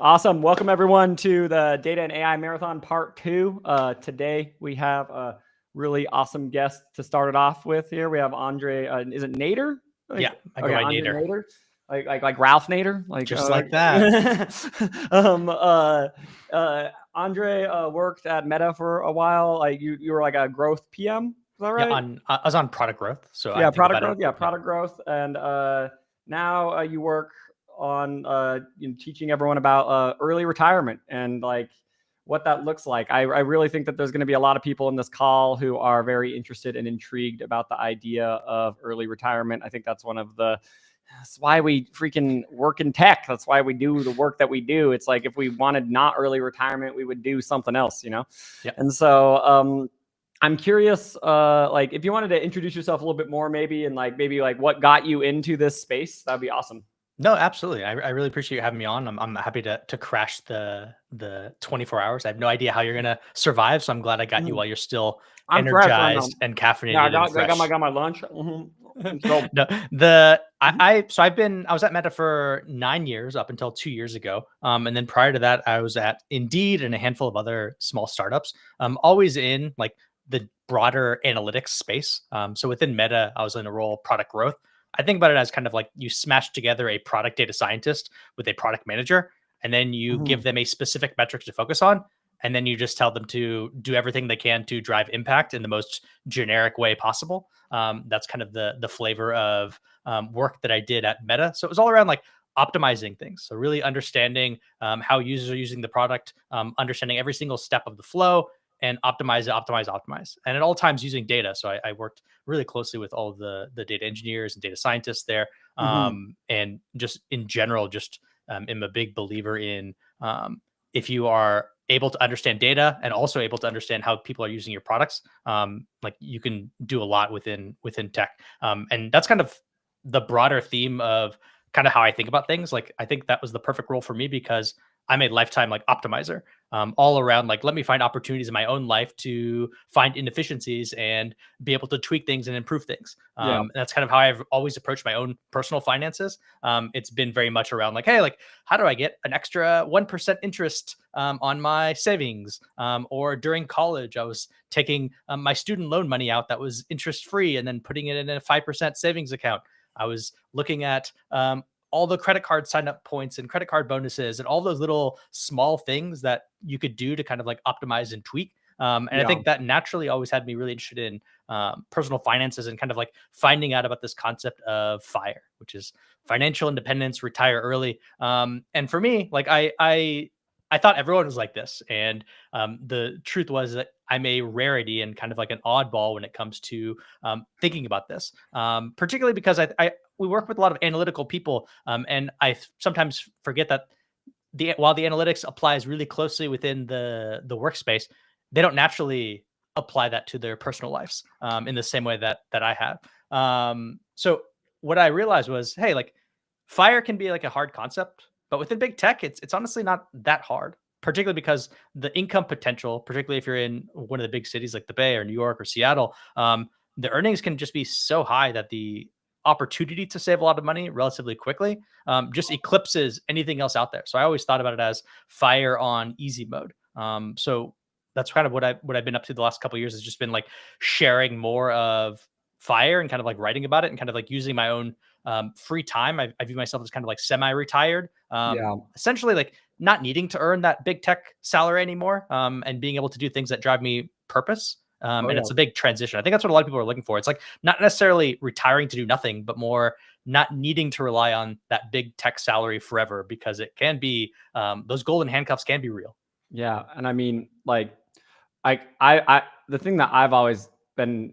Awesome. Welcome everyone to the Data and AI Marathon Part 2. Today we have a really awesome guest to start it off with here. We have Andre, is it Nader? Yeah, I go by Nader. Nader. Like Ralph Nader? Just like that. Andre worked at Meta for a while. Like you were like a growth PM, is that right? Yeah, I was on product growth. So yeah, product growth. Yeah, product growth. And now you work on teaching everyone about early retirement and like what that looks like. I really think that there's going to be a lot of people in this call who are very interested and intrigued about the idea of early retirement. I think that's why we freaking work in tech. That's why we do the work that we do. It's like if we wanted not early retirement, we would do something else, you know? Yeah. And so I'm curious, like if you wanted to introduce yourself a little bit more maybe, and maybe what got you into this space, that'd be awesome. No, absolutely. I really appreciate you having me on. I'm happy to crash the 24 hours. I have no idea how you're gonna survive, so I'm glad I got you while you're still energized and caffeinated. Yeah, I got my lunch. No, I was at Meta for 9 years up until 2 years ago. And then prior to that, I was at Indeed and a handful of other small startups. Always in like the broader analytics space. So within Meta, I was in a role of product growth. I think about it as kind of like you smash together a product data scientist with a product manager, and then you give them a specific metric to focus on. And then you just tell them to do everything they can to drive impact in the most generic way possible. That's kind of the flavor of work that I did at Meta. So it was all around like optimizing things. So really understanding how users are using the product, understanding every single step of the flow, and optimize. And at all times using data. So I worked really closely with all of the data engineers and data scientists there. And just in general, just am a big believer in if you are able to understand data and also able to understand how people are using your products, like you can do a lot within tech. And that's kind of the broader theme of kind of how I think about things. Like, I think that was the perfect role for me because I'm a lifetime like optimizer, all around. Like, let me find opportunities in my own life to find inefficiencies and be able to tweak things and improve things. That's kind of how I've always approached my own personal finances. It's been very much around like, hey, like, how do I get an extra 1% interest on my savings? Or during college, I was taking my student loan money out that was interest free and then putting it in a 5% savings account. I was looking at all the credit card sign up points and credit card bonuses and all those little small things that you could do to kind of like optimize and tweak. I think that naturally always had me really interested in personal finances and kind of like finding out about this concept of FIRE, which is financial independence, retire early. And for me, like I thought everyone was like this. And the truth was that I'm a rarity and kind of like an oddball when it comes to thinking about this, particularly because we work with a lot of analytical people. And I sometimes forget that while the analytics applies really closely within the workspace, they don't naturally apply that to their personal lives in the same way that I have. So what I realized was, hey, like FIRE can be like a hard concept, but within big tech, it's honestly not that hard, particularly because the income potential, particularly if you're in one of the big cities like the Bay or New York or Seattle, the earnings can just be so high that the opportunity to save a lot of money relatively quickly just eclipses anything else out there. So I always thought about it as FIRE on easy mode. So that's kind of what I've been up to the last couple of years, has just been like sharing more of FIRE and kind of like writing about it and kind of like using my own free time. I view myself as kind of like semi-retired, essentially like not needing to earn that big tech salary anymore, and being able to do things that drive me purpose. And it's a big transition. I think that's what a lot of people are looking for. It's like not necessarily retiring to do nothing, but more not needing to rely on that big tech salary forever, because it can be, those golden handcuffs can be real. Yeah. And I mean, like, the thing that I've always been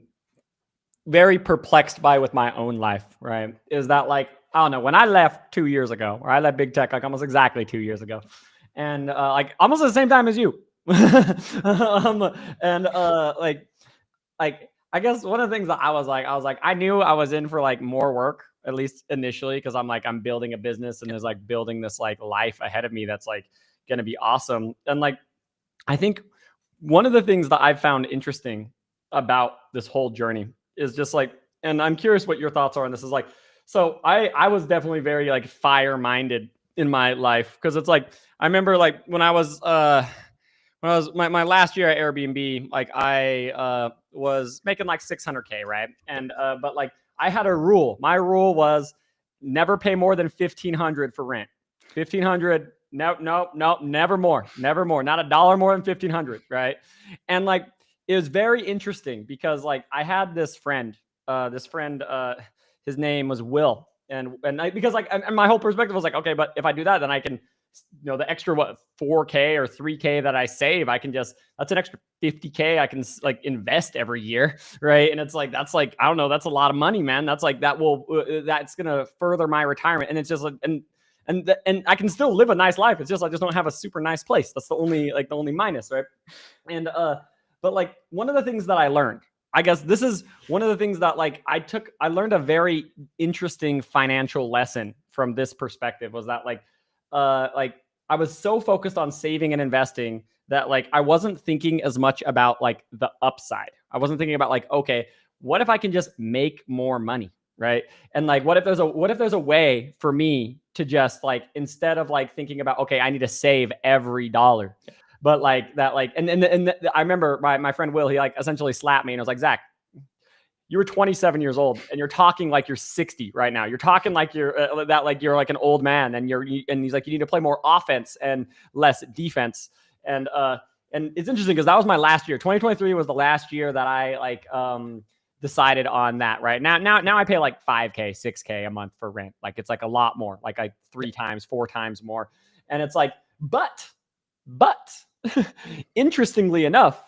very perplexed by with my own life, right, is that like, I don't know, when I left 2 years ago, or I left big tech like almost exactly 2 years ago, and like almost at the same time as you. Like I guess one of the things that I was like, I knew I was in for like more work, at least initially, because I'm building a business and there's like building this like life ahead of me that's like gonna be awesome. And like, I think one of the things that I've found interesting about this whole journey is just like, and I'm curious what your thoughts are on this, is like, so I was definitely very like FIRE minded in my life, because it's like I remember like when I was my last year at Airbnb, like I was making like 600K, right? And but like I had a rule. My rule was never pay more than 1,500 for rent. 1,500. No, never more. Not $1 more than 1,500, right? And like it was very interesting because like I had this friend, his name was Will, and because like and my whole perspective was like, okay, but if I do that, then I can, the extra 4K or 3K that I save, I can that's an extra 50K I can like invest every year, right? And it's like that's like I don't know, that's a lot of money, man. That's like that's gonna further my retirement, and it's just like and I can still live a nice life. It's just I just don't have a super nice place. That's the only minus, right? And but like one of the things that I learned, I guess this is one of the things that like I learned a very interesting financial lesson from this perspective, was that like I was so focused on saving and investing that like I wasn't thinking as much about like the upside. I wasn't thinking about like, okay, what if I can just make more money, right? And like what if there's a way for me to just like, instead of like thinking about, okay, I need to save every dollar, but like that, like and I remember my friend Will, he like essentially slapped me and I was like, Zach, you were 27 years old and you're talking like you're 60 right now. You're talking like you're you're like an old man, and and he's like, you need to play more offense and less defense. And it's interesting because that was my last year. 2023 was the last year that I like decided on that. Right now I pay like 5K, 6K a month for rent. Like it's like a lot more, like 3 times, 4 times more. And it's like, but interestingly enough,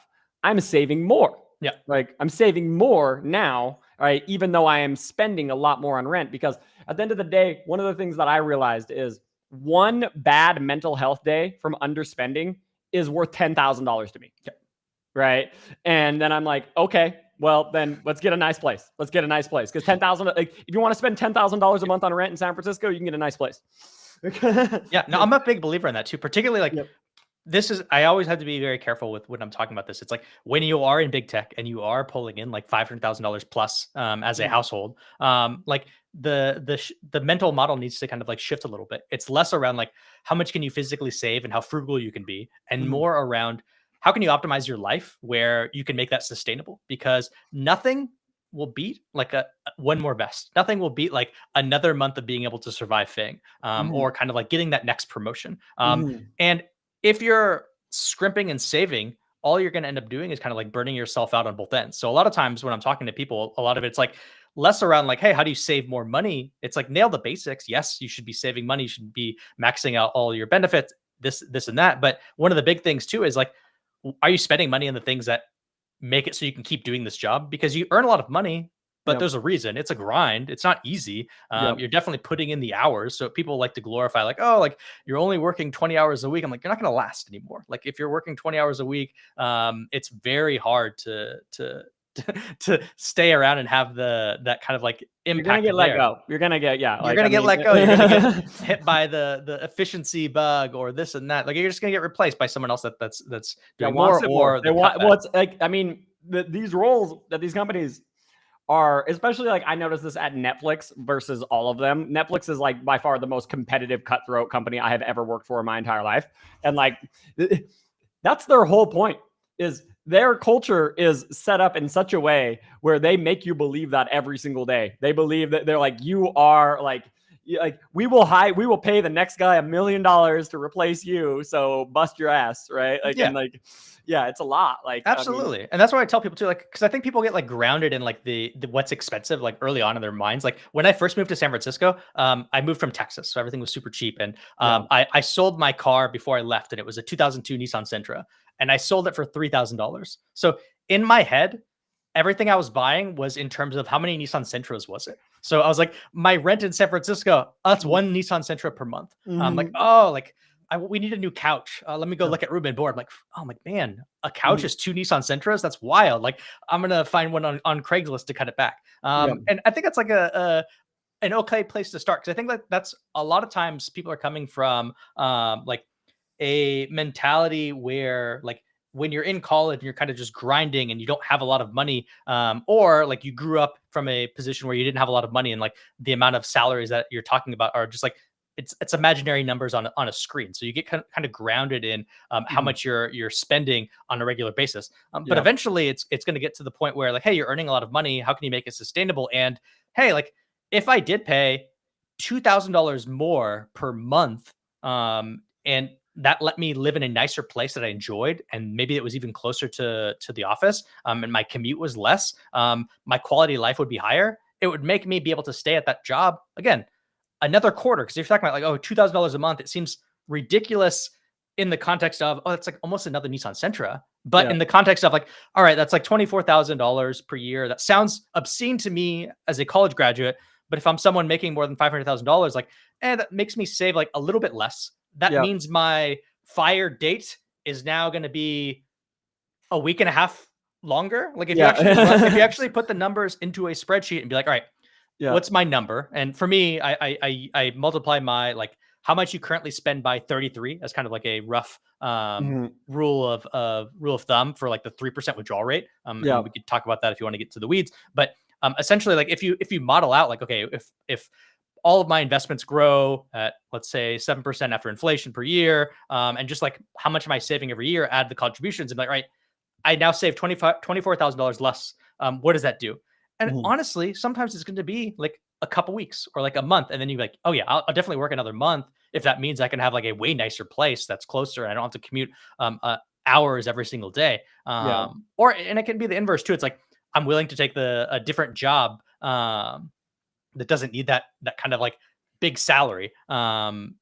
I'm saving more. Yeah. Like I'm saving more now, right? Even though I am spending a lot more on rent, because at the end of the day, one of the things that I realized is one bad mental health day from underspending is worth $10,000 to me. Yeah. Right. And then I'm like, okay, well then let's get a nice place. Because 10,000, like if you want to spend $10,000 a month on rent in San Francisco, you can get a nice place. Yeah. No, I'm a big believer in that too, particularly like, I always have to be very careful with when I'm talking about this. It's like when you are in big tech and you are pulling in like $500,000 plus as a household, like the mental model needs to kind of like shift a little bit. It's less around like how much can you physically save and how frugal you can be, and more around how can you optimize your life where you can make that sustainable, because nothing will beat like one more vest. Nothing will beat like another month of being able to survive Fing, or kind of like getting that next promotion. And if you're scrimping and saving, all you're going to end up doing is kind of like burning yourself out on both ends. So a lot of times when I'm talking to people, a lot of it's like less around like, hey, how do you save more money? It's like nail the basics. Yes, you should be saving money. You should be maxing out all your benefits, this and that. But one of the big things too is like, are you spending money on the things that make it so you can keep doing this job? Because you earn a lot of money, but there's a reason. It's a grind. It's not easy. You're definitely putting in the hours. So people like to glorify like, oh, like you're only working 20 hours a week. I'm like, you're not going to last anymore. Like if you're working 20 hours a week, it's very hard to stay around and have that kind of like impact. You're gonna get let go. You're gonna get You're gonna get let go. You're gonna get hit by the efficiency bug or this and that. Like you're just gonna get replaced by someone else that's doing more. Or well, it's like, I mean, these roles that these companies are, especially like I noticed this at Netflix versus all of them. Netflix is like by far the most competitive, cutthroat company I have ever worked for in my entire life. And like, that's their whole point, is their culture is set up in such a way where they make you believe that every single day. They believe that they're like, you are like we will pay the next guy $1 million to replace you. So bust your ass. Right. Like, and like, yeah, it's a lot. Like absolutely. I mean, and that's why I tell people too, like, cause I think people get like grounded in like the what's expensive, like early on in their minds. Like when I first moved to San Francisco, I moved from Texas. So everything was super cheap. And I sold my car before I left, and it was a 2002 Nissan Sentra, and I sold it for $3,000. So in my head, everything I was buying was in terms of how many Nissan Sentras was it. So I was like, my rent in San Francisco, that's one Nissan Sentra per month. I'm like, oh, like we need a new couch. Let me go look at room and board. I'm like, oh, man, a couch is 2 Nissan Sentras. That's wild. Like I'm going to find one on Craigslist to cut it back. And I think that's like an okay place to start. Cause I think that that's a lot of times people are coming from like a mentality where like, when you're in college and you're kind of just grinding and you don't have a lot of money, or like you grew up from a position where you didn't have a lot of money, and like the amount of salaries that you're talking about are just like, it's imaginary numbers on a screen. So you get kind of grounded in how much you're spending on a regular basis. But eventually it's going to get to the point where like, hey, you're earning a lot of money. How can you make it sustainable? And hey, like if I did pay $2,000 more per month, and that let me live in a nicer place that I enjoyed, and maybe it was even closer to the office, and my commute was less, my quality of life would be higher. It would make me be able to stay at that job again another quarter. Because if you're talking about like, oh, $2,000 a month, it seems ridiculous in the context of, oh, it's like almost another Nissan Sentra. But in the context of like, all right, that's like $24,000 per year. That sounds obscene to me as a college graduate. But if I'm someone making more than $500,000, like, that makes me save like a little bit less. That means my fire date is now going to be a week and a half longer. Like if you actually put the numbers into a spreadsheet and be like, all right, what's my number? And for me, I multiply my like how much you currently spend by 33 as kind of like a rough rule of thumb for like the 3% withdrawal rate. And we could talk about that if you want to get to the weeds. But essentially, like if you model out like, okay, if all of my investments grow at, let's say 7% after inflation per year, and just like how much am I saving every year, add the contributions, and like, right, I now save $24,000 less. What does that do? And honestly, sometimes it's going to be like a couple weeks or like a month. And then you're like, oh yeah, I'll definitely work another month if that means I can have like a way nicer place that's closer and I don't have to commute hours every single day. And it can be the inverse too. It's like, I'm willing to take a different job that doesn't need that kind of like big salary, and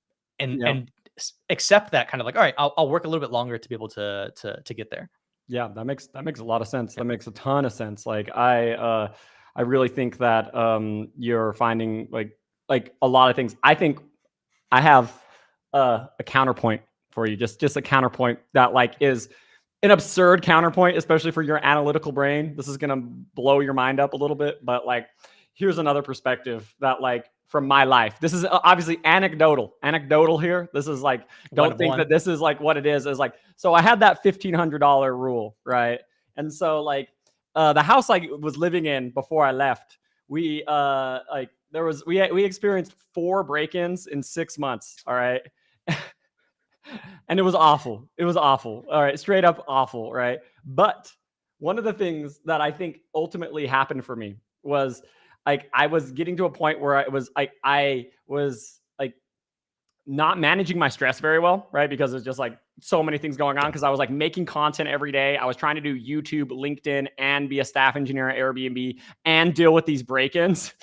accept that kind of like, all right, I'll work a little bit longer to be able to get there. Yeah, that makes a lot of sense. That makes a ton of sense. Like I really think that you're finding like a lot of things. I think I have a counterpoint for you, just a counterpoint that like is an absurd counterpoint, especially for your analytical brain. This is gonna blow your mind up a little bit, but like here's another perspective that like from my life. This is obviously anecdotal here. This is like, don't think that this is like what it is. Is like, so I had that $1,500 rule, right? And so like the house I was living in before I left, we experienced 4 break-ins in 6 months. All right. And it was awful. All right. Straight up awful. Right. But one of the things that I think ultimately happened for me was like, I was getting to a point where I was like not managing my stress very well. Right. Because there's just like so many things going on. Cause I was like making content every day. I was trying to do YouTube, LinkedIn, and be a staff engineer at Airbnb and deal with these break-ins.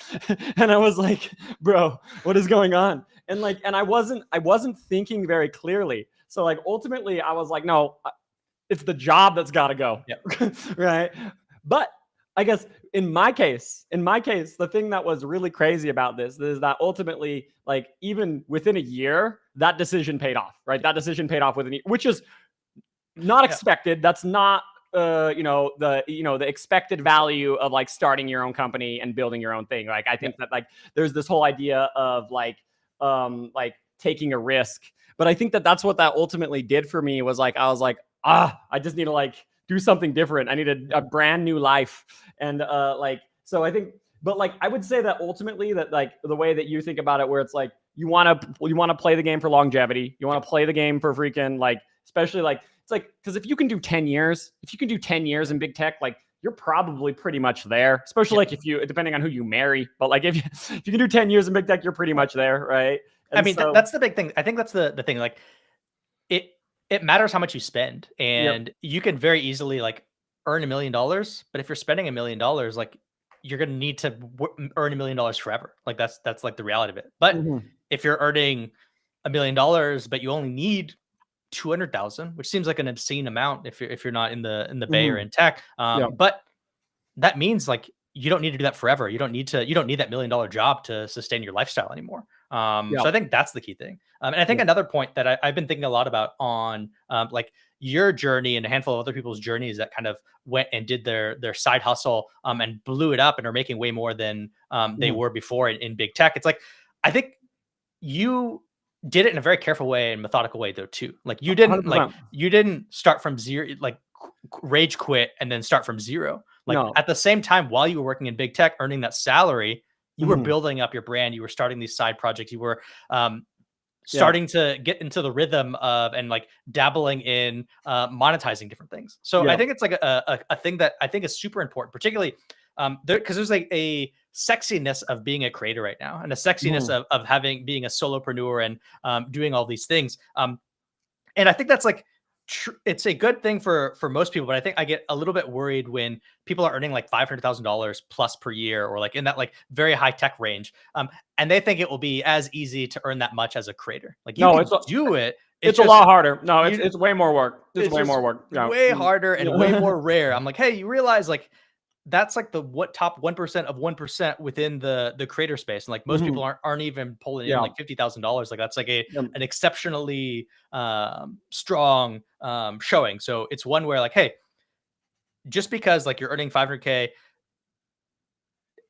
And I was like, bro, what is going on? And like, and I wasn't thinking very clearly. So like, ultimately I was like, no, it's the job that's got to go. Right. But I guess in my case, the thing that was really crazy about this is that ultimately, like even within a year, that decision paid off, right? That decision paid off within a year, which is not expected. That's not, the expected value of like starting your own company and building your own thing. Like, I think that like, there's this whole idea of like taking a risk, but I think that that's what that ultimately did for me was like, I was like, I just need to like do something different. I need a brand new life. And so I think, but like, I would say that ultimately that like the way that you think about it, where it's like, you want to play the game for longevity. You want to play the game for freaking like, especially like, it's like, cause if you can do 10 years in big tech, like you're probably pretty much there, especially like if you, depending on who you marry, but like if you can do 10 years in big tech, you're pretty much there. Right. And I mean, that's the big thing. I think that's the thing. Like it matters how much you spend, and you can very easily like earn $1 million. But if you're spending $1 million, like you're going to need to earn $1 million forever. Like that's like the reality of it. But if you're earning $1 million, but you only need 200,000, which seems like an obscene amount if you're not in the Bay or in tech. But that means like you don't need to do that forever. You don't need that $1 million job to sustain your lifestyle anymore. So I think that's the key thing. And I think another point that I've been thinking a lot about on like your journey and a handful of other people's journeys that kind of went and did their side hustle and blew it up and are making way more than they were before in big tech. It's like, I think you did it in a very careful way and methodical way though too. Like you didn't start from zero, like rage quit and then start from zero. Like at the same time, while you were working in big tech, earning that salary, you were building up your brand. You were starting these side projects. You were starting to get into the rhythm of and like dabbling in monetizing different things. So I think it's like a thing that I think is super important, particularly because there's like a sexiness of being a creator right now, and a sexiness of being a solopreneur and doing all these things. And I think that's like it's a good thing for most people, but I think I get a little bit worried when people are earning like $500,000 plus per year, or like in that like very high tech range, and they think it will be as easy to earn that much as a creator. Like you can do it. It's just a lot harder. No, it's way more work. It's way more work. Way harder and way more rare. I'm like, hey, you realize like that's like the top 1% of 1% within the creator space. And like most people aren't even pulling in like $50,000. Like that's like an exceptionally strong showing. So it's one where like, hey, just because like you're earning 500K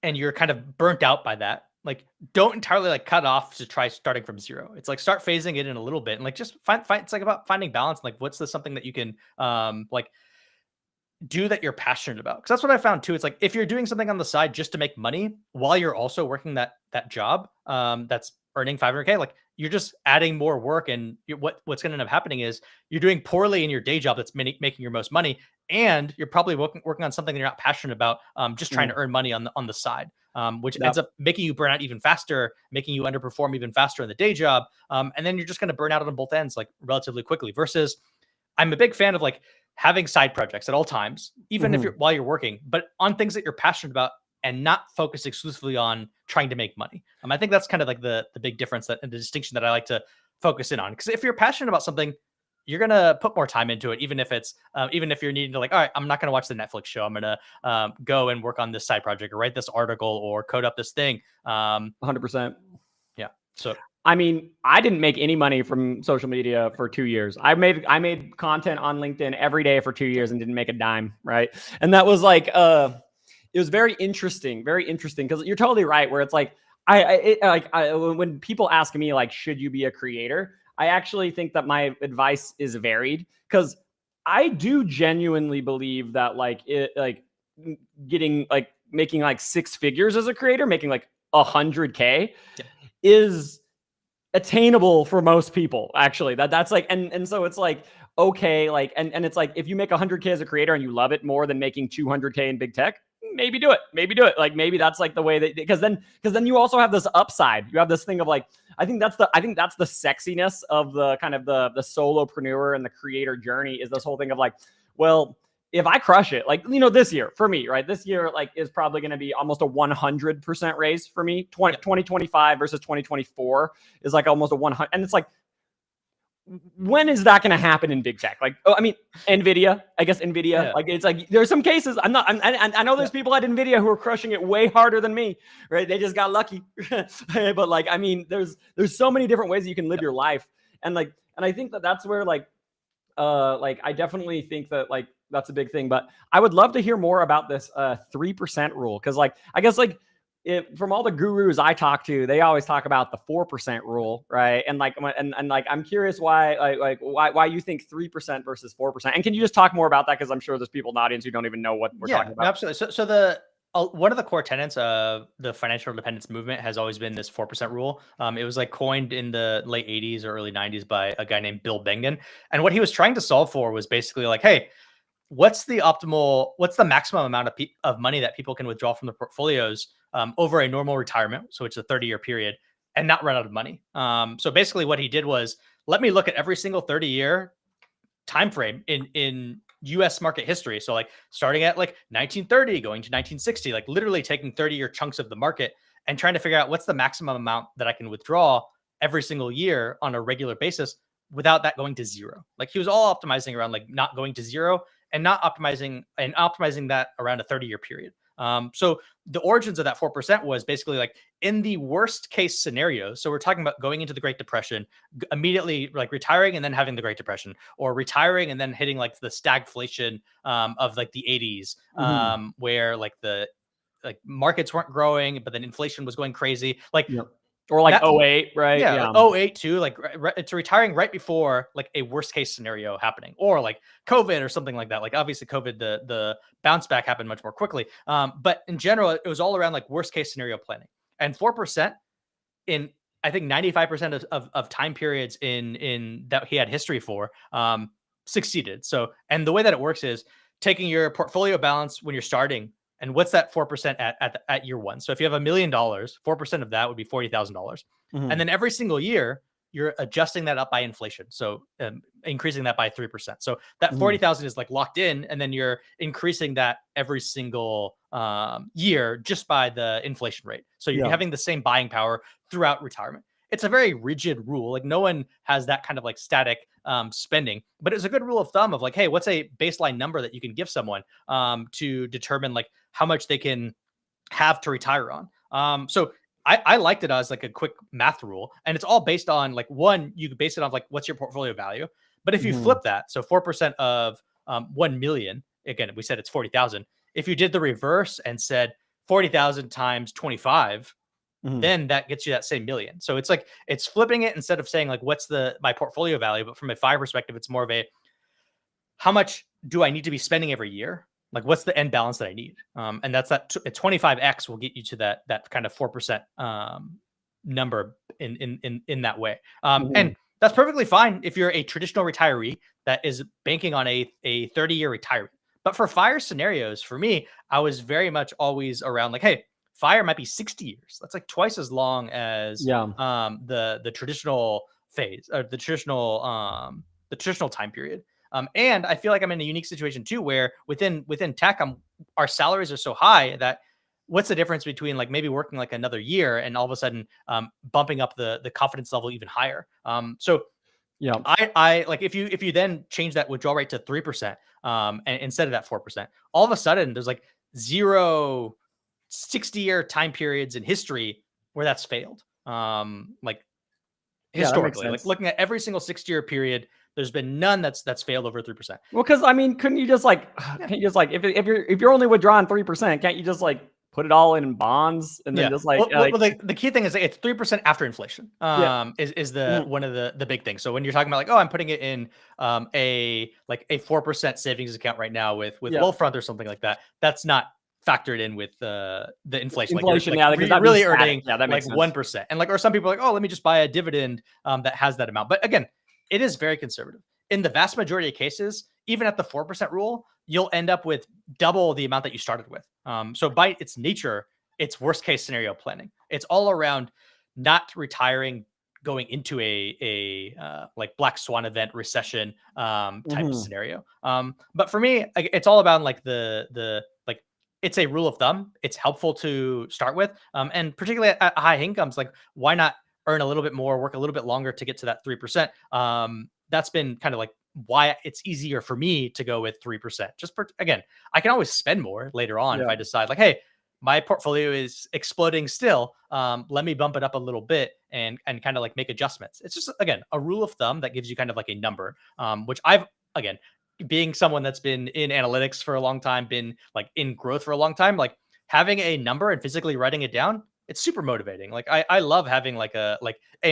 and you're kind of burnt out by that, like don't entirely like cut off to try starting from zero. It's like start phasing it in a little bit and like just find it's like about finding balance. Like what's something that you can like do that you're passionate about, because that's what I found too. It's like if you're doing something on the side just to make money while you're also working that job that's earning 500K, like you're just adding more work, and what's going to end up happening is you're doing poorly in your day job that's making your most money, and you're probably working on something that you're not passionate about, just trying to earn money on the side, which ends up making you burn out even faster, making you underperform even faster in the day job, and then you're just going to burn out on both ends like relatively quickly. Versus I'm a big fan of like having side projects at all times, even if while you're working, but on things that you're passionate about and not focus exclusively on trying to make money. I think that's kind of like the big difference and the distinction that I like to focus in on. Because if you're passionate about something, you're going to put more time into it, even if it's, even if you're needing to like, all right, I'm not going to watch the Netflix show. I'm going to go and work on this side project or write this article or code up this thing. 100%. Yeah. So I mean, I didn't make any money from social media for 2 years. I made content on LinkedIn every day for 2 years and didn't make a dime, right? And that was like, it was very interesting because you're totally right. Where it's like, when people ask me like, should you be a creator? I actually think that my advice is varied, because I do genuinely believe that like getting like making like 6 figures as a creator, making like 100K is attainable for most people. Actually, that's like, and so it's like, okay, like, and it's like, if you make 100K as a creator and you love it more than making 200K in big tech, maybe do it. Like maybe that's like the way that, because then you also have this upside. You have this thing of like, I think that's the sexiness of the kind of the solopreneur and the creator journey, is this whole thing of like, well, if I crush it, like, this year for me, right? This year, like, is probably going to be almost a 100% raise for me. 2025 versus 2024 is like almost a 100. And it's like, when is that going to happen in big tech? Like, I mean, Nvidia, like, it's like, there's some cases I know there's people at Nvidia who are crushing it way harder than me, right? They just got lucky. But like, I mean, there's so many different ways that you can live your life. And I think that's where like I definitely think that like, that's a big thing. But I would love to hear more about this 3% rule. Cause like, I guess like, from all the gurus I talk to, they always talk about the 4% rule, right? And like, and like, I'm curious why you think 3% versus 4%. And can you just talk more about that? Because I'm sure there's people in the audience who don't even know what we're talking about. Absolutely. So the one of the core tenets of the financial independence movement has always been this 4% rule. It was like coined in the late 80s or early 90s by a guy named Bill Bengen. And what he was trying to solve for was basically like, hey, what's the maximum amount of money that people can withdraw from their portfolios over a normal retirement, so it's a 30-year period, and not run out of money. So basically what he did was, let me look at every single 30-year time frame in US market history. So like starting at like 1930 going to 1960, like literally taking 30-year chunks of the market and trying to figure out what's the maximum amount that I can withdraw every single year on a regular basis without that going to zero. Like he was all optimizing around like not going to zero, and not optimizing that around a 30-year period. So the origins of that 4% was basically like in the worst case scenario. So we're talking about going into the Great Depression, immediately like retiring and then having the Great Depression, or retiring and then hitting like the stagflation of like the 80s, where like the markets weren't growing, but then inflation was going crazy. Like, or like 08, right? Yeah. Like 08 too. Like it's retiring right before like a worst case scenario happening, or like COVID or something like that. Like obviously COVID, the bounce back happened much more quickly. But in general, it was all around like worst case scenario planning. And 4% in I think 95% of time periods in that he had history for succeeded. So, and the way that it works is taking your portfolio balance when you're starting, and what's that 4% at year one. So if you have $1 million, 4% of that would be $40,000. And then every single year, you're adjusting that up by inflation. So increasing that by 3%. So that 40,000 is like locked in, and then you're increasing that every single year just by the inflation rate. So you're having the same buying power throughout retirement. It's a very rigid rule. Like no one has that kind of like static spending, but it's a good rule of thumb of like, hey, what's a baseline number that you can give someone to determine like how much they can have to retire on. So I liked it as like a quick math rule, and it's all based on like, one, you can base it on like, what's your portfolio value? But if you flip that, so 4% of 1 million, again, we said it's 40,000. If you did the reverse and said 40,000 times 25, then that gets you that same million. So it's like, it's flipping it instead of saying like, what's my portfolio value? But from a FIRE perspective, it's more of a, how much do I need to be spending every year? Like, what's the end balance that I need? And that's that 25x will get you to that kind of 4% number in that way. And that's perfectly fine if you're a traditional retiree that is banking on a 30-year retirement. But for FIRE scenarios, for me, I was very much always around like, hey, FIRE might be 60 years. That's like twice as long as the traditional phase, or the traditional time period. And I feel like I'm in a unique situation too, where within tech, our salaries are so high that what's the difference between like maybe working like another year and all of a sudden bumping up the confidence level even higher. So I like, if you then change that withdrawal rate to 3%, and instead of that 4%, all of a sudden there's like 0 60-year time periods in history where that's failed. Like historically, like looking at every single 60-year period, there's been none that's failed over 3%. Well, because I mean, couldn't you just like, if you're only withdrawing 3%, can't you just like put it all in bonds and then just like, the key thing is that it's 3% after inflation. Is the one of the big things. So when you're talking about like, oh, I'm putting it in a 4% savings account right now with Wealthfront or something like that, that's not factored in with the inflation. Inflation, like you're really earning that like 1%. And like, or some people are like, oh, let me just buy a dividend that has that amount. But again, it is very conservative. In the vast majority of cases, even at the 4% rule, you'll end up with double the amount that you started with. So by its nature, it's worst case scenario planning. It's all around not retiring going into a like black swan event recession type of scenario. But for me, it's all about like the like, it's a rule of thumb. It's helpful to start with. And particularly at high incomes, like why not earn a little bit more, work a little bit longer to get to that 3%. That's been kind of like why it's easier for me to go with 3%. Again, I can always spend more later on if I decide like, hey, my portfolio is exploding still. Let me bump it up a little bit and kind of like make adjustments. It's just, again, a rule of thumb that gives you kind of like a number, which I've, again, being someone that's been in analytics for a long time, been like in growth for a long time, like having a number and physically writing it down, it's super motivating. Like I love having like a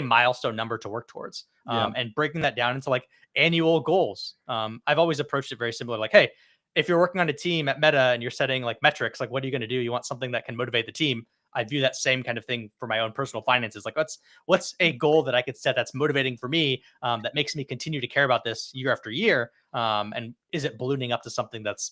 milestone number to work towards, and breaking that down into like annual goals. I've always approached it very similar. Like, hey, if you're working on a team at Meta and you're setting like metrics, like what are you going to do? You want something that can motivate the team. I view that same kind of thing for my own personal finances. Like what's a goal that I could set that's motivating for me, that makes me continue to care about this year after year. And is it ballooning up to something that's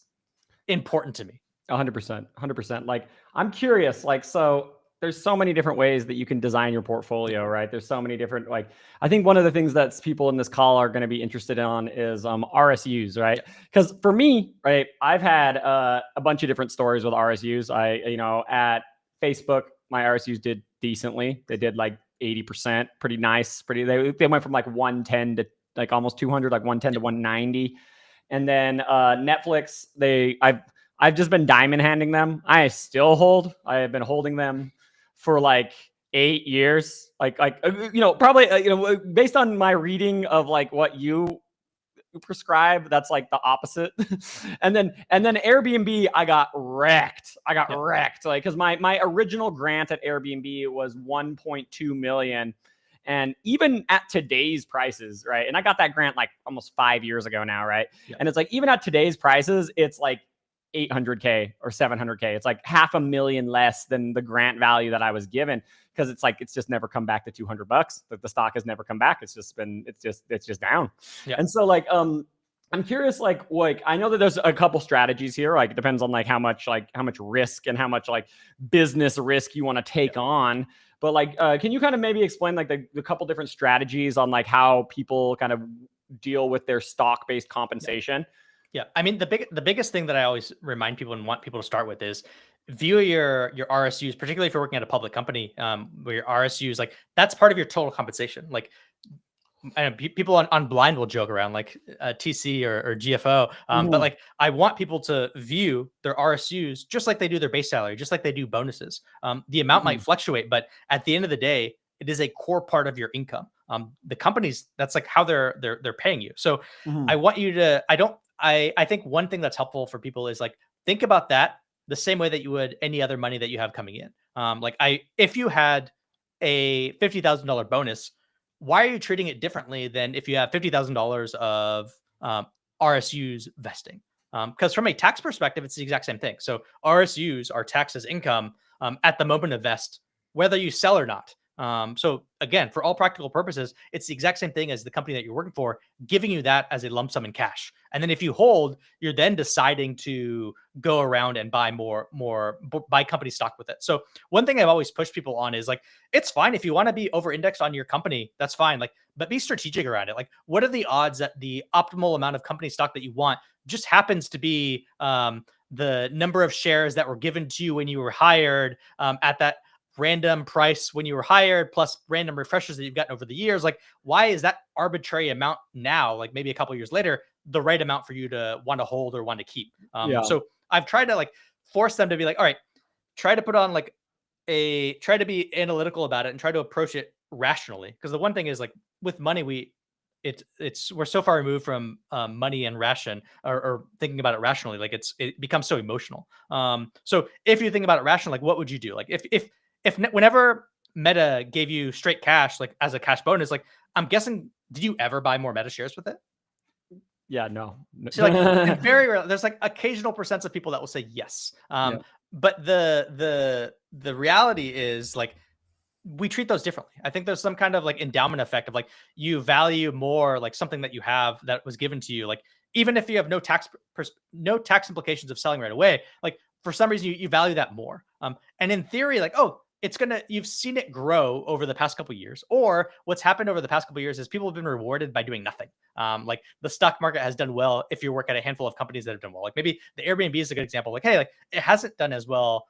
important to me? 100%. Like, I'm curious, like, so there's so many different ways that you can design your portfolio, right? There's so many different, like, I think one of the things that people in this call are going to be interested in is RSUs, right? Because for me, right, I've had a bunch of different stories with RSUs. At Facebook, my RSUs did decently. They did like 80%, pretty nice. They went from like 110 to like almost 200, like 110 to 190. And then Netflix, I've just been diamond handing them. I still hold. I have been holding them for like 8 years. Probably, based on my reading of like what you prescribe, that's like the opposite. and then Airbnb, I got wrecked. Like, because my original grant at Airbnb was 1.2 million. And even at today's prices, right? And I got that grant like almost 5 years ago now, right? Yeah. And it's like, even at today's prices, it's like 800K or 700K. It's like $500,000 less than the grant value that I was given, because it's like it's just never come back to $200. The stock has never come back. It's just down. Yeah. And so like I'm curious, like I know that there's a couple strategies here. Like it depends on like how much risk and how much like business risk you want to take on. But like, can you kind of maybe explain like the couple different strategies on like how people kind of deal with their stock-based compensation? Yeah. I mean, the biggest thing that I always remind people and want people to start with is view your RSUs, particularly if you're working at a public company, where your RSUs, like that's part of your total compensation. Like, I know people on Blind will joke around like TC or GFO, but like I want people to view their RSUs just like they do their base salary, just like they do bonuses. The amount might fluctuate, but at the end of the day, it is a core part of your income. The companies, that's like how they're paying you. So I want you to. I think one thing that's helpful for people is like think about that the same way that you would any other money that you have coming in. If you had a $50,000 bonus, why are you treating it differently than if you have $50,000 of RSUs vesting? Because from a tax perspective, it's the exact same thing. So RSUs are taxed as income at the moment of vest, whether you sell or not. So again, for all practical purposes, it's the exact same thing as the company that you're working for, giving you that as a lump sum in cash. And then if you hold, you're then deciding to go around and buy buy company stock with it. So one thing I've always pushed people on is like, it's fine if you want to be over indexed on your company, that's fine. Like, but be strategic around it. Like, what are the odds that the optimal amount of company stock that you want just happens to be the number of shares that were given to you when you were hired at that random price when you were hired, plus random refreshers that you've gotten over the years? Like, why is that arbitrary amount now, like maybe a couple of years later, the right amount for you to want to hold or want to keep? So I've tried to like force them to be like, all right, try to put on like try to be analytical about it and try to approach it rationally. Because the one thing is like with money, we're so far removed from money and ration or thinking about it rationally. Like it becomes so emotional. So if you think about it rationally, like what would you do? Like if whenever Meta gave you straight cash, like as a cash bonus, like I'm guessing, did you ever buy more Meta shares with it? Yeah, no. So like very rare, there's like occasional percents of people that will say yes. But the reality is like we treat those differently. I think there's some kind of like endowment effect of like you value more like something that you have that was given to you. Like even if you have no tax implications of selling right away, like for some reason you value that more. And in theory, like, oh, you've seen it grow over the past couple of years, or what's happened over the past couple of years is people have been rewarded by doing nothing. Like the stock market has done well if you work at a handful of companies that have done well. Like maybe the Airbnb is a good example. Like, hey, like it hasn't done as well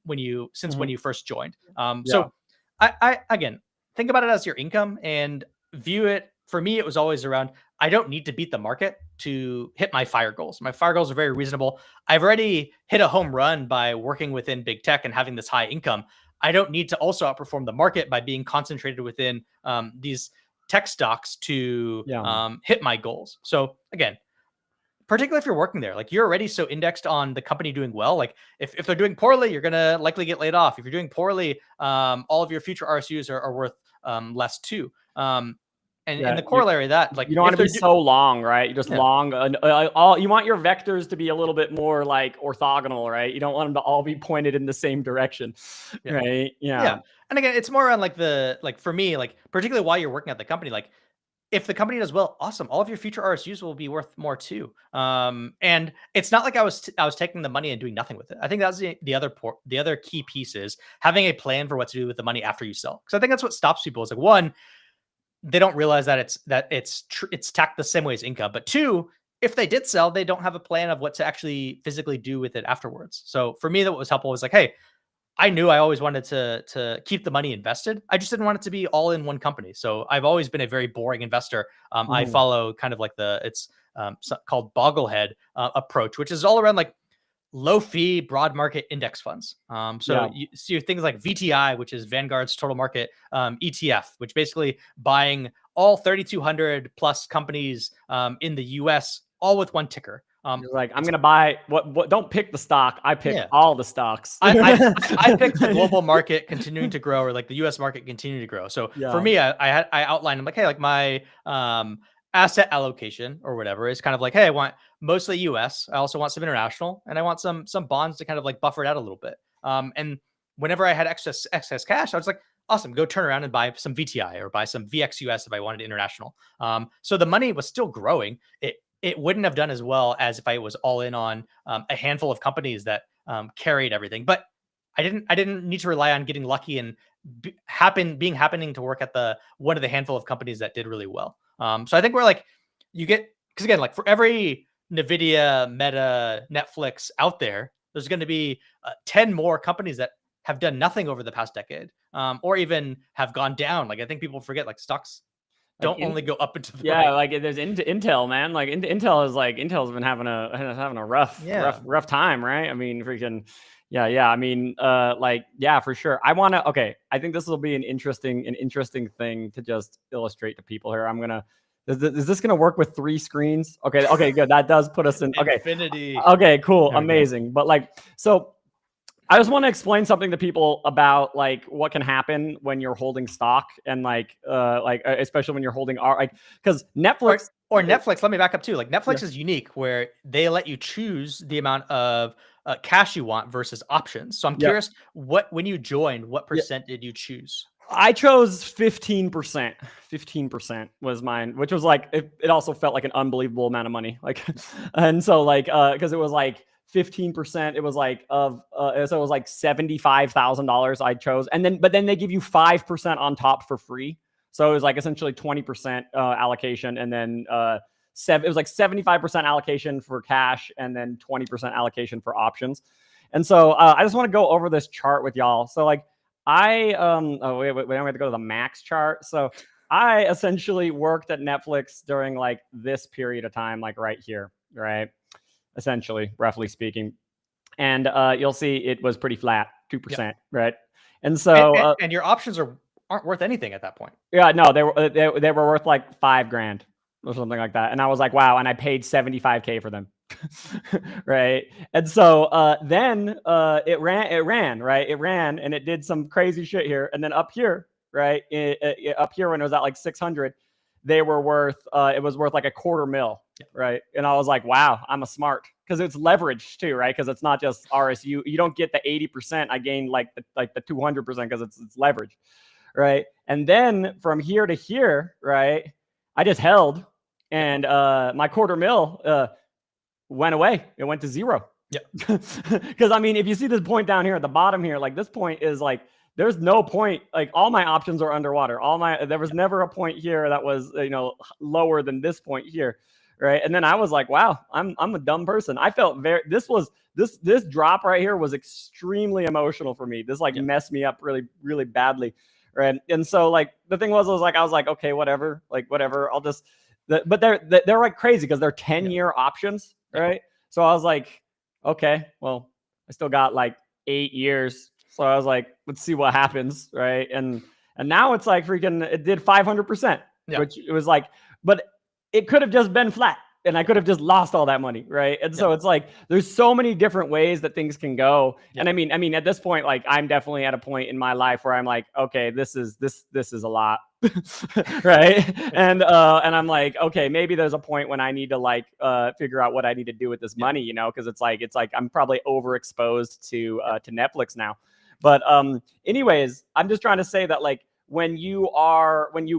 when you first joined. So I again, think about it as your income and view it. For me, it was always around, I don't need to beat the market to hit my FIRE goals. My FIRE goals are very reasonable. I've already hit a home run by working within big tech and having this high income. I don't need to also outperform the market by being concentrated within these tech stocks to hit my goals. So again, particularly if you're working there, like you're already so indexed on the company doing well. Like if they're doing poorly, you're going to likely get laid off. If you're doing poorly, all of your future RSUs are worth less too. And the corollary of that, like you don't want to be so long, right? You just long. You want your vectors to be a little bit more like orthogonal, right? You don't want them to all be pointed in the same direction, right? Yeah. And again, it's more on like for me, like particularly while you're working at the company, like if the company does well, awesome. All of your future RSUs will be worth more too. And it's not like I was taking the money and doing nothing with it. I think that's the other key piece is having a plan for what to do with the money after you sell. Because I think that's what stops people. Is like one, they don't realize that it's taxed the same way as income. But two, if they did sell, they don't have a plan of what to actually physically do with it afterwards. So for me, that what was helpful was like, hey, I knew I always wanted to keep the money invested. I just didn't want it to be all in one company. So I've always been a very boring investor. I follow kind of like it's called Bogglehead approach, which is all around like low fee broad market index funds. You see things like VTI, which is Vanguard's total market ETF, which basically buying all 3,200 plus companies in the US, all with one ticker. You're like, I'm going to buy what, don't pick the stock. I pick all the stocks. I picked the global market continuing to grow, or like the US market continuing to grow. So for me, I outlined, I'm like, hey, like my asset allocation or whatever is kind of like, hey, I want mostly US. I also want some international, and I want some bonds to kind of like buffer it out a little bit. And whenever I had excess cash, I was like, awesome, go turn around and buy some VTI or buy some VXUS if I wanted international. So the money was still growing. It wouldn't have done as well as if I was all in on a handful of companies that carried everything. But I didn't need to rely on getting lucky and happening to work at one of the handful of companies that did really well. So I think we're like, because again, like for every NVIDIA, Meta, Netflix out there, there's going to be 10 more companies that have done nothing over the past decade, or even have gone down. Like I think people forget, like stocks don't only go up into the right. Like there's Intel, man. Like Intel's been having a rough time, right? I mean, freaking. Yeah. I mean, for sure. I think this will be an interesting thing to just illustrate to people here. Is this gonna work with 3 screens? Okay, good. That does put us in. Okay, infinity. Okay, cool, amazing. But so I just want to explain something to people about like what can happen when you're holding stock and especially when you're holding because Netflix or Netflix. Let me back up too. Like Netflix is unique where they let you choose the amount of cash you want versus options. So I'm curious, when you joined, what percent did you choose? I chose 15%. 15% was mine, which was like it also felt like an unbelievable amount of money. And so because it was like 15%, it was like so it was like $75,000 I chose, but then they give you 5% on top for free. So it was like essentially 20% allocation, and then it was like 75% allocation for cash, and then 20% allocation for options. And so I just want to go over this chart with y'all. So we have to go to the max chart. So I essentially worked at Netflix during like this period of time, like right here, right? Essentially, roughly speaking. And you'll see it was pretty flat, 2%, right? And so and your options aren't worth anything at that point. Yeah, no, they were worth like $5,000 or something like that. And I was like, wow, and I paid $75K for them. Right. And so then it ran, right? It ran and it did some crazy shit here. And then up here, right? Up here when it was at like 600, it was worth like $250,000, right? And I was like, wow, I'm a smart, because it's leveraged too, right? Because it's not just RSU. You don't get the 80%. I gained like the 200% because it's leveraged, right? And then from here to here, right? I just held, and my $250,000 went away. It went to zero. Yeah. Because I mean, if you see this point down here at the bottom here, like this point is like, there's no point, like all my options are underwater. There was never a point here that was, lower than this point here. Right. And then I was like, wow, I'm a dumb person. I felt this drop right here was extremely emotional for me. This messed me up really, really badly. Right. And so like the thing was, I was like, okay, whatever, I'll just, but they're like crazy because they're 10-year options. Right. So I was like, okay, well, I still got like 8 years. So I was like, let's see what happens. Right. And now it's like it did 500%, which it was like, but it could have just been flat and I could have just lost all that money. Right. And so it's like, there's so many different ways that things can go. And I mean, at this point, like I'm definitely at a point in my life where I'm like, okay, this is a lot. Right. And I'm like, okay, maybe there's a point when I need to figure out what I need to do with this money, because it's like I'm probably overexposed to Netflix now. But anyways, I'm just trying to say that like when you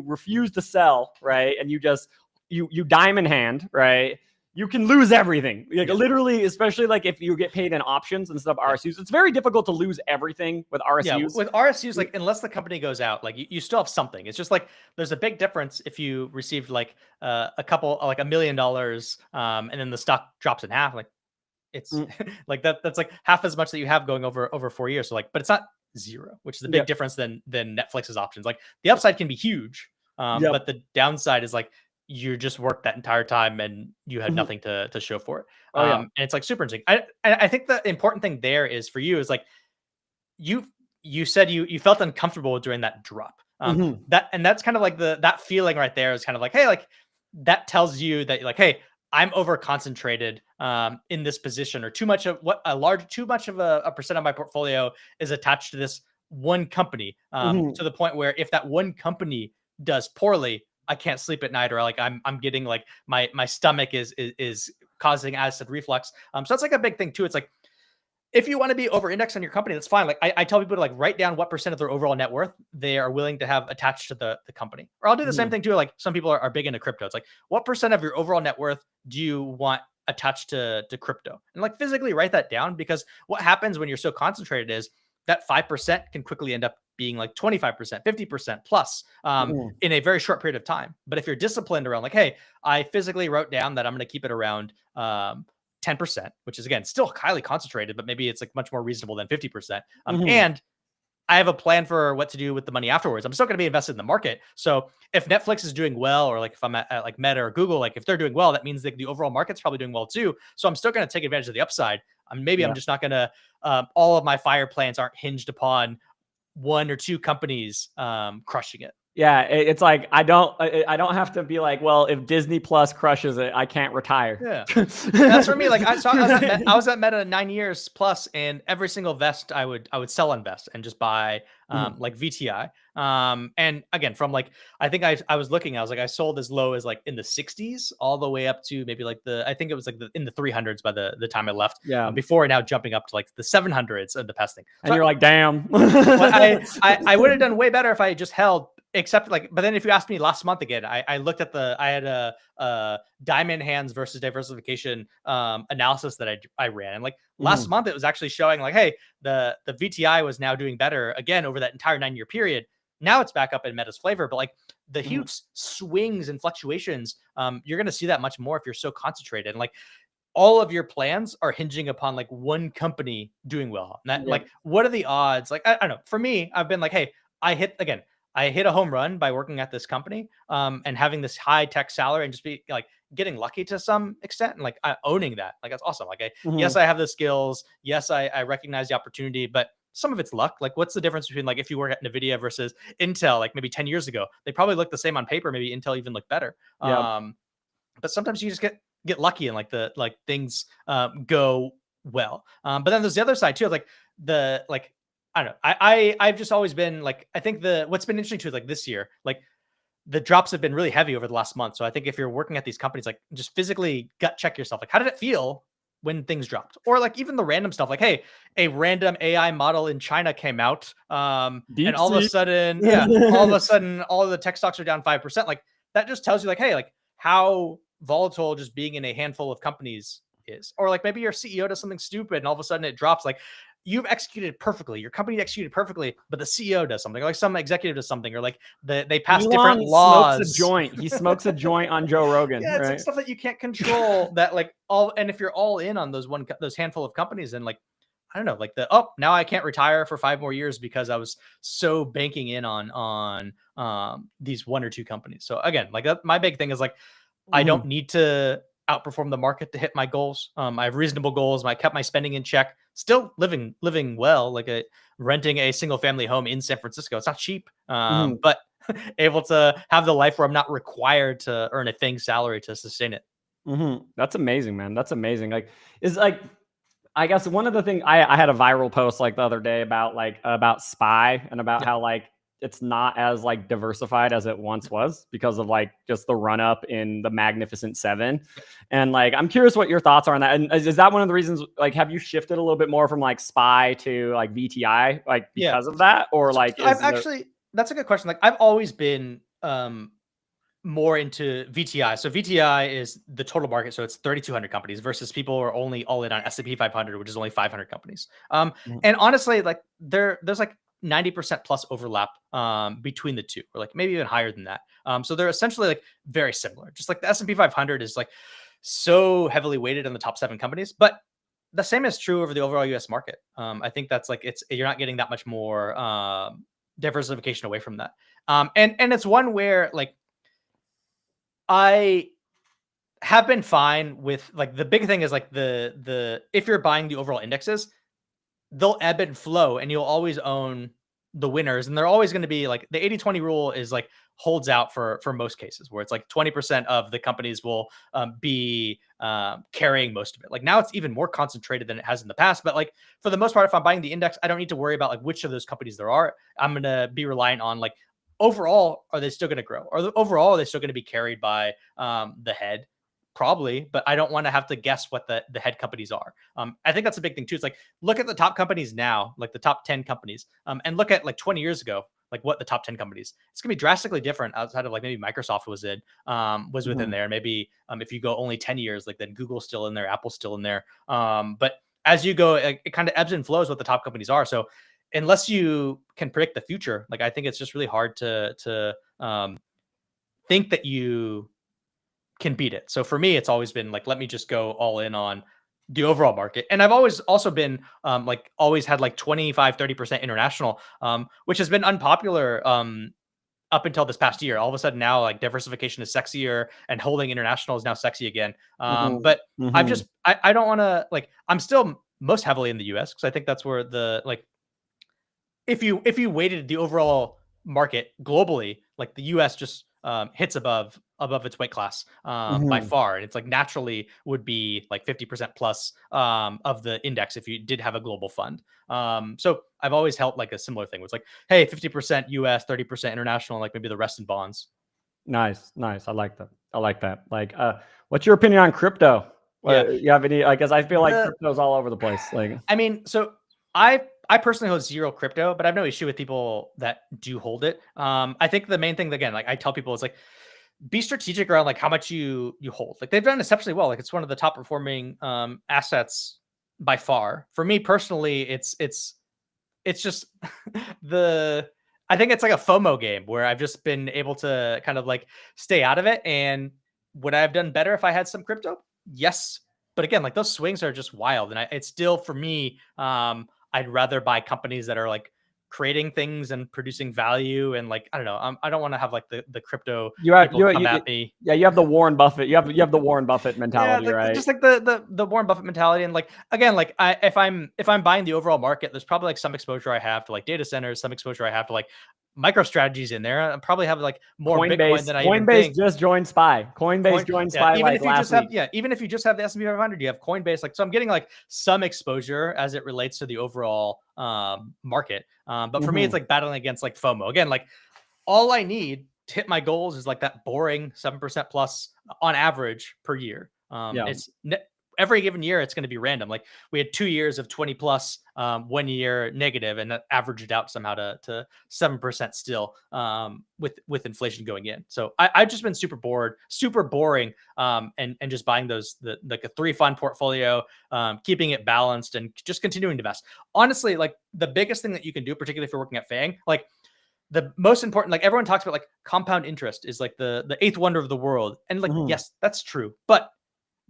refuse to sell, right, and you just you diamond hand, right, you can lose everything. Literally, especially like if you get paid in options instead of RSUs, it's very difficult to lose everything with RSUs. Yeah, with RSUs, like unless the company goes out, like you still have something. It's just like there's a big difference if you received like $1 million, and then the stock drops in half. Like it's like that's like half as much that you have going over 4 years. So like, but it's not zero, which is a big difference than Netflix's options. Like the upside can be huge, but the downside is like you just worked that entire time and you had nothing to show for it. And it's like super interesting. I think the important thing there is for you is like you said you felt uncomfortable during that drop. That's kind of like that feeling right there is kind of like, hey, like that tells you that you're like, hey, I'm over concentrated in this position, or too much of a percent of my portfolio is attached to this one company, to the point where if that one company does poorly, I can't sleep at night, or like I'm getting like my stomach is causing acid reflux. So that's like a big thing too. It's like, if you want to be over indexed on your company, that's fine. Like I tell people to like write down what percent of their overall net worth they are willing to have attached to the company. Or I'll do the same thing too. Like some people are big into crypto. It's like, what percent of your overall net worth do you want attached to crypto? And like physically write that down, because what happens when you're so concentrated is that 5% can quickly end up being like 25%, 50% plus in a very short period of time. But if you're disciplined around like, hey, I physically wrote down that I'm going to keep it around 10%, which is again still highly concentrated, but maybe it's like much more reasonable than 50%. And I have a plan for what to do with the money afterwards. I'm still going to be invested in the market. So if Netflix is doing well, or like if I'm at like Meta or Google, like if they're doing well, that means that the overall market's probably doing well too. So I'm still going to take advantage of the upside. Maybe I'm just not going to, all of my fire plans aren't hinged upon one or two companies crushing it. Yeah, it's like I don't have to be like, well, if Disney Plus crushes it, I can't retire. Yeah, that's for me. Like I was at Meta 9 years plus, and every single vest I would sell on vest and just buy like VTI. And again, from like I think I was looking, I was like I sold as low as like in the 60s all the way up to maybe like I think it was like in the 300s by the time I left. Yeah. Before now jumping up to like the 700s of the pesting. So and you're like, damn. I would have done way better if I just held. Except like, but then if you asked me last month again, I looked at I had a diamond hands versus diversification analysis that I ran. And like last month, it was actually showing like, hey, the VTI was now doing better again over that entire 9-year period. Now it's back up in Meta's flavor, but like the huge swings and fluctuations, you're going to see that much more if you're so concentrated. And like all of your plans are hinging upon like one company doing well. And that like, what are the odds? Like, I don't know. For me, I've been like, hey, I hit a home run by working at this company and having this high tech salary and just be like getting lucky to some extent and like owning that. Like, that's awesome. Like, yes, I have the skills. Yes, I recognize the opportunity, but some of it's luck. Like, what's the difference between like if you work at NVIDIA versus Intel, like maybe 10 years ago? They probably look the same on paper. Maybe Intel even look better. But sometimes you just get lucky and like things go well. But then there's the other side too, like I don't know. I've just always been like, I think what's been interesting too is like this year, like the drops have been really heavy over the last month. So I think if you're working at these companies, like just physically gut check yourself. Like, how did it feel when things dropped? Or like even the random stuff, like, hey, a random AI model in China came out. And all of a sudden, all of the tech stocks are down 5%. Like that just tells you like, hey, like how volatile just being in a handful of companies is. Or like maybe your CEO does something stupid and all of a sudden it drops. Like, you've executed perfectly. Your company executed perfectly, but the CEO does something, or like some executive does something, or like they pass different laws. He smokes a joint on Joe Rogan. Yeah, it's like stuff that you can't control. That like and if you're all in on those handful of companies, then like I don't know, like now I can't retire for 5 more years because I was so banking in on these 1 or 2 companies. So again, like my big thing is like I don't need to outperform the market to hit my goals. I have reasonable goals. I kept my spending in check. Still living well, like renting a single family home in San Francisco. It's not cheap, but able to have the life where I'm not required to earn a FANG salary to sustain it. That's amazing, man. That's amazing. Like, is like, I guess one of the things I had a viral post like the other day about SPY and about how like it's not as like diversified as it once was because of like just the run up in the Magnificent Seven. And like, I'm curious what your thoughts are on that. And is that one of the reasons, like, have you shifted a little bit more from like SPY to like VTI, like because of that? Or like, that's a good question. Like I've always been, more into VTI. So VTI is the total market. So it's 3,200 companies versus people are only all in on S&P 500, which is only 500 companies. And honestly, like there's like 90% plus overlap between the two, or like maybe even higher than that. So they're essentially like very similar. Just like the S&P 500 is like so heavily weighted on the top 7 companies, but the same is true over the overall US market. I think that's like you're not getting that much more diversification away from that. And it's one where like I have been fine with like the big thing is like the if you're buying the overall indexes, they'll ebb and flow and you'll always own the winners. And they're always going to be like the 80-20 rule is like holds out for most cases where it's like 20% of the companies will be carrying most of it. Like now it's even more concentrated than it has in the past. But like for the most part, if I'm buying the index, I don't need to worry about like which of those companies there are. I'm going to be reliant on like overall, are they still going to grow? Or overall, are they still going to be carried by the head? Probably, but I don't want to have to guess what the head companies are. I think that's a big thing too. It's like, look at the top companies now, like the top 10 companies, and look at like 20 years ago, like what the top 10 companies. It's gonna be drastically different outside of like maybe Microsoft was within there. Maybe if you go only 10 years, like then Google's still in there, Apple's still in there. But as you go, it kind of ebbs and flows what the top companies are. So unless you can predict the future, like I think it's just really hard to think that you can beat it. So for me, it's always been like, let me just go all in on the overall market. And I've always also been like always had like 25-30% international, which has been unpopular up until this past year. All of a sudden now, like diversification is sexier and holding international is now sexy again. But I don't want to, like, I'm still most heavily in the US because I think that's where the, like, if you weighted the overall market globally, like the US just hits above its weight class by far. And it's like naturally would be like 50% plus of the index if you did have a global fund. So I've always held like a similar thing. It's like, hey, 50% US, 30% international, like maybe the rest in bonds. Nice. I like that. Like, what's your opinion on crypto? You have any, I guess I feel like crypto's all over the place. Like, I mean, so I personally hold zero crypto, but I have no issue with people that do hold it. I think the main thing, again, like I tell people, is like, be strategic around like how much you hold. Like they've done exceptionally well. Like it's one of the top performing assets by far. For me personally, it's just I think it's like a FOMO game where I've just been able to kind of like stay out of it. And would I have done better if I had some crypto? Yes. But again, like those swings are just wild. And it's still, for me, I'd rather buy companies that are like creating things and producing value. And like, I don't know, I don't want to have like the crypto people come at me. Yeah, you have the Warren Buffett. You have the Warren Buffett mentality, like, right? Just like the Warren Buffett mentality. And like, again, like if I'm buying the overall market, there's probably like some exposure I have to like data centers, some exposure I have to like micro strategies in there. I probably have like more Bitcoin than I even think. Coinbase just joined SPY. Coinbase joined SPY even like if you last just week. have even if you just have the S&P 500, you have Coinbase. Like, so I'm getting like some exposure as it relates to the overall market. But for me, it's like battling against like FOMO. Again, like all I need to hit my goals is like that boring 7% plus on average per year. It's every given year, it's going to be random. Like we had 2 years of 20 plus, 1 year negative, and that averaged out somehow to 7% still with inflation going in. So I've just been super boring, and just buying like a 3-fund portfolio, keeping it balanced and just continuing to invest. Honestly, like the biggest thing that you can do, particularly if you're working at FANG, like the most important, like everyone talks about like compound interest is like the eighth wonder of the world. And like, yes, that's true. But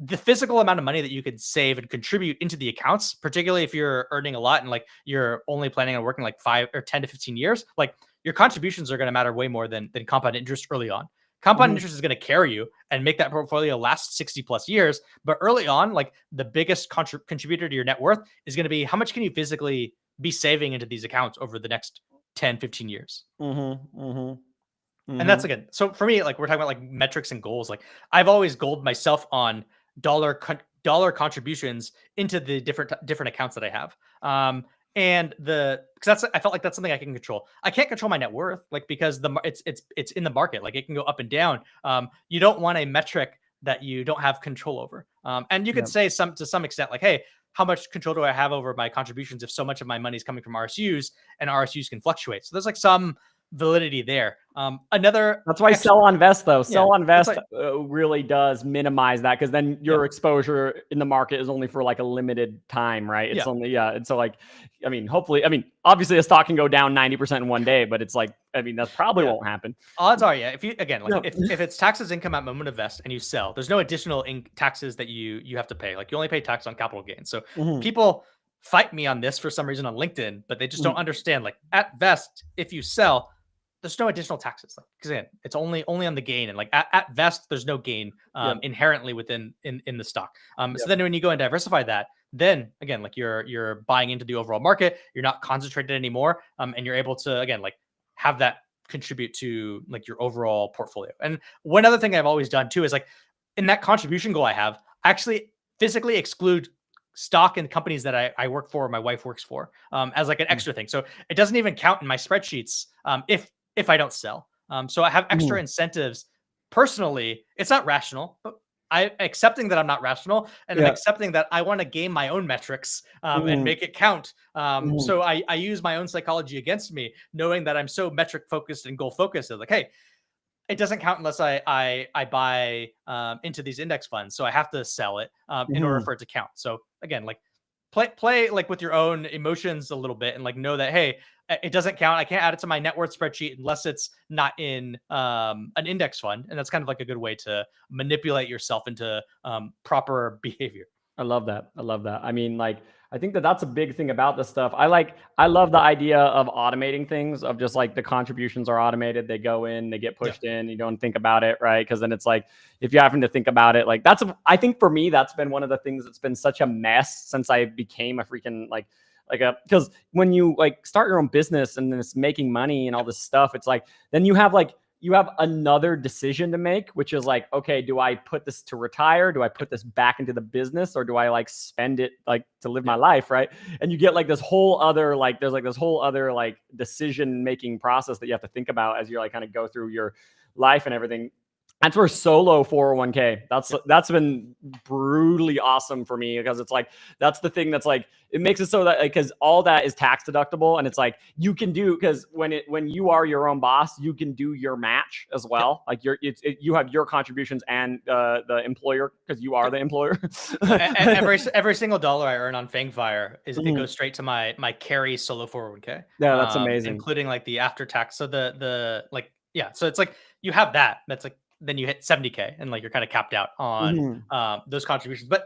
the physical amount of money that you could save and contribute into the accounts, particularly if you're earning a lot and like you're only planning on working like 5 or 10 to 15 years, like your contributions are going to matter way more than compound interest early on. Compound interest is going to carry you and make that portfolio last 60 plus years. But early on, like the biggest contributor to your net worth is going to be how much can you physically be saving into these accounts over the next 10, 15 years. And that's again, so for me, like we're talking about like metrics and goals. Like I've always goaled myself on dollar contributions into the different accounts that I have. And because I felt like that's something I can control. I can't control my net worth, like because it's in the market, like it can go up and down. You don't want a metric that you don't have control over. And you could say to some extent, like, hey, how much control do I have over my contributions if so much of my money is coming from RSUs, and RSUs can fluctuate? So there's like some validity there. That's why sell on vest though. Sell on vest really does minimize that, because then your exposure in the market is only for like a limited time, right? It's only and so like, I mean, hopefully, I mean, obviously a stock can go down 90% in one day, but it's like, I mean, that probably won't happen. Odds are, if you again, like if it's taxes income at moment of vest and you sell, there's no additional taxes that you have to pay. Like you only pay tax on capital gains. So people fight me on this for some reason on LinkedIn, but they just don't understand. Like at vest, if you sell, there's no additional taxes. Like, because again, it's only on the gain, and like at vest, there's no gain inherently within in the stock. So then when you go and diversify that, then again, like you're buying into the overall market, you're not concentrated anymore, and you're able to again like have that contribute to like your overall portfolio. And one other thing I've always done too is like in that contribution goal I have, I actually physically exclude stock in companies that I work for, or my wife works for, as like an extra thing. So it doesn't even count in my spreadsheets if if I don't sell. So I have extra incentives. Personally, it's not rational, but I accepting that I'm not rational, and I'm Yeah. accepting that I want to game my own metrics and make it count. So I use my own psychology against me, knowing that I'm so metric focused and goal focused. It's like, hey, it doesn't count unless I buy into these index funds, so I have to sell it in order for it to count. So again, like play like with your own emotions a little bit, and like know that, hey, it doesn't count. I can't add it to my net worth spreadsheet unless it's not in an index fund, and that's kind of like a good way to manipulate yourself into proper behavior. I love that. I love that. I mean, like, I think that that's a big thing about this stuff. I love the idea of automating things, of just like the contributions are automated. They go in, they get pushed in, you don't think about it, right? Because then it's like, if you're having to think about it, like I think for me, that's been one of the things that's been such a mess since I became a freaking because when you like start your own business and then it's making money and all this stuff, it's like, then you have another decision to make, which is like, okay, do I put this to retire? Do I put this back into the business, or do I like spend it like to live my life? Right. And you get like this whole other, like, there's like this whole other like decision-making process that you have to think about as you like kind of go through your life and everything. That's where solo 401k, that's been brutally awesome for me, because it's like, that's the thing that's like, it makes it so that, like, because all that is tax deductible, and it's like you can do, because when you are your own boss, you can do your match as well. Like you have your contributions and the employer, because you are the employer. every single dollar I earn on Fangfire it goes straight to my carry solo 401k. Yeah, that's amazing, including like the after tax. So the like, yeah, so it's like you have that's like, then you hit 70K and like you're kind of capped out on those contributions. But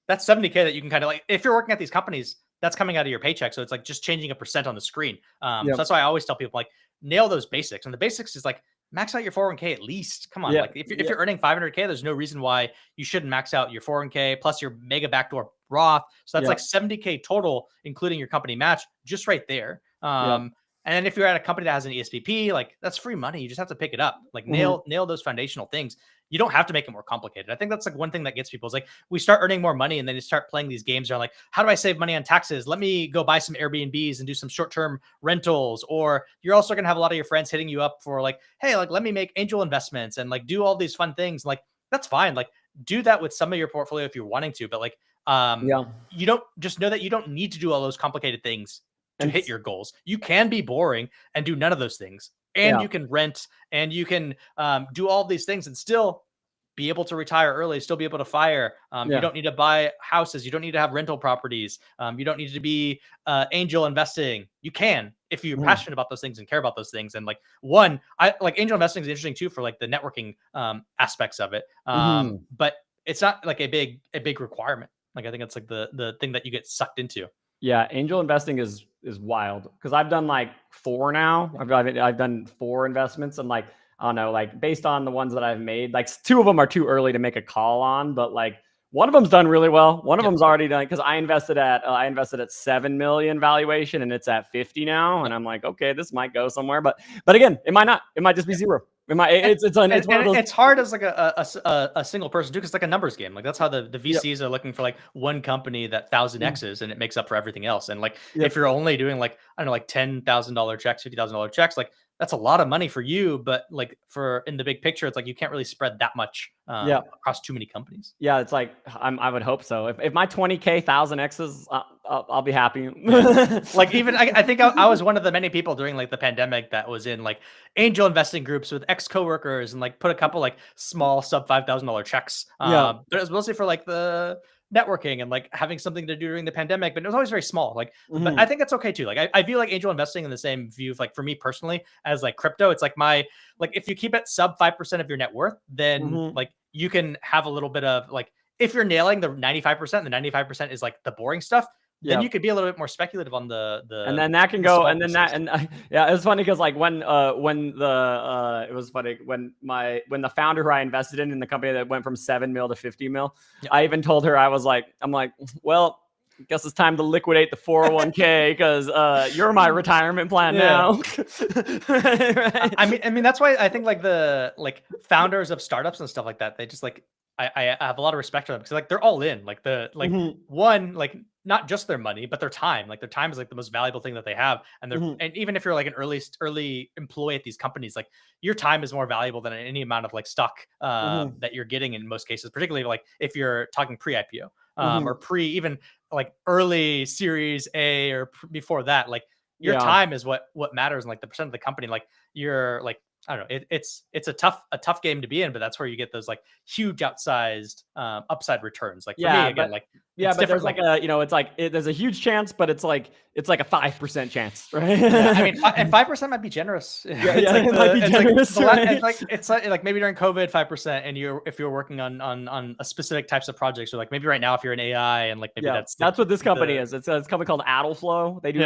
that's 70K that you can kind of like, if you're working at these companies, that's coming out of your paycheck. So it's like just changing a percent on the screen. So that's why I always tell people, like, nail those basics. And the basics is like, max out your 401k at least. Come on. Like if you're earning 500K, there's no reason why you shouldn't max out your 401k plus your mega backdoor Roth. So that's like 70K total, including your company match, just right there. And then if you're at a company that has an ESPP, like, that's free money. You just have to pick it up. Like nail those foundational things. You don't have to make it more complicated. I think that's like one thing that gets people is like, we start earning more money and then you start playing these games around like, how do I save money on taxes? Let me go buy some Airbnbs and do some short-term rentals. Or you're also going to have a lot of your friends hitting you up for like, hey, like, let me make angel investments and like do all these fun things. Like, that's fine. Like, do that with some of your portfolio if you're wanting to, but like, you don't, just know that you don't need to do all those complicated things to hit your goals. You can be boring and do none of those things. And you can rent and you can do all these things and still be able to retire early, still be able to fire. You don't need to buy houses. You don't need to have rental properties. You don't need to be angel investing. You can, if you're passionate about those things and care about those things. And like I like angel investing is interesting too for like the networking aspects of it. But it's not like a big requirement. Like, I think it's like the thing that you get sucked into. Yeah, angel investing is wild, because I've done like 4 now. I've done 4 investments, and like, I don't know, like based on the ones that I've made, like 2 of them are too early to make a call on, but like one of them's done really well. One of them's already done, because I invested at 7 million valuation and it's at 50 now, and I'm like, okay, this might go somewhere, but again, it might not. It might just be 0. It's hard as like a single person too, because it's like a numbers game. Like, that's how the VCs are looking for like one company that 1,000 X's and it makes up for everything else. And like, if you're only doing like, I don't know, like $10,000 checks, $50,000 checks, like, that's a lot of money for you, but like for in the big picture, it's like you can't really spread that much across too many companies. Yeah, it's like I would hope so. If my 20K 1,000 X's, I'll be happy. Like, even I think I was one of the many people during like the pandemic that was in like angel investing groups with ex coworkers and like put a couple like small sub $5,000 checks. But it was mostly for like the networking and like having something to do during the pandemic, but it was always very small. Like, but I think it's okay too. Like, I view like angel investing in the same view of like, for me personally, as like crypto. It's like if you keep it sub 5% of your net worth, then like you can have a little bit of like, if you're nailing the 95%, the 95% is like the boring stuff. Then you could be a little bit more speculative on the and then that can go, and then that, and yeah, it's funny because like when it was funny when the founder who I invested in the company that went from 7 mil to 50 mil, I even told her, I'm like, well, I guess it's time to liquidate the 401k because you're my retirement plan now. Right? I mean that's why I think like the founders of startups and stuff like that, they just like I have a lot of respect for them because like they're all in. Like one, like not just their money, but their time. Like their time is like the most valuable thing that they have. And they're, and even if you're like an early employee at these companies, like your time is more valuable than any amount of like stock that you're getting in most cases, particularly like if you're talking pre-IPO or even like early series A or before that, like your time is what matters. And like the percent of the company, like you're like, I don't know. It's a tough game to be in, but that's where you get those like huge outsized upside returns. Like for me, again, but there's like a, it's like there's a huge chance, but it's like a 5% chance, right? I mean, and 5% might be generous. It might be generous. It's like maybe during COVID 5%, and if you're working on a specific types of projects, or like maybe right now if you're in AI and like maybe that's what this company is. It's a company called Addleflow. They do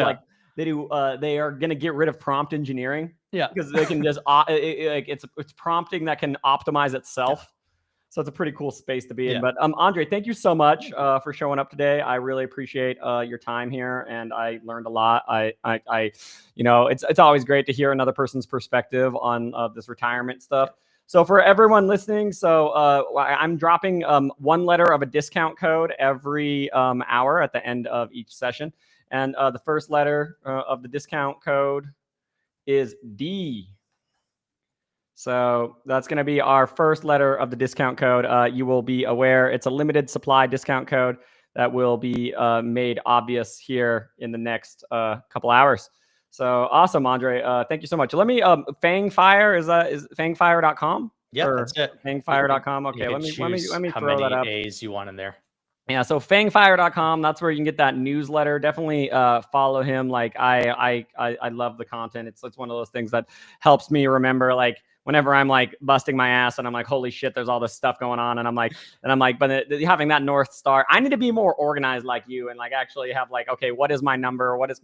they are going to get rid of prompt engineering. Yeah, because they can just it's prompting that can optimize itself. Yeah. So it's a pretty cool space to be in. But Andre, thank you so much for showing up today. I really appreciate your time here, and I learned a lot. It's always great to hear another person's perspective on this retirement stuff. So for everyone listening, I'm dropping one letter of a discount code every hour at the end of each session, and the first letter of the discount code is D. So that's going to be our first letter of the discount code. You will be aware it's a limited supply discount code that will be made obvious here in the next couple hours. So awesome, Andre. Thank you so much. Let me Fangfire is fangfire.com? Yeah, that's it. Fangfire.com. Okay, let me throw that up. A's you want in there. Yeah, so fangfire.com, that's where you can get that newsletter. Definitely follow him. Like I love the content. It's one of those things that helps me remember, like whenever I'm like busting my ass and I'm like, holy shit, there's all this stuff going on. And I'm like, but having that North Star, I need to be more organized like you and like actually have like, okay, what is my number? Because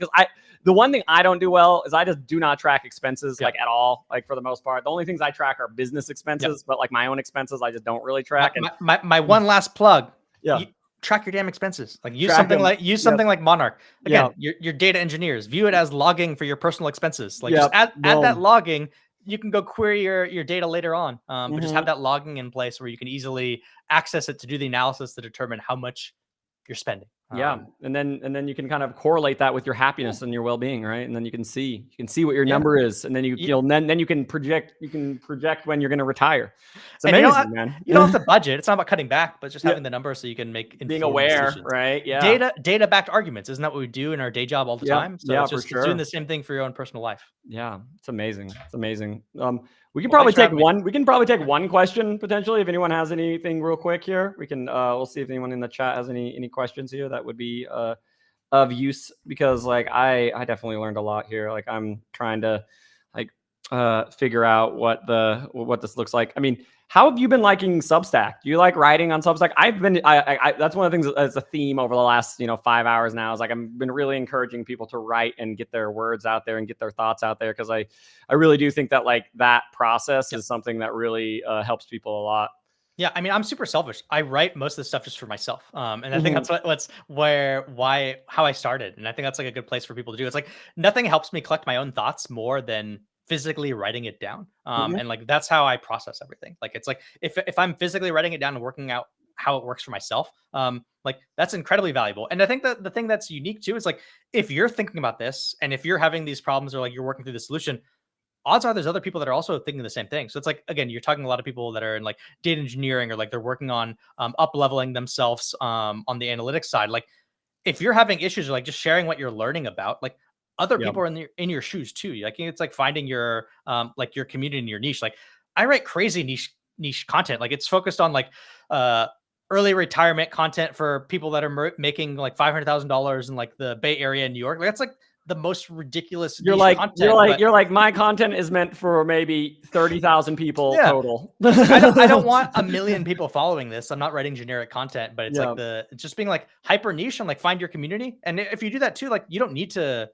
the one thing I don't do well is I just do not track expenses like at all. Like for the most part, the only things I track are business expenses, but like my own expenses, I just don't really track. My one last plug. Yeah. Track your damn expenses. Like use something like Monarch. Again, your data engineers view it as logging for your personal expenses. Like just add that logging. You can go query your data later on. But just have that logging in place where you can easily access it to do the analysis to determine how much you're spending. And then you can kind of correlate that with your happiness and your well-being, right? And then you can see what your number is, and then then you can project when you're going to retire. It's amazing, man. You don't have to budget. It's not about cutting back, but just having the number so you can make being aware, decisions. Right? Yeah. Data-backed arguments. Isn't that what we do in our day job all the time? So it's just for sure. Doing the same thing for your own personal life. Yeah, it's amazing. It's amazing. We can probably take one. We can probably take one question potentially. If anyone has anything real quick here, we can. We'll see if anyone in the chat has any questions here that would be of use, because like I definitely learned a lot here. Like I'm trying to like figure out what this looks like. I mean, how have you been liking Substack? Do you like writing on Substack? I've been. That's one of the things that's a theme over the last 5 hours now. Is like I've been really encouraging people to write and get their words out there and get their thoughts out there, because I really do think that like that process is something that really helps people a lot. Yeah, I mean, I'm super selfish. I write most of the stuff just for myself, and I think that's how I started, and I think that's like a good place for people to do. It's like nothing helps me collect my own thoughts more than physically writing it down, and like that's how I process everything. Like it's like if I'm physically writing it down and working out how it works for myself, like that's incredibly valuable. And I think that the thing that's unique too is like if you're thinking about this and if you're having these problems or like you're working through the solution, odds are there's other people that are also thinking the same thing. So it's like, again, you're talking to a lot of people that are in like data engineering or like they're working on up leveling themselves on the analytics side. Like if you're having issues or like just sharing what you're learning about, like other people are in your shoes too. Like it's like finding your like your community and your niche. Like I write crazy niche content. Like it's focused on like early retirement content for people that are making like $500,000 in like the Bay Area in New York. Like that's like the most ridiculous. You're like my content is meant for maybe 30,000 people total. I don't want 1 million people following this. I'm not writing generic content, but it's like it's just being like hyper niche and like find your community. And if you do that too, like you don't need to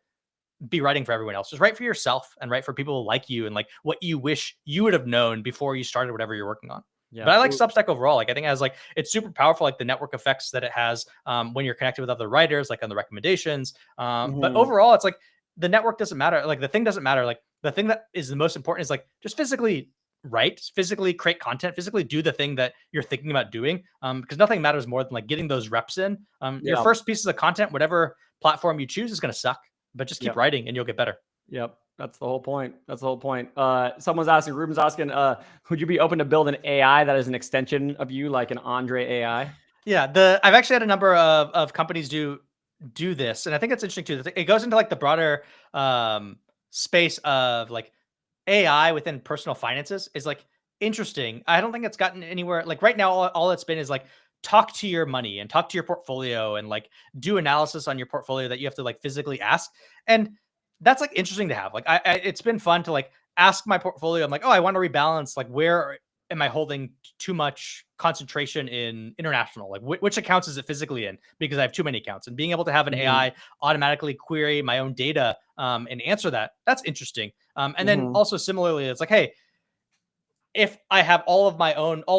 be writing for everyone else. Just write for yourself and write for people like you and like what you wish you would have known before you started whatever you're working on. Yeah. But I like Substack overall. Like I think it has like, it's super powerful, like the network effects that it has when you're connected with other writers, like on the recommendations. But overall, it's like the network doesn't matter. Like the thing doesn't matter. Like the thing that is the most important is like just physically write, physically create content, physically do the thing that you're thinking about doing. Because nothing matters more than like getting those reps in. Your first pieces of content, whatever platform you choose, is going to suck, but just keep writing and you'll get better. Yep. That's the whole point. That's the whole point. Ruben's asking, would you be open to build an AI that is an extension of you, like an Andre AI? Yeah, I've actually had a number of companies do this, and I think it's interesting too. It goes into like the broader space of like AI within personal finances is like interesting. I don't think it's gotten anywhere. Like right now, all it's been is like talk to your money and talk to your portfolio and like do analysis on your portfolio that you have to like physically ask. And that's like interesting to have. Like it's been fun to like ask my portfolio. I'm like, oh, I want to rebalance. Like where am I holding too much concentration in international? Like which accounts is it physically in? Because I have too many accounts, and being able to have an AI automatically query my own data and answer that's interesting. And then also similarly, it's like, hey, if I have all of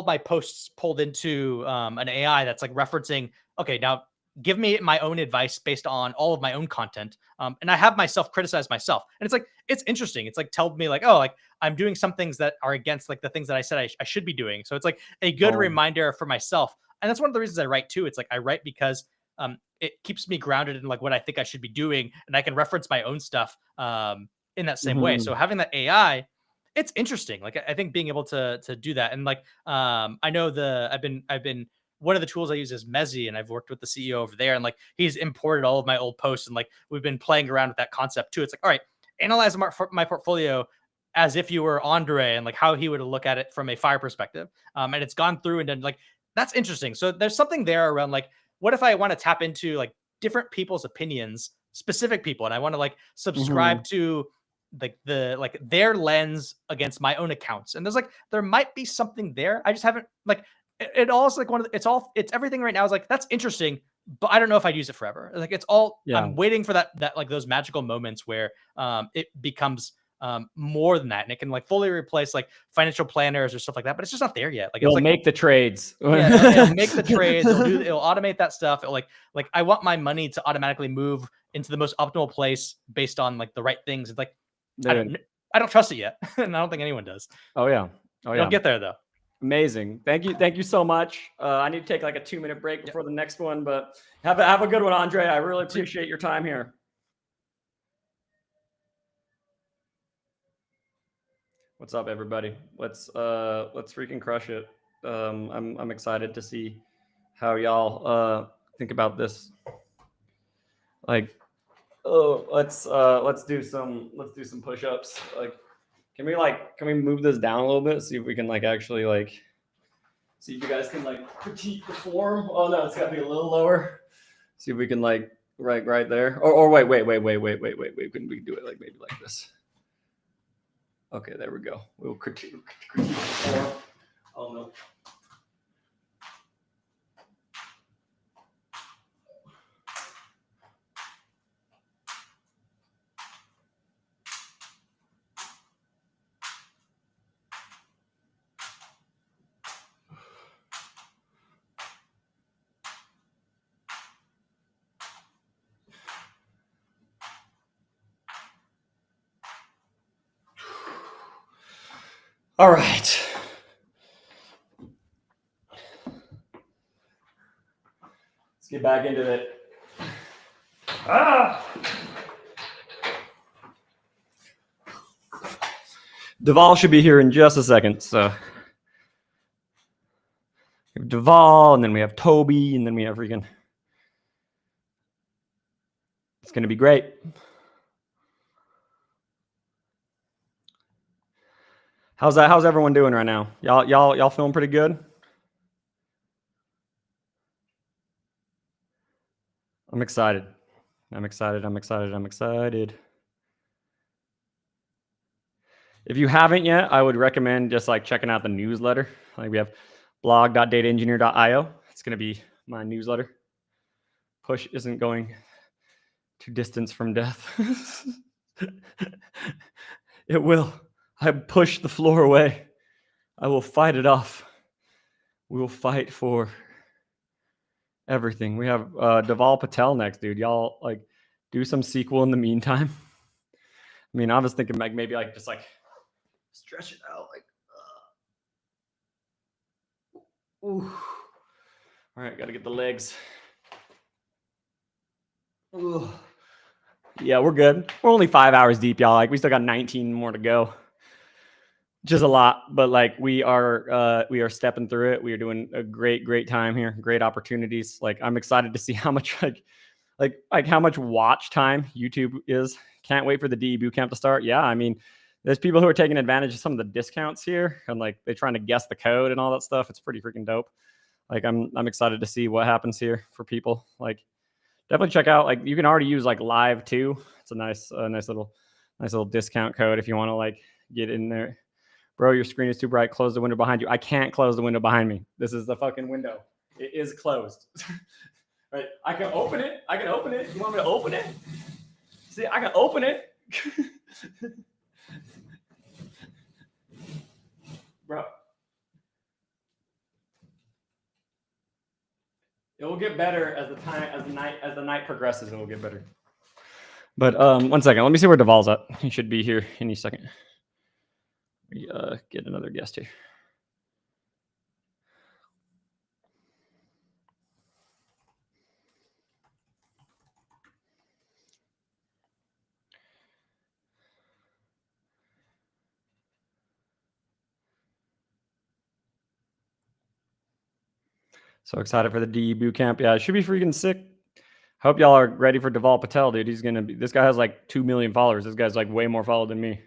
my posts pulled into an AI that's like referencing, okay, now give me my own advice based on all of my own content. And I have myself criticize myself. And it's like, it's interesting. It's like, tell me like, oh, like I'm doing some things that are against like the things that I said I should be doing. So it's like a good reminder for myself. And that's one of the reasons I write too. It's like, I write because it keeps me grounded in like what I think I should be doing. And I can reference my own stuff in that same way. So having that AI, it's interesting. Like I think being able to do that. And like I know I've been one of the tools I use is Mezi, and I've worked with the CEO over there, and like he's imported all of my old posts, and like we've been playing around with that concept too. It's like, all right, analyze my portfolio as if you were Andre, and like how he would look at it from a fire perspective. And it's gone through and done like, that's interesting. So there's something there around like, what if I want to tap into like different people's opinions, specific people, and I want to like subscribe to like their lens against my own accounts. And there might be something there. I just haven't like, it all is like it's everything right now is like, that's interesting, but I don't know if I'd use it forever. Like it's all, I'm waiting for that like those magical moments where it becomes more than that. And it can like fully replace like financial planners or stuff like that, but it's just not there yet. Like it'll like, make the trades. It'll make the trades. It'll automate that stuff. It'll like I want my money to automatically move into the most optimal place based on like the right things. It's like, I don't trust it yet. And I don't think anyone does. It'll get there though. Amazing. Thank you so much. I need to take like a 2-minute break before the next one, but have a good one, Andre. I really appreciate your time here. What's up, everybody? Let's freaking crush it. I'm excited to see how y'all think about this. Like, let's do some push-ups. Like, can we move this down a little bit? See if we can like actually like see if you guys can like critique the form. Oh no, it's got to be a little lower. See if we can like right there. Or wait. We can do it like maybe like this. Okay, there we go. We'll critique the form. Oh no. All right. Let's get back into it. Deval should be here in just a second. So we have Deval, and then we have Toby, and then we have freaking. It's going to be great. How's everyone doing right now? Y'all feeling pretty good? I'm excited. If you haven't yet, I would recommend just like checking out the newsletter. Like we have blog.dataengineer.io. It's going to be my newsletter. Push isn't going to distance from death. It will. I push the floor away. I will fight it off. We will fight for everything. We have Deval Patel next, dude. Y'all like do some SQL in the meantime. I mean, I was thinking like maybe like just like stretch it out, like Ooh. All right, got to get the legs. Ooh. Yeah, we're good. We're only 5 hours deep, y'all. Like we still got 19 more to go. Just a lot, but like we are stepping through it. We are doing a great time here. Great opportunities. Like I'm excited to see how much like how much watch time YouTube is. Can't wait for the DE bootcamp to start. Yeah, I mean, there's people who are taking advantage of some of the discounts here, and like they're trying to guess the code and all that stuff. It's pretty freaking dope. Like I'm excited to see what happens here for people. Like definitely check out. Like you can already use like live too. It's a nice little discount code if you want to like get in there. Bro, your screen is too bright. Close the window behind you. I can't close the window behind me. This is the fucking window. It is closed. Right? I can open it. You want me to open it? See, I can open it. Bro. It will get better as the night progresses. It will get better. But 1 second. Let me see where Deval's at. He should be here any second. We get another guest here. So excited for the DE bootcamp. Yeah, it should be freaking sick. Hope y'all are ready for Deval Patel, dude. This guy has like 2 million followers. This guy's like way more followed than me.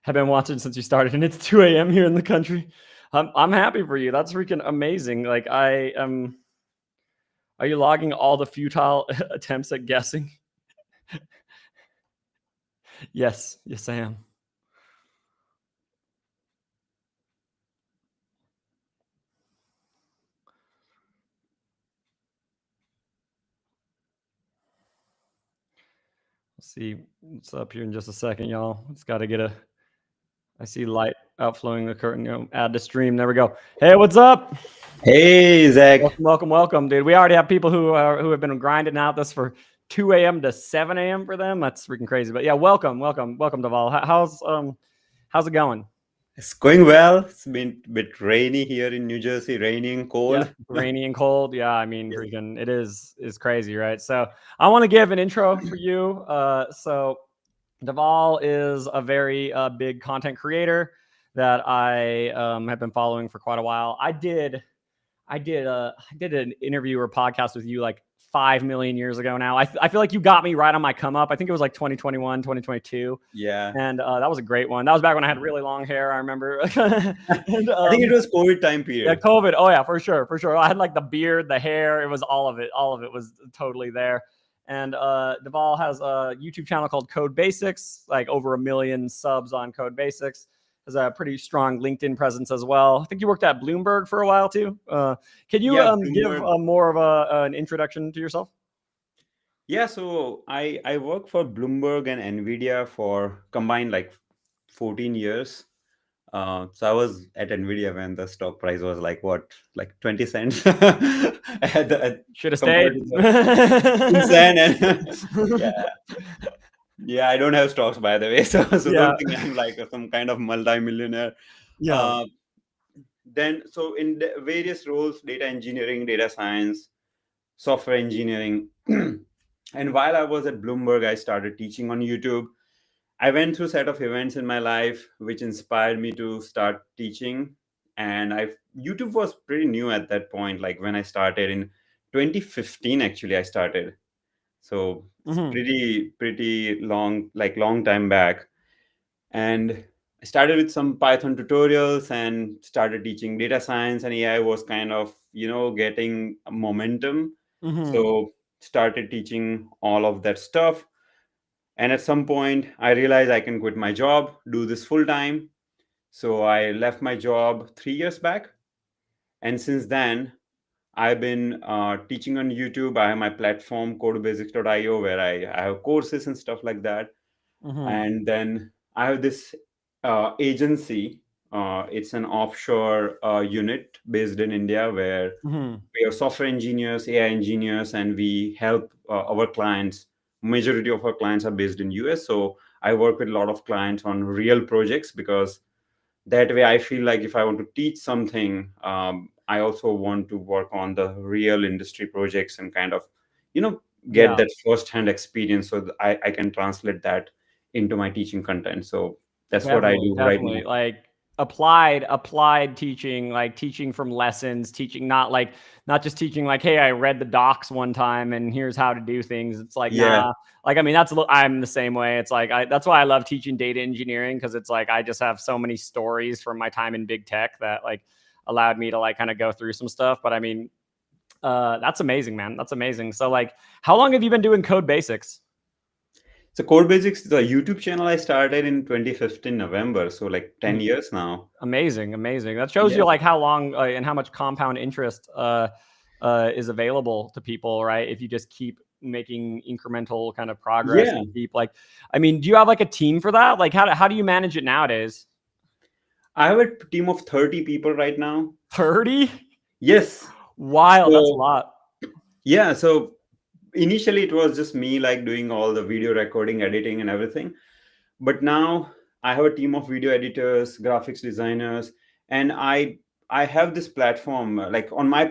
Have been watching since you started, and it's 2 a.m. here in the country. I'm happy for you. That's freaking amazing. Like I am. Are you logging all the futile attempts at guessing? Yes, I am. Let's see what's up here in just a second, y'all. It's got to get a. I see light outflowing the curtain. Add to stream. There we go. Hey, what's up? Hey, Zach. Welcome, dude. We already have people who have been grinding out this for 2 a.m. to 7 a.m. for them. That's freaking crazy. But yeah, welcome, Deval. How's it going? It's going well. It's been a bit rainy here in New Jersey, rainy and cold. Yeah, rainy and cold. Yeah, I mean, freaking, it is crazy, right? So I want to give an intro for you. So Deval is a very big content creator that I have been following for quite a while. I did an interview or podcast with you like 5 million years ago now. I feel like you got me right on my come up. I think it was like 2021, 2022. Yeah. And that was a great one. That was back when I had really long hair, I remember. And, I think it was COVID time period. Yeah, COVID. Oh yeah, for sure. I had like the beard, the hair. It was all of it. All of it was totally there. And Deval has a YouTube channel called Code Basics, like over 1 million subs on Code Basics. Has a pretty strong LinkedIn presence as well. I think you worked at Bloomberg for a while too. Can you give more of an introduction to yourself? Yeah, so I worked for Bloomberg and NVIDIA for combined like 14 years. So I was at NVIDIA when the stock price was like 20 cents. Should have stayed. Yeah, I don't have stocks, by the way, so don't think I'm like some kind of multi-millionaire. Yeah. Then, so in the various roles, data engineering, data science, software engineering. And while I was at Bloomberg, I started teaching on YouTube. I went through a set of events in my life which inspired me to start teaching. And YouTube was pretty new at that point. Like when I started in 2015, actually, I started. So it's pretty long time back. And I started with some Python tutorials and started teaching data science, and AI was kind of, getting momentum. So started teaching all of that stuff. And at some point I realized I can quit my job, do this full time. So I left my job 3 years back. And since then, I've been teaching on YouTube. I have my platform, codebasics.io, where I have courses and stuff like that. And then I have this agency. It's an offshore unit based in India where we are software engineers, AI engineers, and we help our clients. Majority of our clients are based in US. So I work with a lot of clients on real projects, because that way I feel like if I want to teach something, I also want to work on the real industry projects and kind of, get that first-hand experience so that I can translate that into my teaching content. So that's what I do right now. Like applied teaching, like teaching from lessons, teaching not just teaching like, hey, I read the docs one time and here's how to do things. It's like, nah, like, I mean, I'm the same way. It's like, that's why I love teaching data engineering, because it's like I just have so many stories from my time in big tech that like allowed me to like kind of go through some stuff. But I mean, that's amazing, man. That's amazing. So like, how long have you been doing Code Basics? So Code Basics, the YouTube channel I started in 2015 November, so like 10 years now. Amazing. That shows you like how long and how much compound interest is available to people, right? If you just keep making incremental kind of progress and keep like, I mean, do you have like a team for that? Like how do you manage it nowadays? I have a team of 30 people right now. 30? Yes. Wow, that's a lot. Yeah, so initially it was just me like doing all the video recording, editing and everything. But now I have a team of video editors, graphics designers, and I have this platform like on my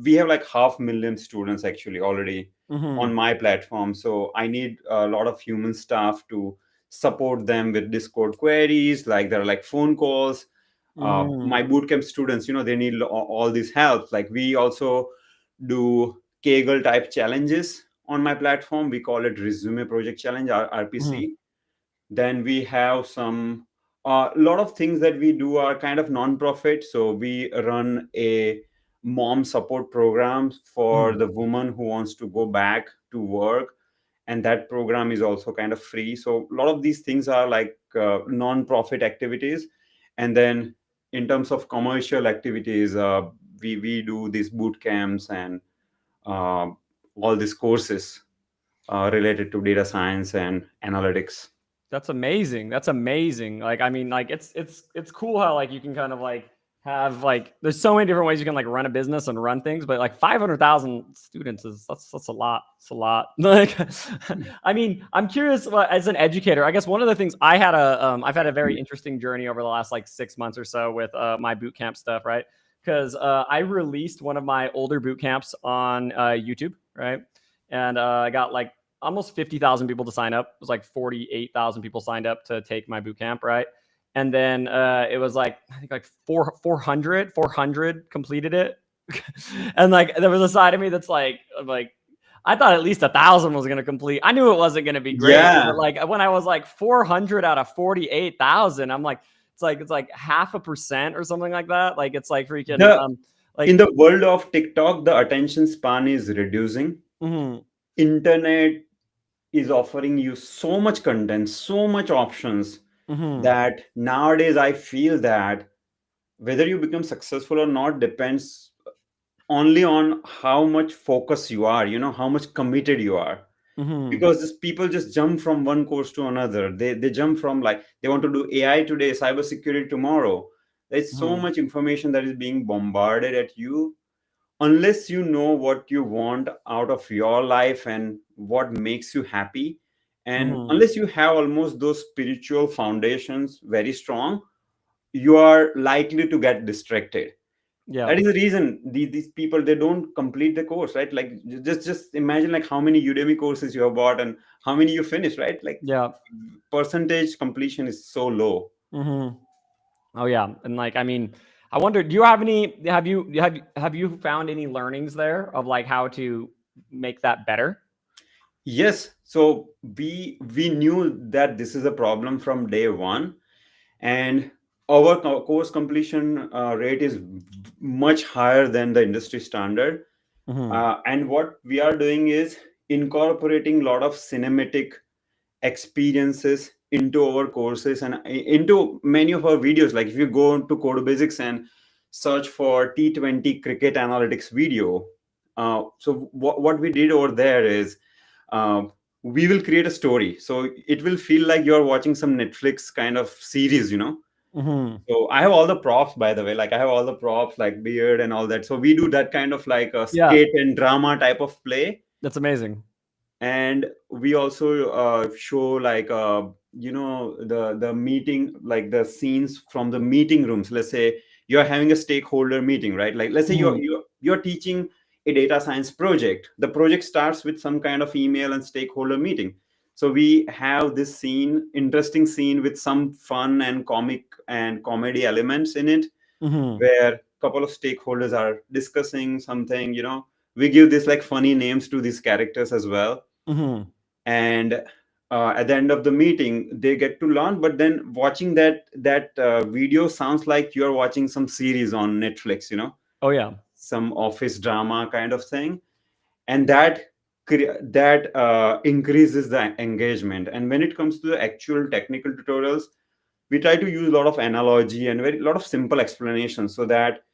we have like 500,000 students actually already on my platform. So I need a lot of human staff to support them with Discord queries, like there are like phone calls. My bootcamp students, they need all this help. Like we also do Kaggle type challenges on my platform. We call it Resume Project Challenge, RPC. Then we have some a lot of things that we do are kind of non-profit. So we run a mom support program for the woman who wants to go back to work, and that program is also kind of free. So a lot of these things are like non-profit activities. And then in terms of commercial activities, we do these boot camps and all these courses related to data science and analytics. That's amazing. Like, I mean, like it's cool how like you can kind of like have like, there's so many different ways you can like run a business and run things, but like 500,000 students that's a lot. It's a lot. Like, I mean, I'm curious as an educator, I guess one of the things I've had a very interesting journey over the last like 6 months or so with my bootcamp stuff, right? Because I released one of my older boot camps on YouTube, right? And I got like almost 50,000 people to sign up. It was like 48,000 people signed up to take my boot camp, right? And then it was like, I think like 400 completed it. And like there was a side of me that's like I thought at least 1,000 was going to complete. I knew it wasn't going to be great. Yeah. But like when I was like 400 out of 48,000, I'm like, it's like 0.5% or something like that. Like it's like freaking like in the world of TikTok, the attention span is reducing. Internet is offering you so much content, so much options that nowadays I feel that whether you become successful or not depends only on how much focus you are, how much committed you are. Because people just jump from one course to another. They jump from like they want to do AI today, cybersecurity tomorrow. There's so much information that is being bombarded at you. Unless you know what you want out of your life and what makes you happy, and unless you have almost those spiritual foundations very strong, you are likely to get distracted. That is the reason these people, they don't complete the course, right? Like just imagine like how many Udemy courses you have bought and how many you finish, right? Like percentage completion is so low. Oh yeah. And like, I mean, I wonder, do you have any, have you found any learnings there of like how to make that better? Yes. So we knew that this is a problem from day one, and our course completion rate is much higher than the industry standard. And what we are doing is incorporating a lot of cinematic experiences into our courses and into many of our videos. Like if you go to Code Basics and search for T20 cricket analytics video, so what we did over there is we will create a story, so it will feel like you're watching some Netflix kind of series. So I have all the props, by the way. Like I have all the props, like beard and all that. So we do that kind of like a skate and drama type of play. That's amazing. And we also show like the meeting, like the scenes from the meeting rooms. Let's say you're having a stakeholder meeting, right? Like, let's say you're teaching a data science project. The project starts with some kind of email and stakeholder meeting. So we have this interesting scene with some fun and comic and comedy elements in it, where a couple of stakeholders are discussing something. We give this like funny names to these characters as well. And at the end of the meeting, they get to learn. But then watching that video sounds like you're watching some series on Netflix, Oh yeah. some office drama kind of thing. And that increases the engagement. And when it comes to the actual technical tutorials, we try to use a lot of analogy and a lot of simple explanations, so that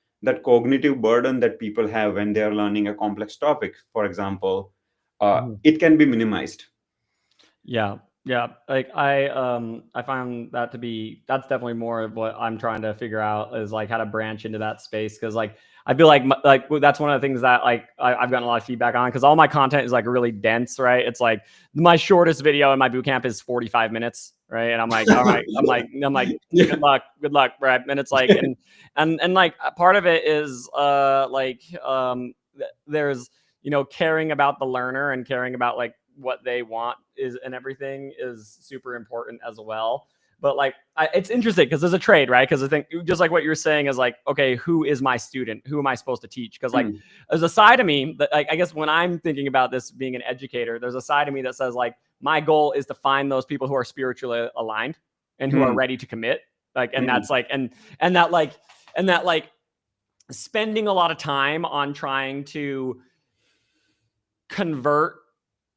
cognitive burden that people have when they are learning a complex topic, for example, it can be minimized. Yeah. Like I find that that's definitely more of what I'm trying to figure out, is like how to branch into that space. Cause like, I feel like that's one of the things that like I've gotten a lot of feedback on, because all my content is like really dense, right? It's like my shortest video in my bootcamp is 45 minutes, right? And I'm like, all right, I'm like, good luck, right? And it's like, and like part of it is there's caring about the learner and caring about like what they want and everything is super important as well. But like, it's interesting because there's a trade, right? Because I think just like what you're saying is like, okay, who is my student? Who am I supposed to teach? Because like, there's a side of me that like, I guess when I'm thinking about this being an educator, there's a side of me that says like, my goal is to find those people who are spiritually aligned and who are ready to commit. Like, and that's like, and that like spending a lot of time on trying to convert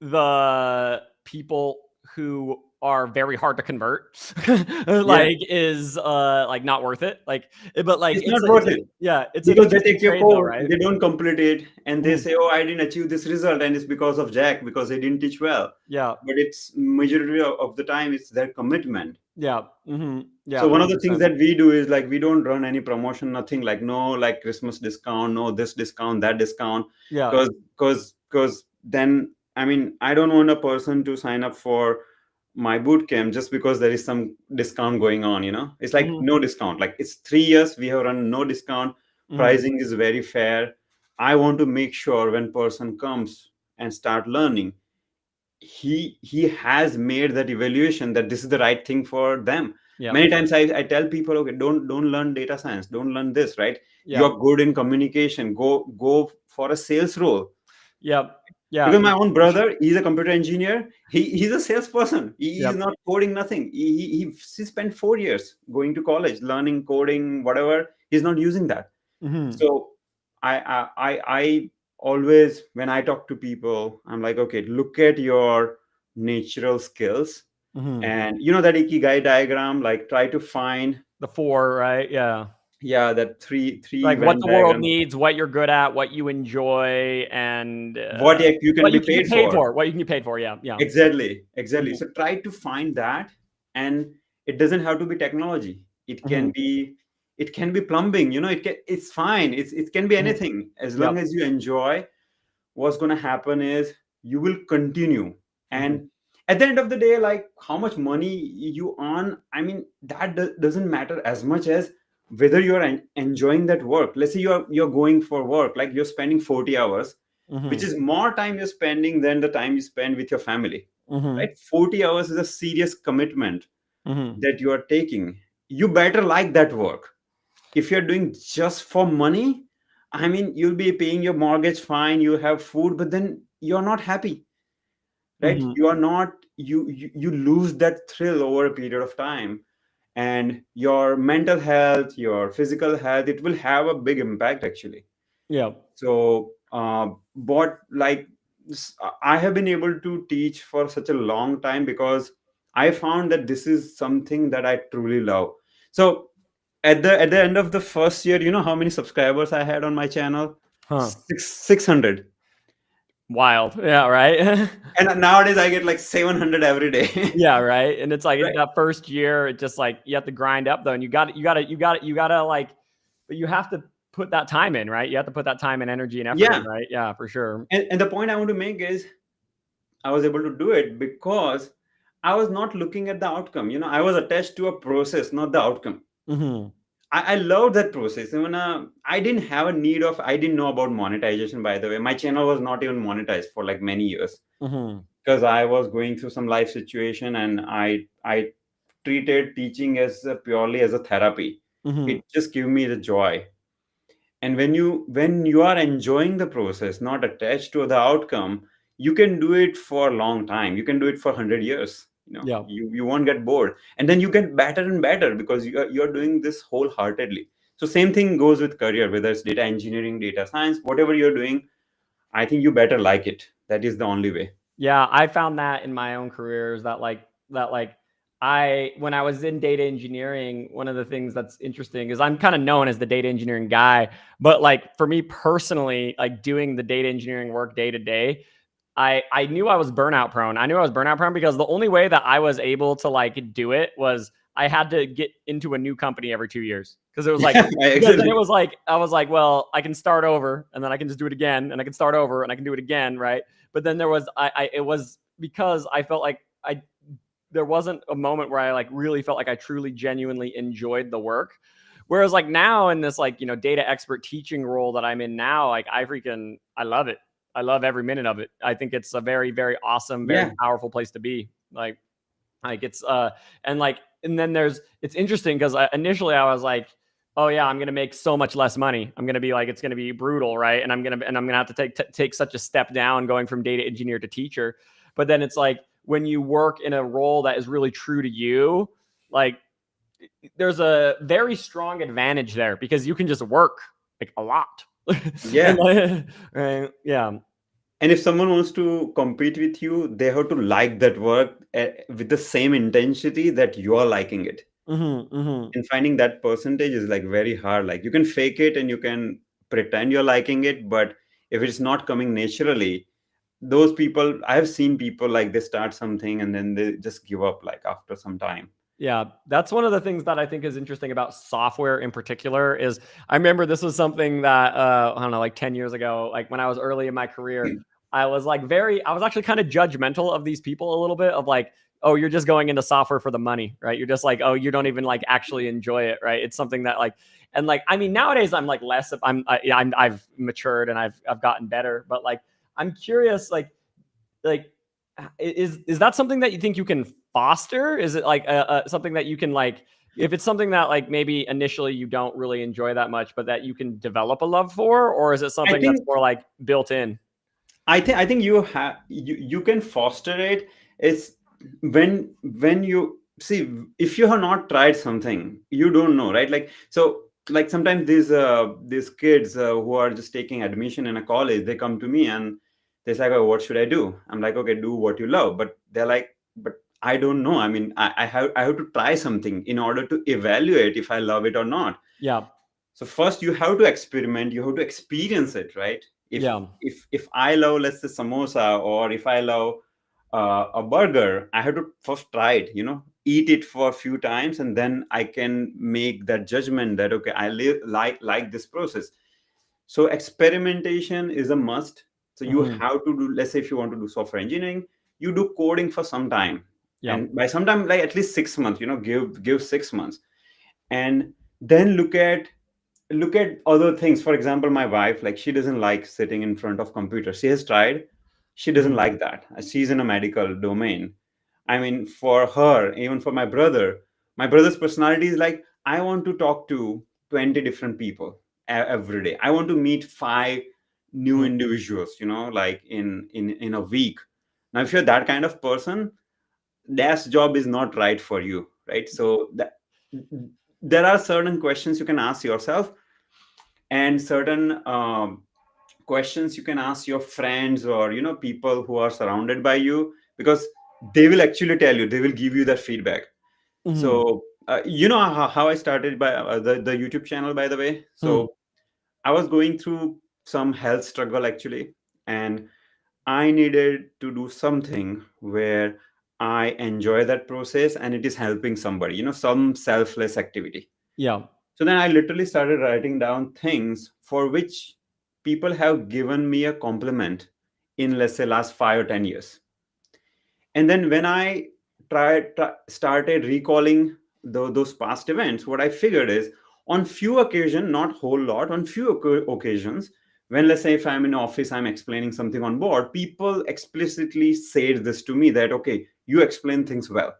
the people who are very hard to convert is like not worth it. Like, but like it's not worth it. Yeah, it's because they take your code, right? They don't complete it, and they say, "Oh, I didn't achieve this result, and it's because of Jack, because they didn't teach well." Yeah, but it's majority of the time it's their commitment. Yeah. Yeah. So one of the things that we do is like, we don't run any promotion, nothing, like no like Christmas discount, no this discount, that discount. Yeah. Because then, I mean, I don't want a person to sign up for my bootcamp just because there is some discount going on. It's like no discount. Like, it's 3 years we have run no discount. Pricing is very fair. I want to make sure when person comes and start learning, he has made that evaluation that this is the right thing for them. Many times I tell people, okay, don't learn data science, don't learn this, right? You're good in communication, go for a sales role. Because my own brother, he's a computer engineer. He's a salesperson. He's not coding nothing. He spent 4 years going to college, learning coding, whatever. He's not using that. So I always, when I talk to people, I'm like, okay, look at your natural skills. And that Ikigai diagram, like try to find the 4, right? Yeah, that three like what the world needs, what you're good at, what you enjoy, and what you can be paid for. What you can be paid for. Yeah. Exactly. So try to find that, and it doesn't have to be technology. It can be plumbing. It's fine. It can be anything, as long as you enjoy. What's going to happen is you will continue, and at the end of the day, like how much money you earn, I mean, that doesn't matter as much as whether you're enjoying that work. Let's say you're going for work, like you're spending 40 hours, which is more time you're spending than the time you spend with your family, right? 40 hours is a serious commitment that you are taking. You better like that work. If you're doing just for money, I mean, you'll be paying your mortgage fine, you have food, but then you're not happy, right? You are not, you lose that thrill over a period of time. And your mental health, your physical health, it will have a big impact actually. So but like, I have been able to teach for such a long time because I found that this is something that I truly love. So at the end of the first year, you know how many subscribers I had on my channel? 600. Wild. Yeah, right. And nowadays I get like 700 every day. Yeah, right. And it's like that first year, it just like you have to grind up though, and you got to like, but you have to put that time in, right? You have to put that time and energy and effort in, right? Yeah, for sure. And the point I want to make is, I was able to do it because I was not looking at the outcome. I was attached to a process, not the outcome. I love that process. Even I didn't have a need of, I didn't know about monetization, by the way. My channel was not even monetized for like many years Mm-hmm. because I was going through some life situation, and I treated teaching as purely as a therapy. Mm-hmm. It just gave me the joy. And when you are enjoying the process, not attached to the outcome, you can do it for a long time. You can do it for 100 years. Yeah. You won't get bored, and then you get better and better because you're doing this wholeheartedly. So same thing goes with career, whether it's data engineering, data science, whatever you're doing. I think you better like it. That is the only way. Yeah, I found that in my own careers that I when I was in data engineering, one of the things that's interesting is I'm kind of known as the data engineering guy, but like for me personally, like doing the data engineering work day to day, I knew I was burnout prone. I knew I was burnout prone because the only way that I was able to like do it was I had to get into a new company every 2 years because it was like because then Exactly. it was like I was like, well, I can start over and then I can just do it again and I can start over and I can do it again, right? But then there was it was because I felt like there wasn't a moment where I like really felt like I truly genuinely enjoyed the work. Whereas like now in this like, data expert teaching role that I'm in now, like I love it. I love every minute of it. I think it's a very, very awesome, very Yeah. powerful place to be. Like it's and then it's interesting because initially I was like, oh yeah, I'm gonna make so much less money. I'm gonna be like, it's gonna be brutal, right? And I'm gonna have to take such a step down going from data engineer to teacher. But then it's like when you work in a role that is really true to you, like there's a very strong advantage there because you can just work like a lot. Yeah. Yeah. And if someone wants to compete with you, they have to like that work with the same intensity that you are liking it. Mm-hmm, mm-hmm. And finding that percentage is like very hard. Like you can fake it and you can pretend you're liking it, but if it's not coming naturally, those people, I have seen people like they start something and then they just give up like after some time. Yeah, that's one of the things that I think is interesting about software in particular is I remember this was something that I don't know, like 10 years ago, like when I was early in my career, I was actually kind of judgmental of these people a little bit of like, oh, you're just going into software for the money, right? You're just like, oh, you don't even like actually enjoy it, right? It's something that like, and like, I mean, nowadays I'm like less of, I've matured and I've gotten better, but like, I'm curious, like is that something that you think you can foster? Is it like something that you can like if it's something that like maybe initially you don't really enjoy that much but that you can develop a love for, or is it I something that's think more like built in? I think you can foster it. It's when you see, if you have not tried something, you don't know, right? Like so, like sometimes these kids who are just taking admission in a college, they come to me and they say, "Oh, what should I do?" I'm like, "Okay, do what you love." But they're like, "But I don't know. I mean, I have to try something in order to evaluate if I love it or not." Yeah. So first you have to experiment, you have to experience it, right? if Yeah. if I love, let's say, samosa, or if I love a burger, I have to first try it, eat it for a few times, and then I can make that judgment that okay, I like this process. So experimentation is a must. So you Hmm. have to do, let's say if you want to do software engineering, you do coding for some time, Yeah. and by some time, like at least 6 months, give 6 months, and then look at other things. For example, my wife, like, she doesn't like sitting in front of computer. She has tried, she doesn't Hmm. like that. She's in a medical domain. I mean, for her, even for my brother's personality is like, I want to talk to 20 different people every day. I want to meet 5 new individuals, like in a week. Now if you're that kind of person, desk job is not right for you, right? So there are certain questions you can ask yourself, and certain questions you can ask your friends, or people who are surrounded by you, because they will actually tell you, they will give you that feedback. Hmm. So how I started by the YouTube channel, by the way. Hmm. So I was going through some health struggle actually, and I needed to do something where I enjoy that process and it is helping somebody, some selfless activity. Yeah. So then I literally started writing down things for which people have given me a compliment in, let's say, last 5 or 10 years. And then when I started recalling those past events, what I figured is on few occasions, not whole lot, on few occasions, when let's say if I'm in office, I'm explaining something on board, people explicitly say this to me that, okay, you explain things well.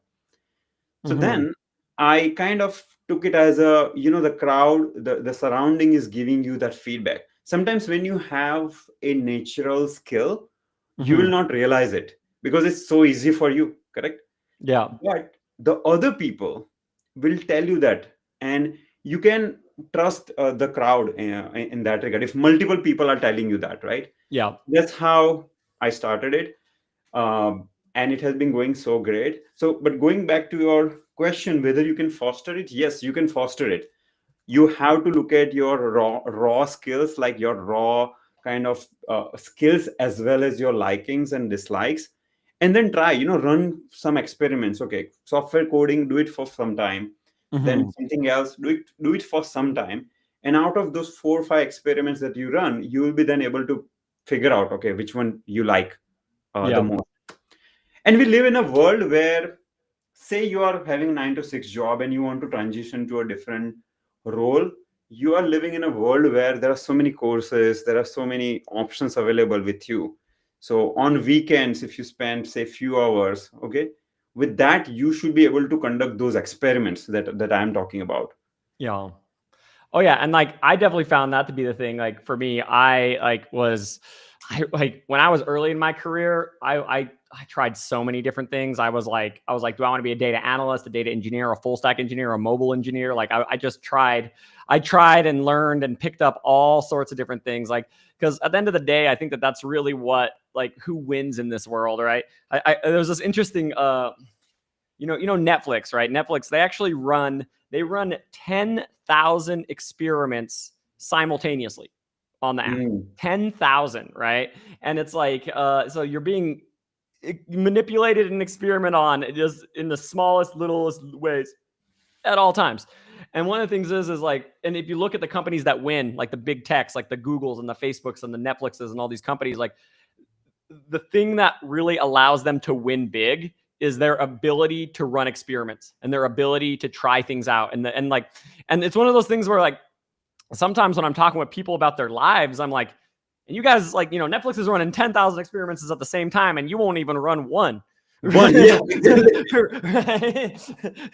So then I kind of took it as a, the crowd, the surrounding is giving you that feedback. Sometimes when you have a natural skill, you will not realize it because it's so easy for you, correct? Yeah. But the other people will tell you that, and you can trust the crowd in that regard. If multiple people are telling you that, right? Yeah. That's how I started it. And it has been going so great. So, but going back to your question, whether you can foster it, yes, you can foster it. You have to look at your raw skills, like your raw kind of skills, as well as your likings and dislikes, and then try, run some experiments. Okay, software coding, do it for some time, then something else, do it for some time, and out of those 4 or 5 experiments that you run, you will be then able to figure out, okay, which one you like the most. And we live in a world where, say you are having 9 to 6 job and you want to transition to a different role. You are living in a world where there are so many courses, there are so many options available with you. So on weekends, if you spend say few hours, okay, with that you should be able to conduct those experiments that I'm talking about. Yeah. Oh yeah, and like I definitely found that to be the thing. Like for me, I when I was early in my career, I tried so many different things. I was like, do I want to be a data analyst, a data engineer, a full stack engineer, a mobile engineer? Like I just tried. I tried and learned and picked up all sorts of different things. Like because at the end of the day, I think that that's really what like who wins in this world, right? There was this interesting Netflix, right? Netflix, they run 10,000 experiments simultaneously on the app. 10,000, right? And it's like, so you're being manipulated and experiment on just in the smallest, littlest ways at all times. And one of the things is like, and if you look at the companies that win, like the big techs, like the Googles and the Facebooks and the Netflixes and all these companies, like the thing that really allows them to win big is their ability to run experiments and their ability to try things out. And it's one of those things where like sometimes when I'm talking with people about their lives, I'm like, and you guys like, Netflix is running 10,000 experiments at the same time and you won't even run one. One, yeah.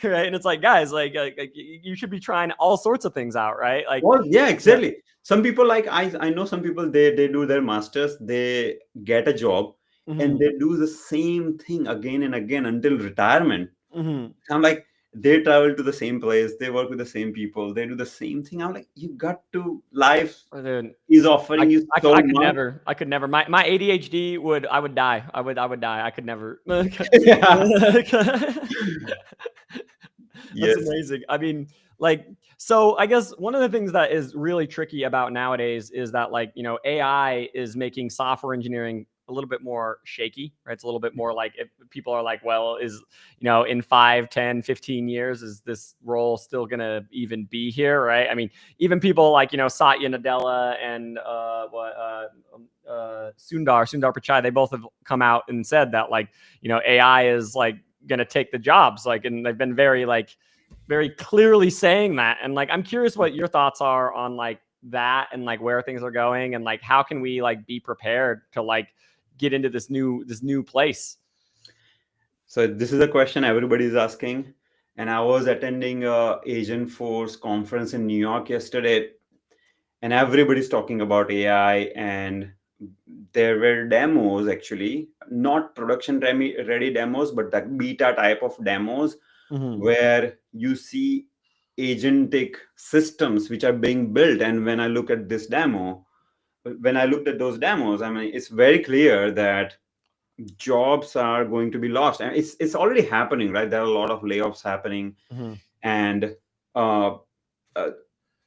Right. And it's like, guys, like you should be trying all sorts of things out, right? Like, well, yeah, exactly. Yeah. Some people, like I know some people, they do their masters, they get a job, and they do the same thing again and again until retirement. I'm like, they travel to the same place, they work with the same people, they do the same thing. I'm like, you got to, life is offering you so much. I could never. My ADHD I would die. I would die. I could never. That's amazing. I mean, like, so I guess one of the things that is really tricky about nowadays is that like, AI is making software engineering a little bit more shaky, right? It's a little bit more like if people are like, well, in 5, 10, 15 years, is this role still going to even be here, right? I mean, even people like, Satya Nadella and Sundar Pichai, they both have come out and said that like, AI is like going to take the jobs, like, and they've been very clearly saying that. And like, I'm curious what your thoughts are on like that and like where things are going and like how can we like be prepared to like get into this new place. So this is a question everybody is asking, and I was attending a Agent Force conference in New York yesterday, and everybody's talking about AI, and there were demos, actually not production ready demos, but the beta type of demos where you see agentic systems which are being built. And when I looked at those demos, I mean, it's very clear that jobs are going to be lost, and it's already happening, right? There are a lot of layoffs happening. And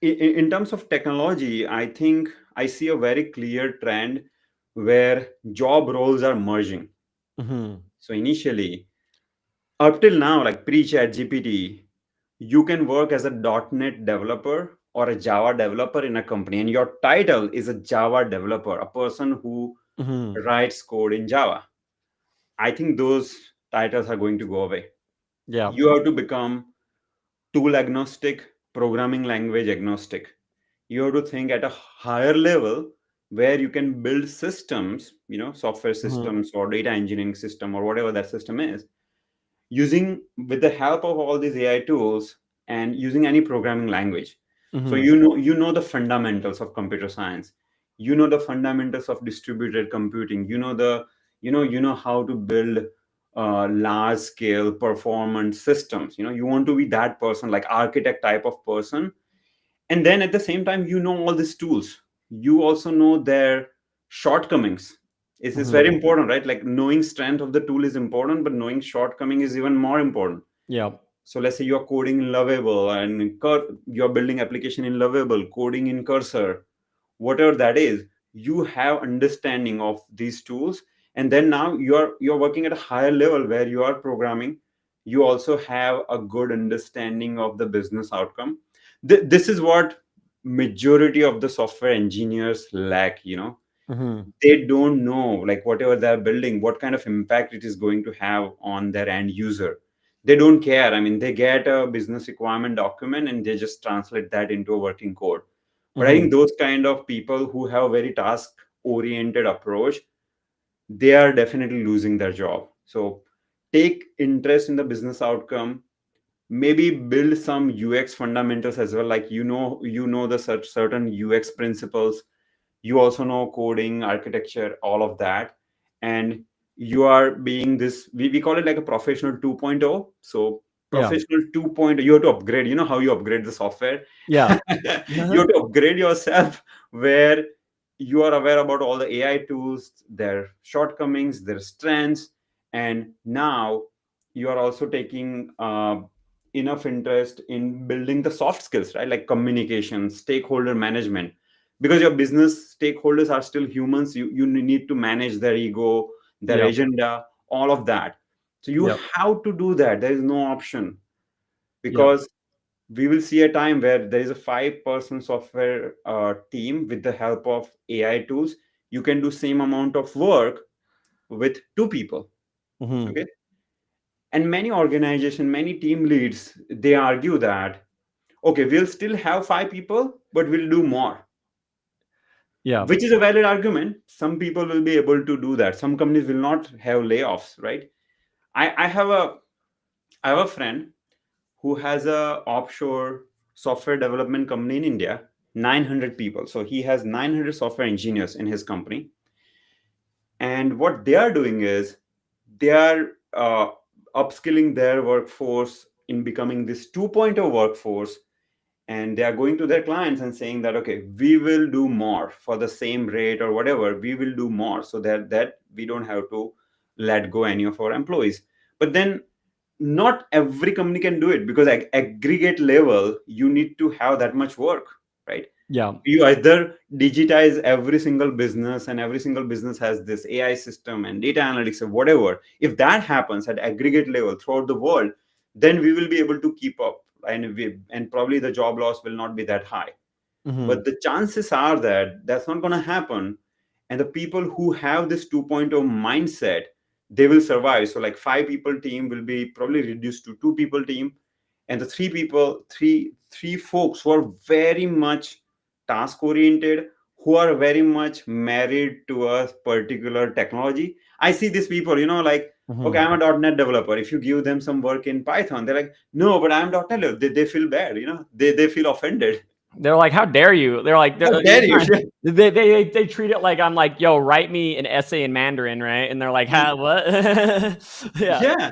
in terms of technology, I think I see a very clear trend where job roles are merging. So initially, up till now, like pre-chat GPT, you can work as a .NET developer or a Java developer in a company, and your title is a Java developer, a person who writes code in Java. I think those titles are going to go away. Yeah. You have to become tool agnostic, programming language agnostic. You have to think at a higher level where you can build systems, software systems or data engineering system or whatever that system is, using with the help of all these AI tools and using any programming language. So you know the fundamentals of computer science, the fundamentals of distributed computing, you know how to build large scale performance systems. You want to be that person, like architect type of person. And then at the same time, all these tools, you also know their shortcomings. It's very important, right? Like knowing strength of the tool is important, but knowing shortcoming is even more important. Yeah. So let's say you're coding in Lovable and you're building application in Lovable, coding in Cursor, whatever that is, you have understanding of these tools. And then now you're working at a higher level where you are programming. You also have a good understanding of the business outcome. This is what majority of the software engineers lack. They don't know, like, whatever they're building, what kind of impact it is going to have on their end user. They don't care. I mean, they get a business requirement document and they just translate that into a working code. But I think those kind of people who have a very task oriented approach, they are definitely losing their job. So take interest in the business outcome, maybe build some UX fundamentals as well. Like, the certain UX principles. You also know coding, architecture, all of that. And you are being this, we call it like a professional 2.0. So professional 2.0, you have to upgrade. You know how you upgrade the software? Yeah. You have to upgrade yourself where you are aware about all the AI tools, their shortcomings, their strengths. And now you are also taking enough interest in building the soft skills, right? Like communication, stakeholder management, because your business stakeholders are still humans. You need to manage their ego, their agenda, all of that. So you have to do that. There is no option, because we will see a time where there is a 5-person software team. With the help of AI tools, you can do same amount of work with 2 people. Okay. And many organizations, many team leads, they argue that, okay, we'll still have 5 people, but we'll do more. Yeah. Which is a valid argument. Some people will be able to do that. Some companies will not have layoffs, right? I have a friend who has a offshore software development company in India, 900 people. So he has 900 software engineers in his company. And what they are doing is they are upskilling their workforce in becoming this 2.0 workforce. And they are going to their clients and saying that, okay, we will do more for the same rate or whatever. We will do more so that we don't have to let go any of our employees. But then not every company can do it, because at aggregate level, you need to have that much work, right? Yeah. You either digitize every single business, and every single business has this AI system and data analytics or whatever. If that happens at aggregate level throughout the world, then we will be able to keep up, and probably the job loss will not be that high. But the chances are that that's not going to happen. And the people who have this 2.0 mindset, they will survive. So like 5-people team will be probably reduced to 2-people team. And the three folks who are very much task oriented, who are very much married to a particular technology. I see these people, like, okay, I'm a .NET developer. If you give them some work in Python, they're like, no, but I'm .NET. They feel bad, they feel offended. They're like, how dare you? They're like, how dare you? They treat it like I'm like, yo, write me an essay in Mandarin, right? And they're like, what? Yeah.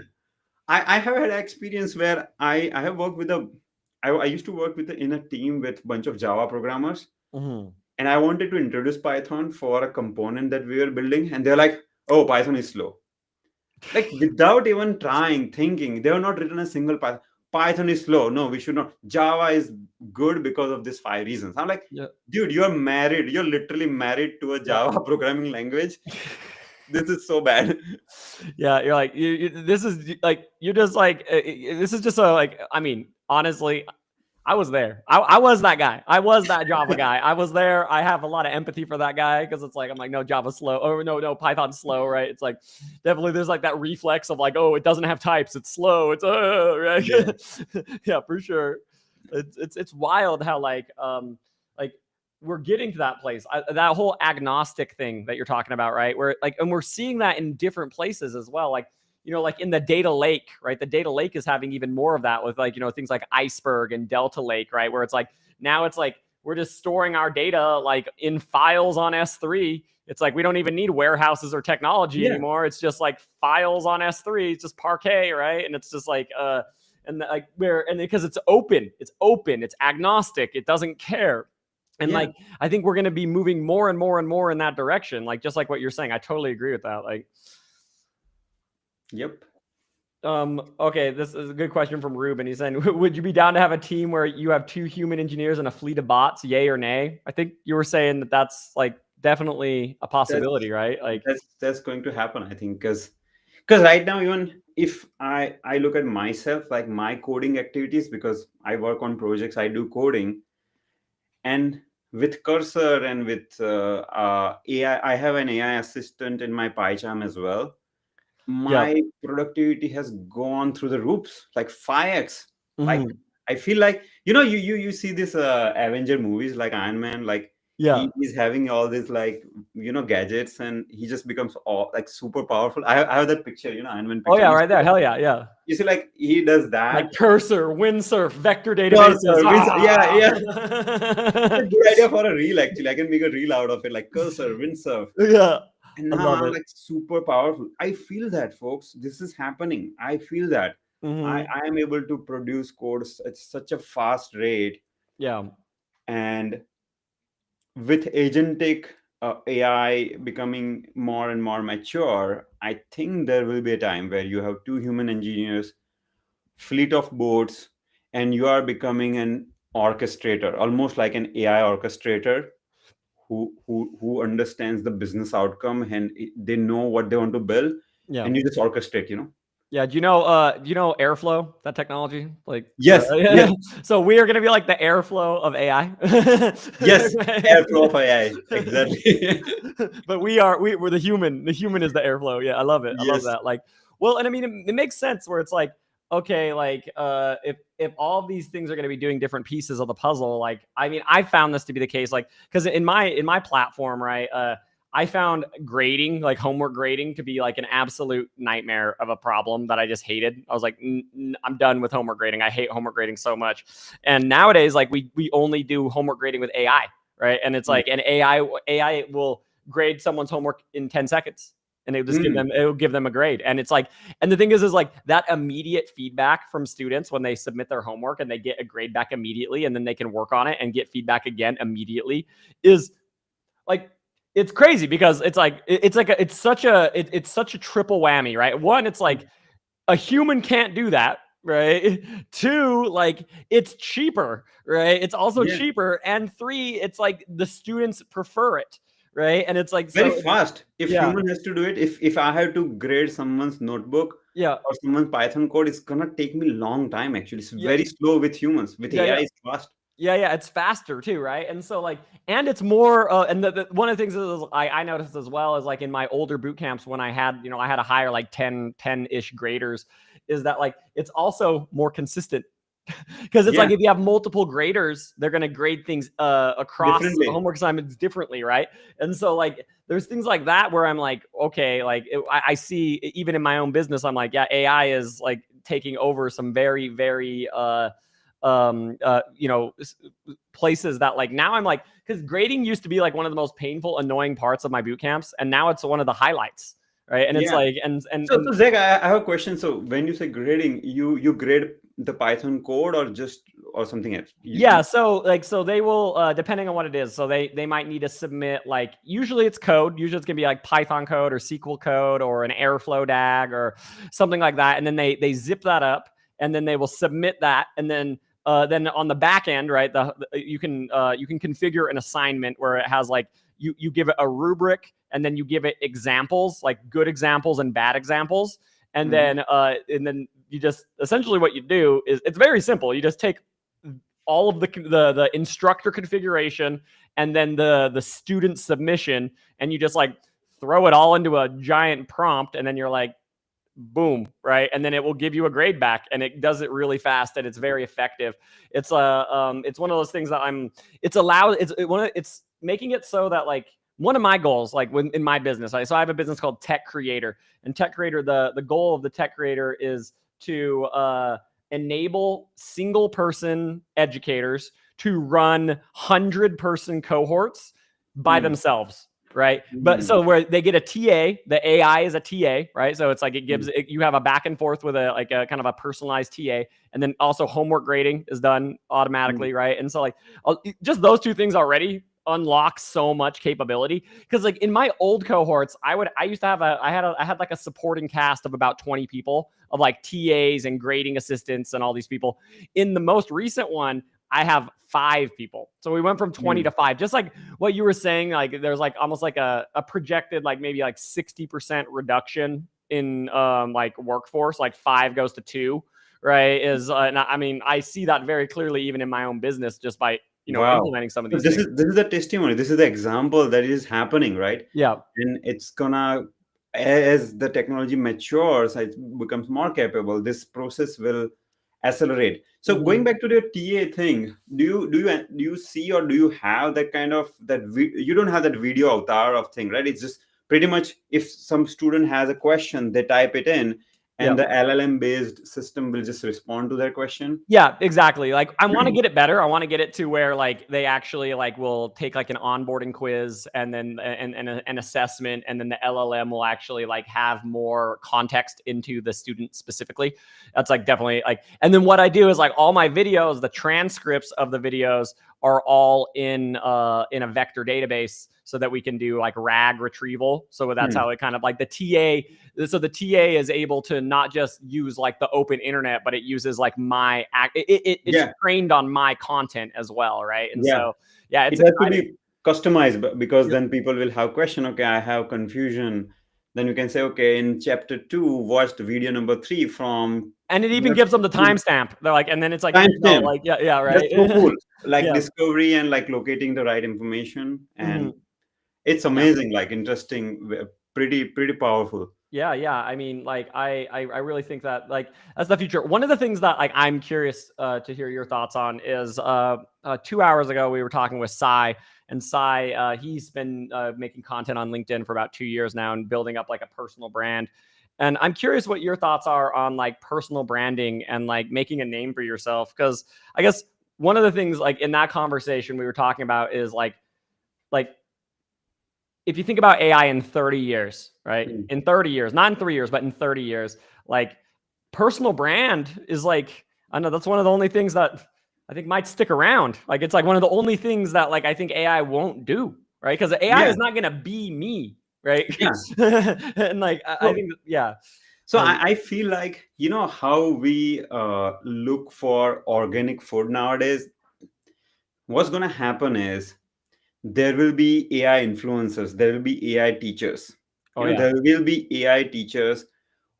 I have had experience where I have worked with I used to work in a team with a bunch of Java programmers. And I wanted to introduce Python for a component that we were building. And they're like, oh, Python is slow. Like, without even thinking, they have not written a single Python. Python is slow. No, we should not. Java is good because of these 5 reasons. I'm like, dude, you're married. You're literally married to a Java programming language. This is so bad. Yeah, you're like, this is like, you're just like, this is just I mean, honestly, I was there. I was that guy. I was that Java guy. I was there. I have a lot of empathy for that guy, because it's like, I'm like, no, Java's slow. Or no, Python's slow, right? It's like, definitely there's like that reflex of like, oh, it doesn't have types. It's slow. It's right. Yeah, for sure. It's wild how like we're getting to that place. That whole agnostic thing that you're talking about, right? Where like, and we're seeing that in different places as well. Like, you know, like in the data lake, right? The data lake is having even more of that with like, you know, things like Iceberg and Delta Lake, right? Where it's like, now it's like, we're just storing our data like in files on S3. It's like, we don't even need warehouses or technology anymore. It's just like files on S3. It's just Parquet, right? And it's just like, and because it's open, it's agnostic. It doesn't care. And like, I think we're going to be moving more and more and more in that direction. Like, just like what you're saying, I totally agree with that. Like, Yep. Okay, this is a good question from Ruben. He's saying, would you be down to have a team where you have 2 human engineers and a fleet of bots? Yay or nay? I think you were saying that that's like definitely a possibility, right? Like that's going to happen, I think, because right now, even if I look at myself, like my coding activities, because I work on projects, I do coding, and with Cursor and with AI, I have an AI assistant in my PyCharm as well. My productivity has gone through the roofs, like 5x. Like I feel like, you know, you see this Avenger movies like Iron Man, like he's having all these like, you know, gadgets, and he just becomes all like super powerful. I have that picture, you know, Iron Man picture. Oh yeah, right there. Hell yeah, yeah. You see, like he does that. Like Cursor, Windsurf, vector databases. Yeah. Good idea for a reel, actually. I can make a reel out of it, like Cursor, Windsurf. Yeah. And now I'm like super powerful. I feel that, folks. This is happening. I feel that. I am able to produce codes at such a fast rate. Yeah. And with agentic AI becoming more and more mature, I think there will be a time where you have 2 human engineers, fleet of boats, and you are becoming an orchestrator, almost like an AI orchestrator who understands the business outcome, and they know what they want to build, and you just orchestrate, you know. Yeah, do you know Airflow, that technology? Like yes. So we are going to be like the Airflow of AI. Yes, Airflow of AI, exactly. But we're the human. The human is the Airflow. Yeah, I love it. I love that. Like, well, and I mean, it makes sense where it's like, okay, like if all of these things are going to be doing different pieces of the puzzle, like, I mean, I found this to be the case, like, because in my platform, right, I found grading, like homework grading, to be like an absolute nightmare of a problem that I just hated. I was like, I'm done with homework grading. I hate homework grading so much. And nowadays, like we only do homework grading with AI, right? And it's like an AI will grade someone's homework in 10 seconds. And it will give them a grade. And it's like, and the thing is like that immediate feedback from students when they submit their homework and they get a grade back immediately, and then they can work on it and get feedback again immediately, is like, it's crazy, because it's like, it's such a triple whammy, right? One, it's like a human can't do that, right? 2, like it's cheaper, right? It's also cheaper. And 3, it's like the students prefer it. Right. And it's like very fast. If human has to do it, if I have to grade someone's notebook or someone's Python code, it's gonna take me a long time. Actually, it's very slow with humans. With AI, it's fast. Yeah, it's faster too, right? And so like, and it's more, and the one of the things is I noticed as well is like in my older boot camps when I had to hire like 10-ish graders, is that like it's also more consistent. Because it's like if you have multiple graders, they're going to grade things across homework assignments differently, right? And so like there's things like that where I'm like, okay, like I see even in my own business, I'm like, yeah, AI is like taking over some very, very places that like now I'm like, because grading used to be like one of the most painful, annoying parts of my boot camps, and now it's one of the highlights. Right. And it's like, so Zach, I have a question. So when you say grading, you grade the Python code or something else? So they will, depending on what it is. So they might need to submit, like, usually it's code. Usually it's gonna be like Python code or SQL code or an Airflow DAG or something like that. And then they zip that up, and then they will submit that. And then on the back end, right, you can configure an assignment where it has like, you give it a rubric, and then you give it examples, like good examples and bad examples. And then you just, essentially what you do is, it's very simple. You just take all of the instructor configuration and then the student submission, and you just like throw it all into a giant prompt. And then you're like, boom, right? And then it will give you a grade back, and it does it really fast, and it's very effective. It's it's one of those things that it's making it so that like one of my goals, like in my business, so I have a business called Tech Creator, and Tech Creator, the goal of the Tech Creator is to enable single person educators to run 100-person cohorts by themselves. Right. But so where they get a TA, the AI is a TA, right? So it's like you have a back and forth with a kind of a personalized TA. And then also homework grading is done automatically. Right. And so like just those two things already unlock so much capability. Because like in my old cohorts, I had like a supporting cast of about 20 people of like TAs and grading assistants and all these people. In the most recent one, I have 5 people. So we went from 20 to 5, just like what you were saying. Like there's like almost like a projected, like maybe like 60% reduction in like workforce, like 5 goes to 2, right? And I mean, I see that very clearly even in my own business, just by, implementing some of these things. This is the testimony. This is the example that is happening, right? Yeah. And it's gonna, as the technology matures, it becomes more capable, this process will accelerate. So going back to the TA thing, do you see, or do you have that kind of you don't have that video avatar of thing, right? It's just pretty much if some student has a question, they type it in, and the LLM based system will just respond to their question. Yeah, exactly. Like I want to get it better. I want to get it to where like they actually like will take like an onboarding quiz and then an assessment, and then the LLM will actually like have more context into the student specifically. That's like definitely like, and then what I do is like all my videos, the transcripts of the videos are all in a vector database, so that we can do like RAG retrieval. So that's how it kind of like the TA. So the TA is able to not just use like the open internet, but it uses like it's trained on my content as well, right? And so it has to be customized, because then people will have question. Okay, I have confusion. Then you can say, okay, in chapter 2, watch the video number 3 from. And it even gives them the timestamp. They're like, and then it's like, right? That's so cool. Like discovery and like locating the right information, and it's amazing, like interesting, pretty powerful. Yeah. I mean, like I really think that like that's the future. One of the things that like I'm curious to hear your thoughts on is 2 hours ago we were talking with Sai, and Sai he's been making content on LinkedIn for about 2 years now and building up like a personal brand. And I'm curious what your thoughts are on like personal branding and like making a name for yourself, because I guess one of the things like in that conversation we were talking about is like if you think about AI in 30 years, right? In 30 years, not in 3 years, but in 30 years, like personal brand is like, I know that's one of the only things that I think might stick around. Like it's like one of the only things that like I think AI won't do, right? Because AI is not going to be me, right? And like I think, So I feel like, how we look for organic food nowadays, what's going to happen is there will be AI influencers, there will be AI teachers. There will be AI teachers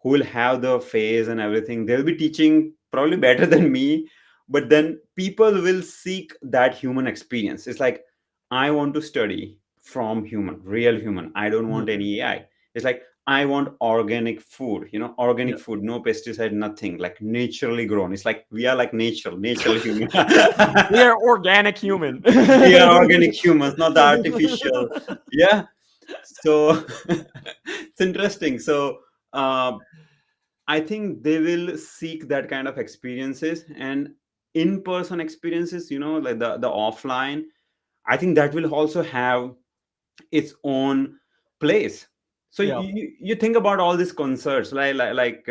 who will have the face and everything. They'll be teaching probably better than me, but then people will seek that human experience. It's like, I want to study from real human. I don't want any AI. It's like, I want organic food, organic food, no pesticide, nothing, like naturally grown. It's like, we are like natural human. We are organic human. We are organic humans, not the artificial. Yeah. So it's interesting. So I think they will seek that kind of experiences, and in-person experiences, like the offline. I think that will also have its own place. So you think about all these concerts, like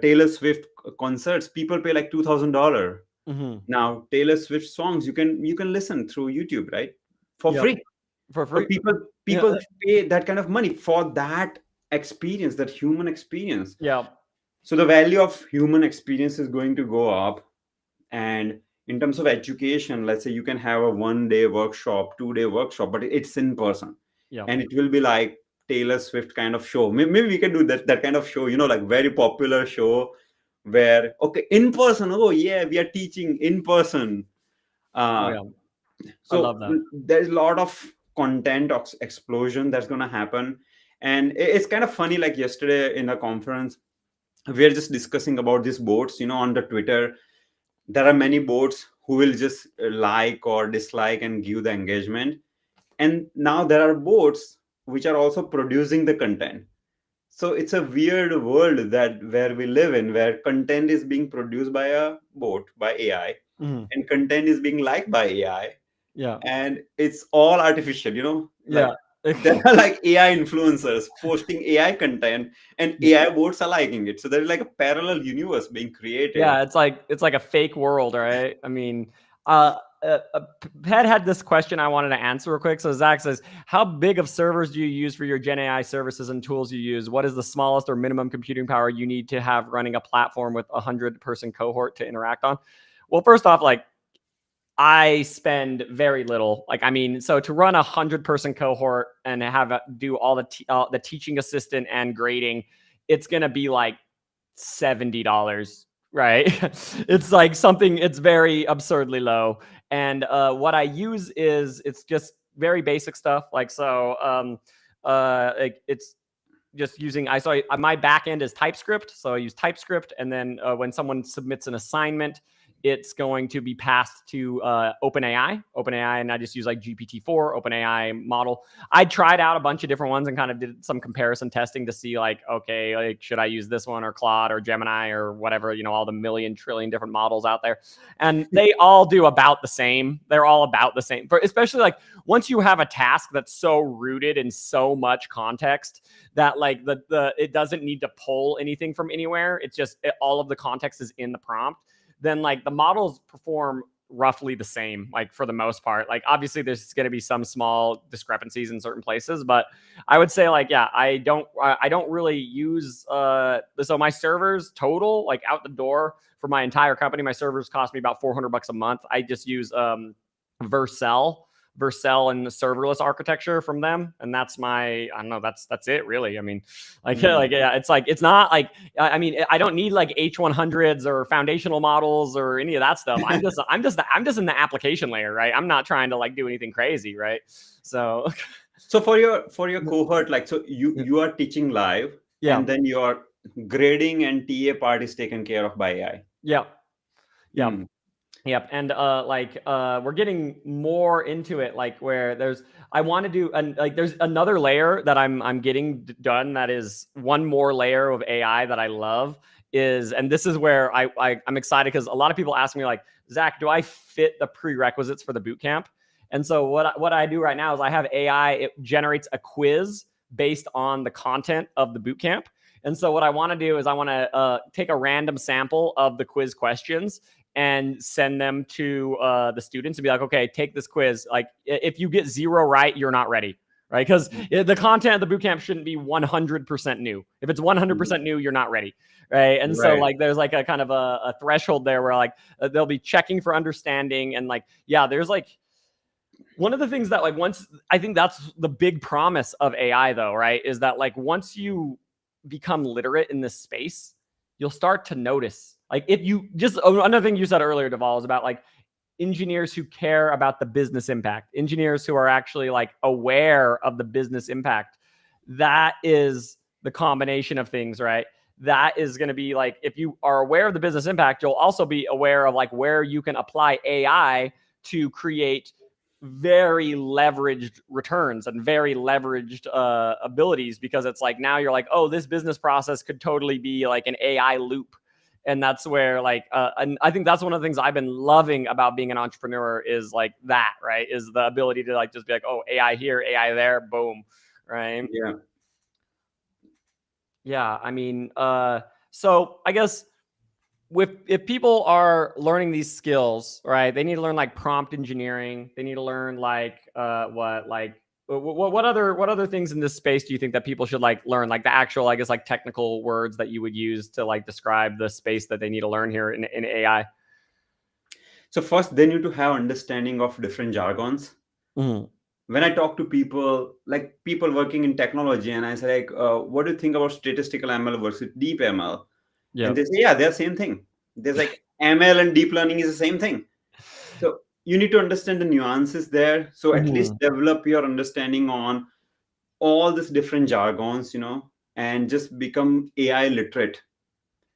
Taylor Swift concerts. People pay like $2,000. Now Taylor Swift songs you can listen through YouTube, right, for free. For free. But people pay that kind of money for that experience, that human experience. So the value of human experience is going to go up. And in terms of education, let's say you can have a 1-day workshop, 2-day workshop, but it's in person. And it will be like Taylor Swift kind of show. Maybe we can do that kind of show, like very popular show where, okay, in person. Oh yeah, we are teaching in person. I love that. There's a lot of content explosion that's going to happen. And it's kind of funny, like yesterday in a conference, we are just discussing about these bots, on the Twitter. There are many bots who will just like or dislike and give the engagement. And now there are bots which are also producing the content. So it's a weird world that where we live in, where content is being produced by a bot, by AI, and content is being liked by AI, Yeah. and it's all artificial, like Yeah. there are like AI influencers posting AI content, and AI bots are liking it. So there's like a parallel universe being created. Yeah, it's like a fake world, right? I mean, Pat had this question I wanted to answer real quick. So Zach says, how big of servers do you use for your Gen AI services and tools you use? What is the smallest or minimum computing power you need to have running a platform with 100-person cohort to interact on? Well, first off, like, I spend very little. Like, I mean, so to run 100-person cohort and have do all the teaching assistant and grading, it's gonna be like $70, right? It's like something. It's very absurdly low. And what I use is it's just very basic stuff. Like, so it's just using my backend is TypeScript, so I use TypeScript, and then when someone submits an assignment, it's going to be passed to OpenAI, and I just use like GPT-4 OpenAI model. I tried out a bunch of different ones and kind of did some comparison testing to see like, okay, like should I use this one or Claude or Gemini or whatever, all the million trillion different models out there, and they all do about the same. They're all about the same, especially like once you have a task that's so rooted in so much context that like it doesn't need to pull anything from anywhere. It's just all of the context is in the prompt. Then like the models perform roughly the same, like for the most part. Like obviously there's going to be some small discrepancies in certain places, but I would say like, yeah, I don't really use so my servers total, like out the door for my entire company, my servers cost me about $400 a month. I just use Vercel and the serverless architecture from them, and that's I don't know, that's it really. I mean, like yeah, it's not like, I mean, I don't need like H100s or foundational models or any of that stuff. I'm just in the application layer, right? I'm not trying to like do anything crazy, right? So for your cohort, like, so you are teaching live, yeah, and then your grading and TA part is taken care of by AI. yeah. Yep. And we're getting more into it, like where I want to do, and like there's another layer that I'm getting done that is one more layer of AI that I love and this is where I'm excited because a lot of people ask me like, Zach, do I fit the prerequisites for the boot camp? And so what I do right now is I have AI, it generates a quiz based on the content of the boot camp. And so what I want to do is I want to take a random sample of the quiz questions and send them to the students and be like, okay, take this quiz. Like if you get 0 right, you're not ready, right? Because the content of the bootcamp shouldn't be 100% new. If it's 100% new, you're not ready, right? And so like there's like a kind of a threshold there where like they'll be checking for understanding, and like, yeah, there's like one of the things that like I think that's the big promise of AI though, right? Is that like once you become literate in this space, you'll start to notice. Like if you just, another thing you said earlier, Deval, is about like engineers who care about the business impact, engineers who are actually like aware of the business impact. That is the combination of things, right? That is going to be like, if you are aware of the business impact, you'll also be aware of like where you can apply AI to create very leveraged returns and very leveraged abilities, because it's like now you're like, oh, this business process could totally be like an AI loop. And that's where like and I think that's one of the things I've been loving about being an entrepreneur is like that, right? Is the ability to like just be like, oh, AI here, AI there, boom, right? Yeah. I mean, so I guess if people are learning these skills, right, they need to learn like prompt engineering. They need to learn like what other things in this space do you think that people should like learn, like the actual, I guess, like technical words that you would use to like describe the space that they need to learn here in AI? So first, they need to have understanding of different jargons. When I talk to people, like people working in technology, and I say like, what do you think about statistical ML versus deep ML? And they say, yeah, they're the same thing. There's like ML and deep learning is the same thing. So you need to understand the nuances there. So at least develop your understanding on all these different jargons, and just become AI literate.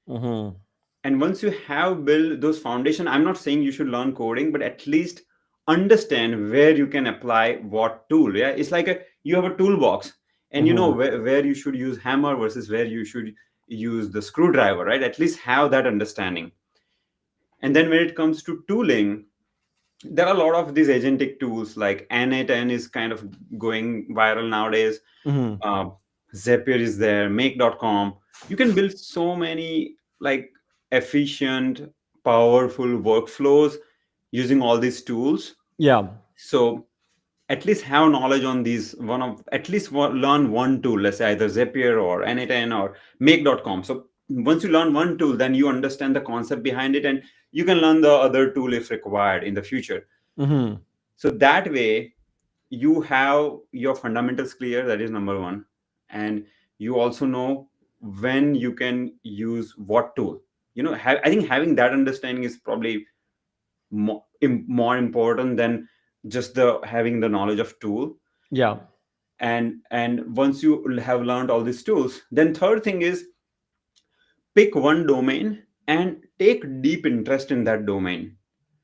Mm-hmm. And once you have built those foundation, I'm not saying you should learn coding, but at least understand where you can apply what tool. Yeah, it's like you have a toolbox, and you know Mm-hmm. where you should use hammer versus where you should use the screwdriver, right? At least have that understanding. And then when it comes to tooling, there are a lot of these agentic tools, like N8N is kind of going viral nowadays. Mm-hmm. uh, Zapier is there, make.com. You can build so many like efficient, powerful workflows using all these tools. Yeah. So at least have knowledge on these, one of at least learn one tool, let's say either Zapier or N8N or make.com. So once you learn one tool, then you understand the concept behind it, and you can learn the other tool if required in the future. Mm-hmm. So that way you have your fundamentals clear, that is number one. And you also know when you can use what tool. I think having that understanding is probably more important than just the having the knowledge of tool. Yeah. And once you have learned all these tools, then third thing is pick one domain and take deep interest in that domain.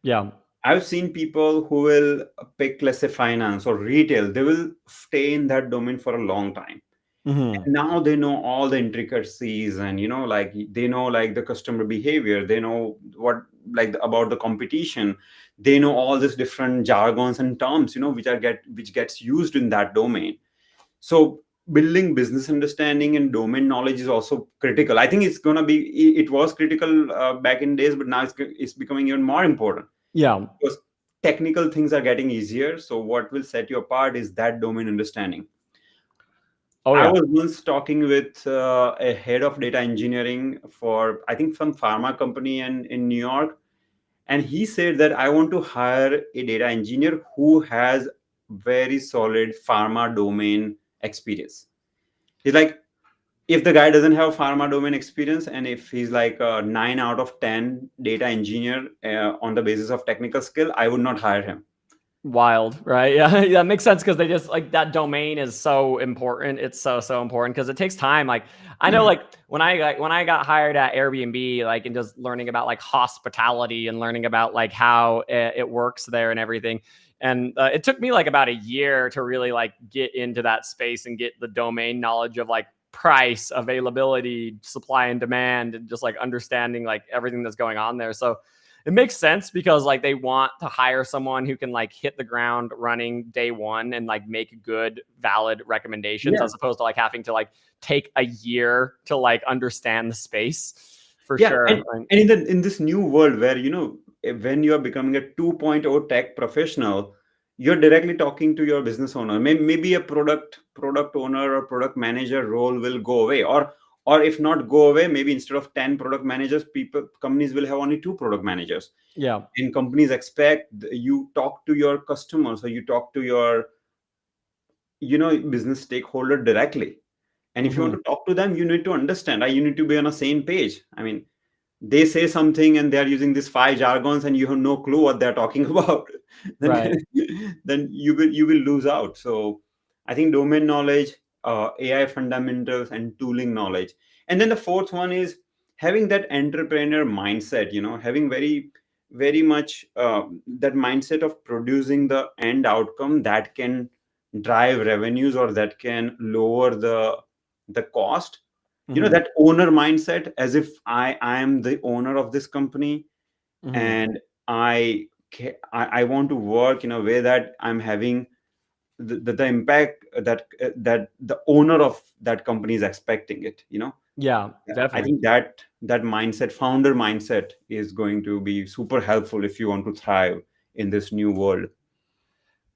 Yeah. I've seen people who will pick, let's say, finance or retail. They will stay in that domain for a long time. Mm-hmm. And now they know all the intricacies, and like they know like the customer behavior. They know what like about the competition. They know all these different jargons and terms, which gets used in that domain. So building business understanding and domain knowledge is also critical. I think it's gonna be. It was critical back in days, but now it's becoming even more important, Yeah. because technical things are getting easier. So what will set you apart is that domain understanding. Oh I yeah. was once talking with a head of data engineering for, I think, some pharma company in New York, and he said that I want to hire a data engineer who has very solid pharma domain experience. He's like, if the guy doesn't have pharma domain experience, and if he's like a 9 out of 10 data engineer on the basis of technical skill, I would not hire him. Wild, right? Yeah, yeah, that makes sense, because they just like that domain is so important. It's so important because it takes time. Like I know, like when I got hired at Airbnb, like and just learning about like hospitality and learning about like how it works there and everything. And it took me like about a year to really like get into that space and get the domain knowledge of like price, availability, supply and demand, and just like understanding like everything that's going on there. So it makes sense, because like they want to hire someone who can like hit the ground running day one and like make good, valid recommendations, Yeah. as opposed to like having to like take a year to like understand the space, for Yeah, sure. and in this new world where when you are becoming a 2.0 tech professional, you're directly talking to your business owner. Maybe a product owner or product manager role will go away, or if not go away, maybe instead of 10 product managers, companies will have only 2 product managers. Yeah. And companies expect you talk to your customers, or you talk to your business stakeholder directly. And if you want Mm-hmm. to talk to them, you need to understand, right? You need to be on the same page. I mean, they say something and they're using these 5 jargons and you have no clue what they're talking about, then Right. then you will lose out. So I think domain knowledge, AI fundamentals, and tooling knowledge. And then the fourth one is having that entrepreneur mindset, having very very much that mindset of producing the end outcome that can drive revenues, or that can lower the cost. Mm-hmm. That owner mindset, as if I am the owner of this company, Mm-hmm. and I want to work in a way that I'm having the impact that the owner of that company is expecting it. Yeah, I definitely. think that mindset, founder mindset, is going to be super helpful if you want to thrive in this new world.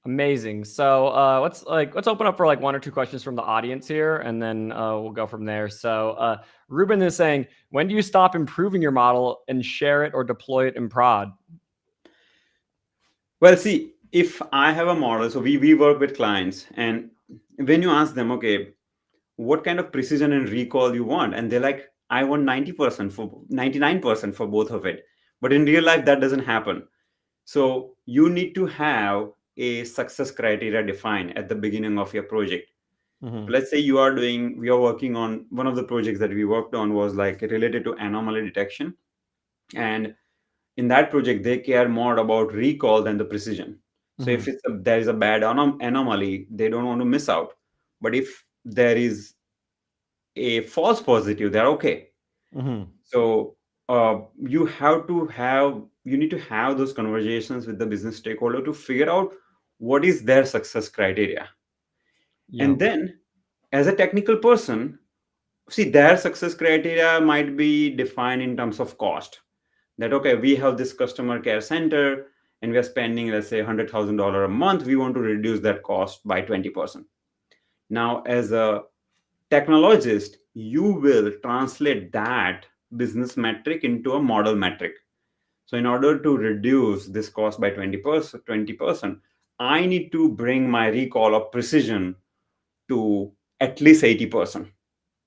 Amazing. So let's open up for like one or two questions from the audience here, and then we'll go from there. So Ruben is saying, when do you stop improving your model and share it or deploy it in prod? Well, see, if I have a model, so we work with clients, and when you ask them, okay, what kind of precision and recall you want, and they're like, I want 90% for 99% for both of it. But in real life, that doesn't happen. So you need to have a success criteria defined at the beginning of your project. Let's say we are working on one of the projects that we worked on was like related to anomaly detection. And in that project, they care more about recall than the precision. So if there is a bad anomaly, they don't want to miss out. But if there is a false positive, they're okay. So you need to have those conversations with the business stakeholder to figure out what is their success criteria. And then as a technical person, see, their success criteria might be defined in terms of cost. That, okay, we have this customer care center and we are spending, let's say, $100,000 a month. We want to reduce that cost by 20%. Now, as a technologist, you will translate that business metric into a model metric. So in order to reduce this cost by 20%, I need to bring my recall of precision to at least 80%.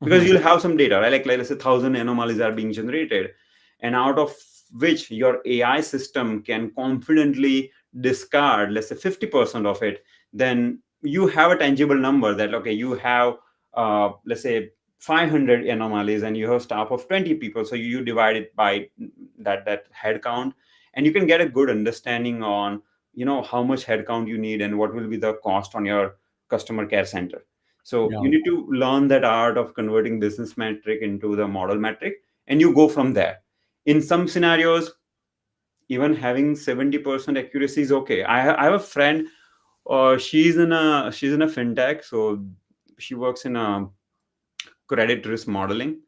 Because you'll have some data, right? Like let's say 1,000 anomalies are being generated, and out of which your AI system can confidently discard, let's say 50% of it, then you have a tangible number that, okay, you have, let's say 500 anomalies and you have staff of 20 people. So you divide it by that head count, and you can get a good understanding on, how much head count you need and what will be the cost on your customer care center. So you need to learn that art of converting business metric into the model metric, and you go from there. In some scenarios, even having 70% accuracy is okay. I have a friend, she's in a fintech, so she works in a credit risk modeling,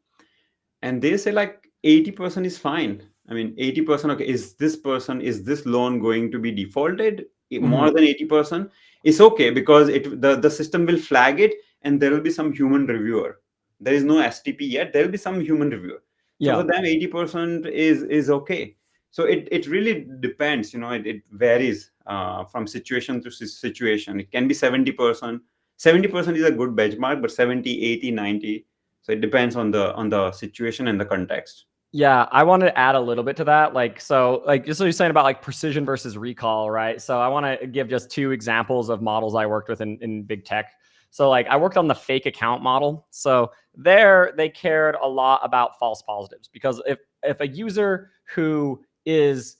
and they say like 80% is fine. I mean, 80%, okay, is this loan going to be defaulted? More than 80%, it's okay, because the system will flag it, and there will be some human reviewer. There is no STP yet. There will be some human reviewer. So for them, 80% is okay. So it really depends. It varies from situation to situation. It can be 70%. 70% is a good benchmark, but 70, 80, 90. So it depends on the situation and the context. Yeah, I want to add a little bit to that. So you're saying about like precision versus recall, right? So I want to give just two examples of models I worked with in big tech. So like I worked on the fake account model. So there they cared a lot about false positives, because if a user who is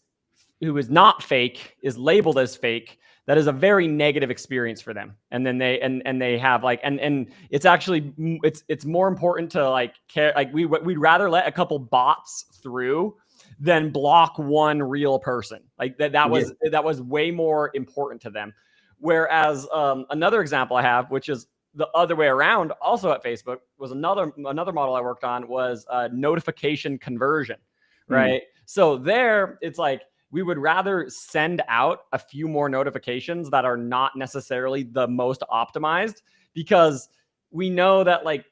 not fake is labeled as fake, that is a very negative experience for them. And then they have like, and it's actually, it's more important to like care. Like we'd rather let a couple bots through than block one real person. Like that was way more important to them. Whereas another example I have, which is the other way around, also at Facebook, was another model I worked on was notification conversion, right? So there it's like, we would rather send out a few more notifications that are not necessarily the most optimized, because we know that like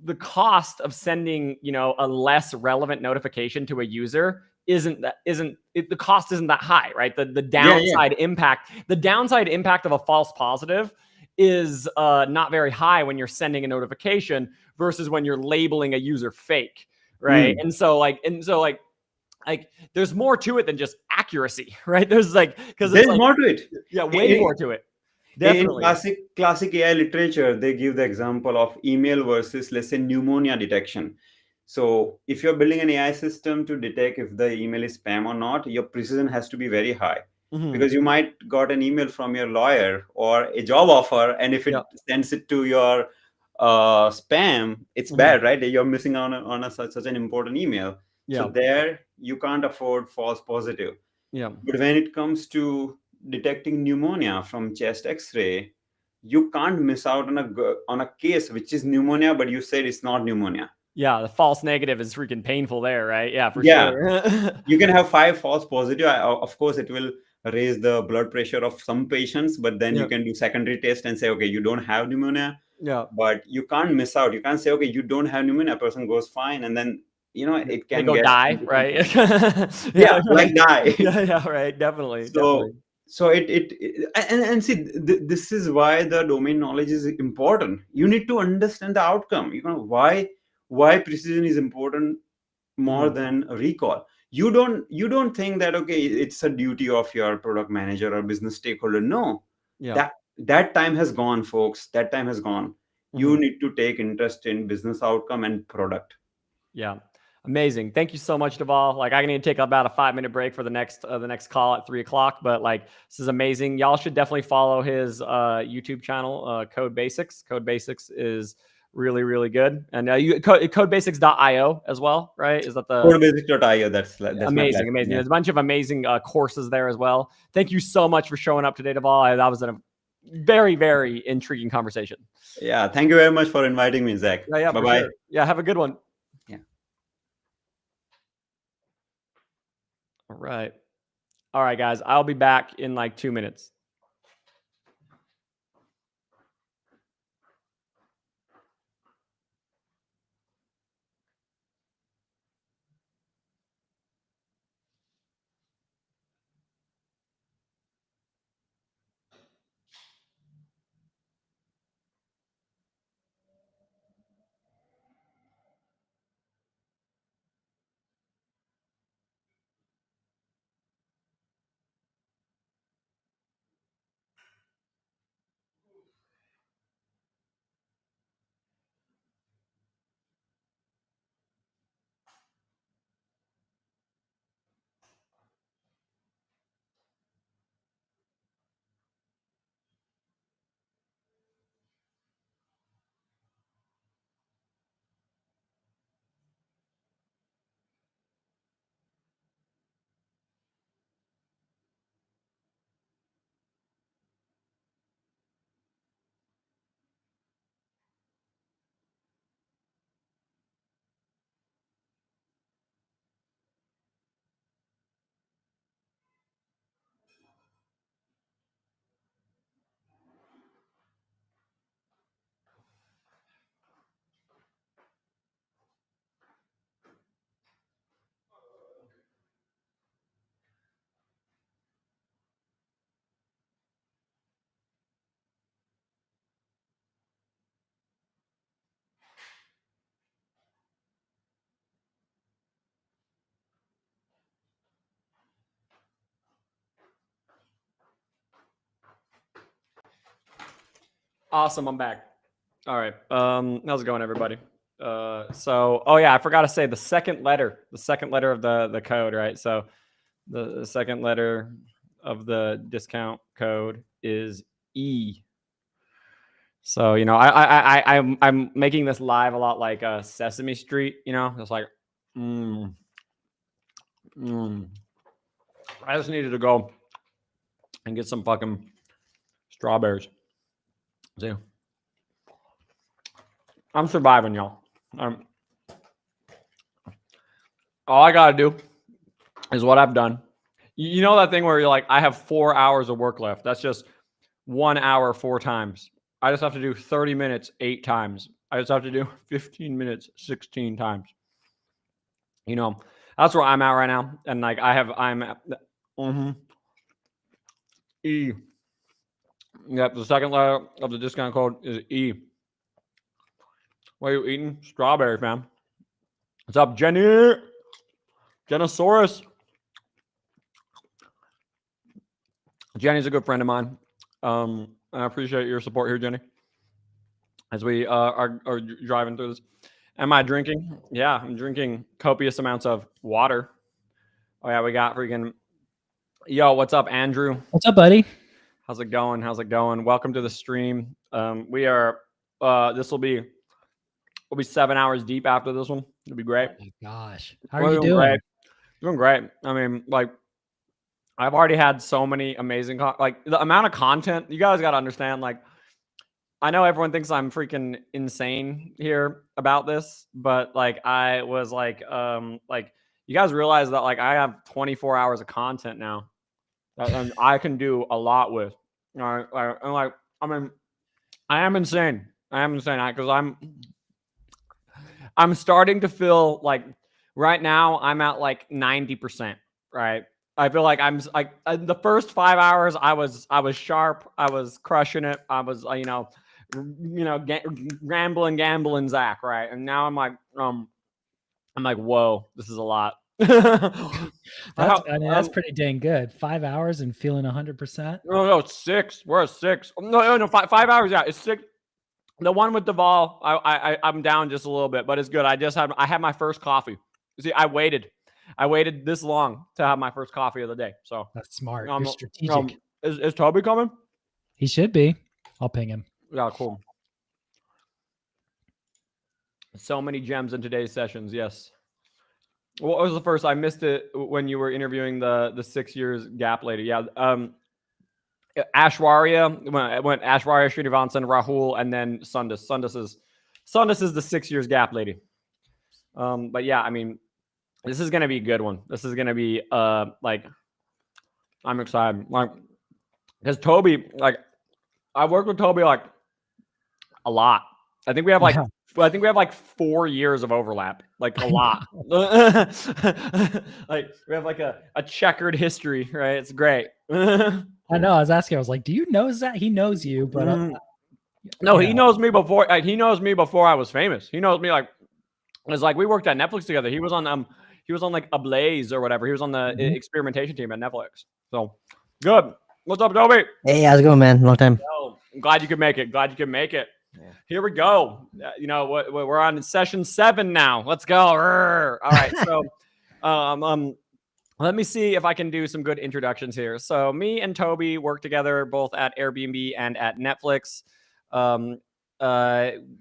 the cost of sending, a less relevant notification to a user the cost isn't that high, right? The downside impact of a false positive is not very high when you're sending a notification versus when you're labeling a user fake, right? And so there's more to it than just accuracy, right? There's more to it. Yeah, way more to it. Definitely. In classic AI literature, they give the example of email versus, let's say, pneumonia detection. So if you're building an AI system to detect if the email is spam or not, your precision has to be very high, because you might got an email from your lawyer or a job offer, and if it sends it to your spam, it's bad, right? You're missing on such an important email. So there you can't afford false positive. But when it comes to detecting pneumonia from chest X-ray, you can't miss out on a case which is pneumonia, but you said it's not pneumonia. Yeah, the false negative is freaking painful there, right? Yeah, for sure. You can have 5 false positive. Of course, it will raise the blood pressure of some patients, but then you can do secondary test and say, okay, you don't have pneumonia. But you can't miss out. You can't say, okay, you don't have pneumonia, person goes fine, and then it can go die, right? Like die. Yeah, right. Definitely. So and see, this is why the domain knowledge is important. You need to understand the outcome. Why precision is important more than recall. You don't think that, okay, it's a duty of your product manager or business stakeholder. No, that time has gone, folks. That time has gone. You need to take interest in business outcome and product. Yeah. Amazing. Thank you so much, Deval. Like, I need to take about a 5-minute break for the next call at 3:00. But like, this is amazing. Y'all should definitely follow his YouTube channel, Code Basics. Code Basics is really, really good. And codebasics.io as well, right? Is that the Codebasics.io? That's amazing, amazing. Yeah. There's a bunch of amazing courses there as well. Thank you so much for showing up today, Deval. That was a very, very intriguing conversation. Yeah. Thank you very much for inviting me, Zach. Yeah. Bye-bye. Sure. Yeah. Have a good one. Yeah. All right. All right, guys. I'll be back in like 2 minutes. Awesome. I'm back. All right. How's it going, everybody? Oh yeah, I forgot to say the second letter of the code, right? So the second letter of the discount code is E. So, I'm making this live a lot like Sesame Street, it's like, I just needed to go and get some fucking strawberries. See, I'm surviving, y'all. All I gotta do is what I've done. You know that thing where you're like, I have 4 hours of work left. That's just 1 hour 4 times. I just have to do 30 minutes 8 times. I just have to do 15 minutes 16 times. That's where I'm at right now. And like I'm at E. Yep, the second letter of the discount code is E. What are you eating? Strawberries, man. What's up, Jenny? Genosaurus. Jenny's a good friend of mine. I appreciate your support here, Jenny, as we are driving through this. Am I drinking? Yeah, I'm drinking copious amounts of water. Oh, yeah, we got freaking... Yo, what's up, Andrew? What's up, buddy? How's it going? Welcome to the stream. We are... we'll be 7 hours deep after this one. It'll be great. Oh my gosh. How are you doing? Great. Doing great. I mean, like, I've already had so many amazing... the amount of content... You guys got to understand, like, I know everyone thinks I'm freaking insane here about this, but like I was like you guys realize that like I have 24 hours of content now, and I can do a lot with. I mean, I am insane. Because I'm starting to feel like right now I'm at like 90%. Right. I feel like I'm like the first 5 hours I was sharp. I was crushing it. I was rambling, gambling Zach, right? And now I'm like, whoa, this is a lot. That's pretty dang good. 5 hours and feeling 100%. No, it's 6. We're at 6. No, 5 hours. Yeah, it's 6. The one with Deval, I'm down just a little bit, but it's good. I had my first coffee. See, I waited this long to have my first coffee of the day. So That's smart. You're strategic. Is Toby coming? He should be. I'll ping him. Yeah, cool. So many gems in today's sessions. Yes. What was the first? I missed it when you were interviewing the 6 years gap lady. Yeah. Ashwarya, went Ashwarya, Srinivasan, Rahul, and then Sundus. Sundus is the 6 years gap lady. But yeah, I mean, this is gonna be a good one. This is gonna be like, I'm excited. Like, because Toby, like, I worked with Toby like a lot. I think we have like 4 years of overlap, like a lot. Like we have like a checkered history, right? It's great. I know. I was asking. I was like, "Do you know Zach? He knows you, but no, he knows me before. He knows me before I was famous. He knows me like it's like we worked at Netflix together. He was on like Ablaze or whatever. He was on the experimentation team at Netflix. So good. What's up, Toby? Hey, how's it going, man? Long time. I'm glad you could make it. Yeah. Here we go. You know, we're on session 7 now. Let's go. All right. So, let me see if I can do some good introductions here. So, me and Toby work together both at Airbnb and at Netflix,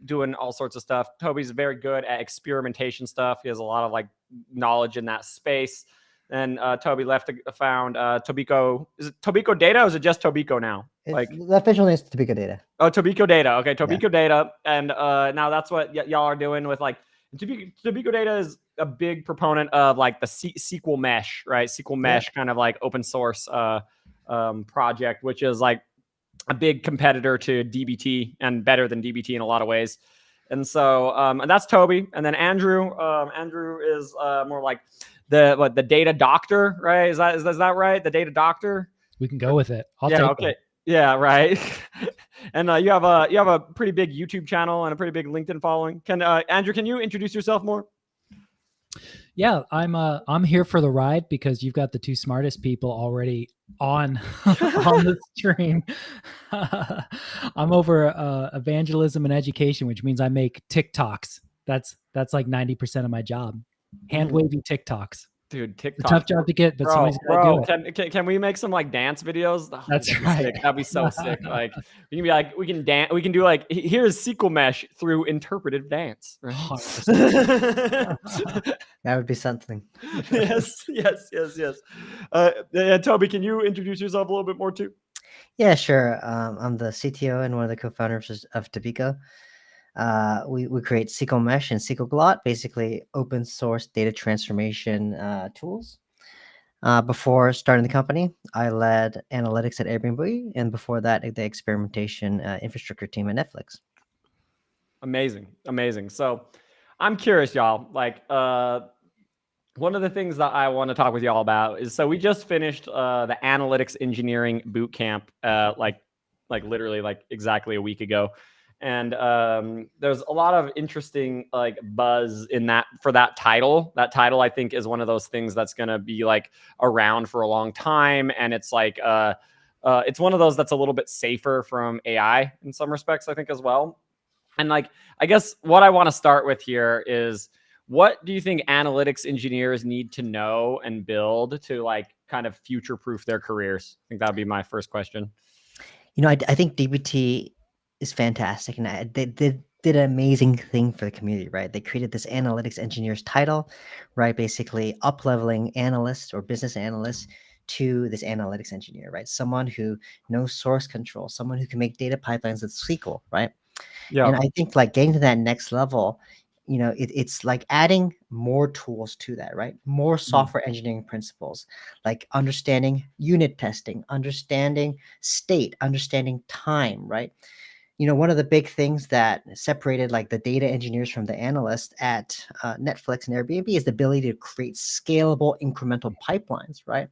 doing all sorts of stuff. Toby's very good at experimentation stuff. He has a lot of like knowledge in that space. And Toby left to found Tobico. Is it Tobico Data or is it just Tobico now? The official name is Tobico Data. Oh, Tobico Data. Okay, Tobico Data. And now that's what y'all are doing with like Tobico Data is a big proponent of like the SQL Mesh, right? SQL Mesh kind of like open source project, which is like a big competitor to DBT and better than DBT in a lot of ways. And so and that's Toby. And then Andrew. Andrew is more like the data doctor, right? Is that right? The data doctor. We can go with it. I'll take okay. That. Yeah, right. And you have a pretty big YouTube channel and a pretty big LinkedIn following. Andrew, can you introduce yourself more? Yeah, I'm here for the ride because you've got the 2 smartest people already on the stream. I'm over evangelism and education, which means I make TikToks. That's like 90% of my job. Hand wavy TikToks. Dude, TikTok. It's a tough job to get, but somebody's got to do it. Can we make some like dance videos? Oh, that's right. Sick. That'd be so sick. Like we can be like we can dance. We can do like here's SQL Mesh through interpretive dance. Right? That would be something. Yes. Toby, can you introduce yourself a little bit more too? Yeah, sure. I'm the CTO and one of the co-founders of Tobico. We create SQL Mesh and SQL Glot, basically open source data transformation tools. Before starting the company, I led analytics at Airbnb, and before that, the experimentation infrastructure team at Netflix. Amazing. So I'm curious, y'all, like one of the things that I want to talk with y'all about is, so we just finished the analytics engineering boot camp like literally like exactly a week ago. And there's a lot of interesting like buzz in that for that title. That title, I think, is one of those things that's going to be like around for a long time. And it's like it's one of those that's a little bit safer from AI in some respects, I think, as well. And like, I guess what I want to start with here is, what do you think analytics engineers need to know and build to like kind of future-proof their careers? I think that would be my first question. You know, I think DBT is fantastic, and they did an amazing thing for the community, right? They created this analytics engineers title, right? Basically up-leveling analysts or business analysts to this analytics engineer, right? Someone who knows source control, someone who can make data pipelines with SQL, right? Yeah. And I think like getting to that next level, you know, it's like adding more tools to that, right? More software engineering principles, like understanding unit testing, understanding state, understanding time, right? You know, one of the big things that separated like the data engineers from the analysts at Netflix and Airbnb is the ability to create scalable incremental pipelines, right?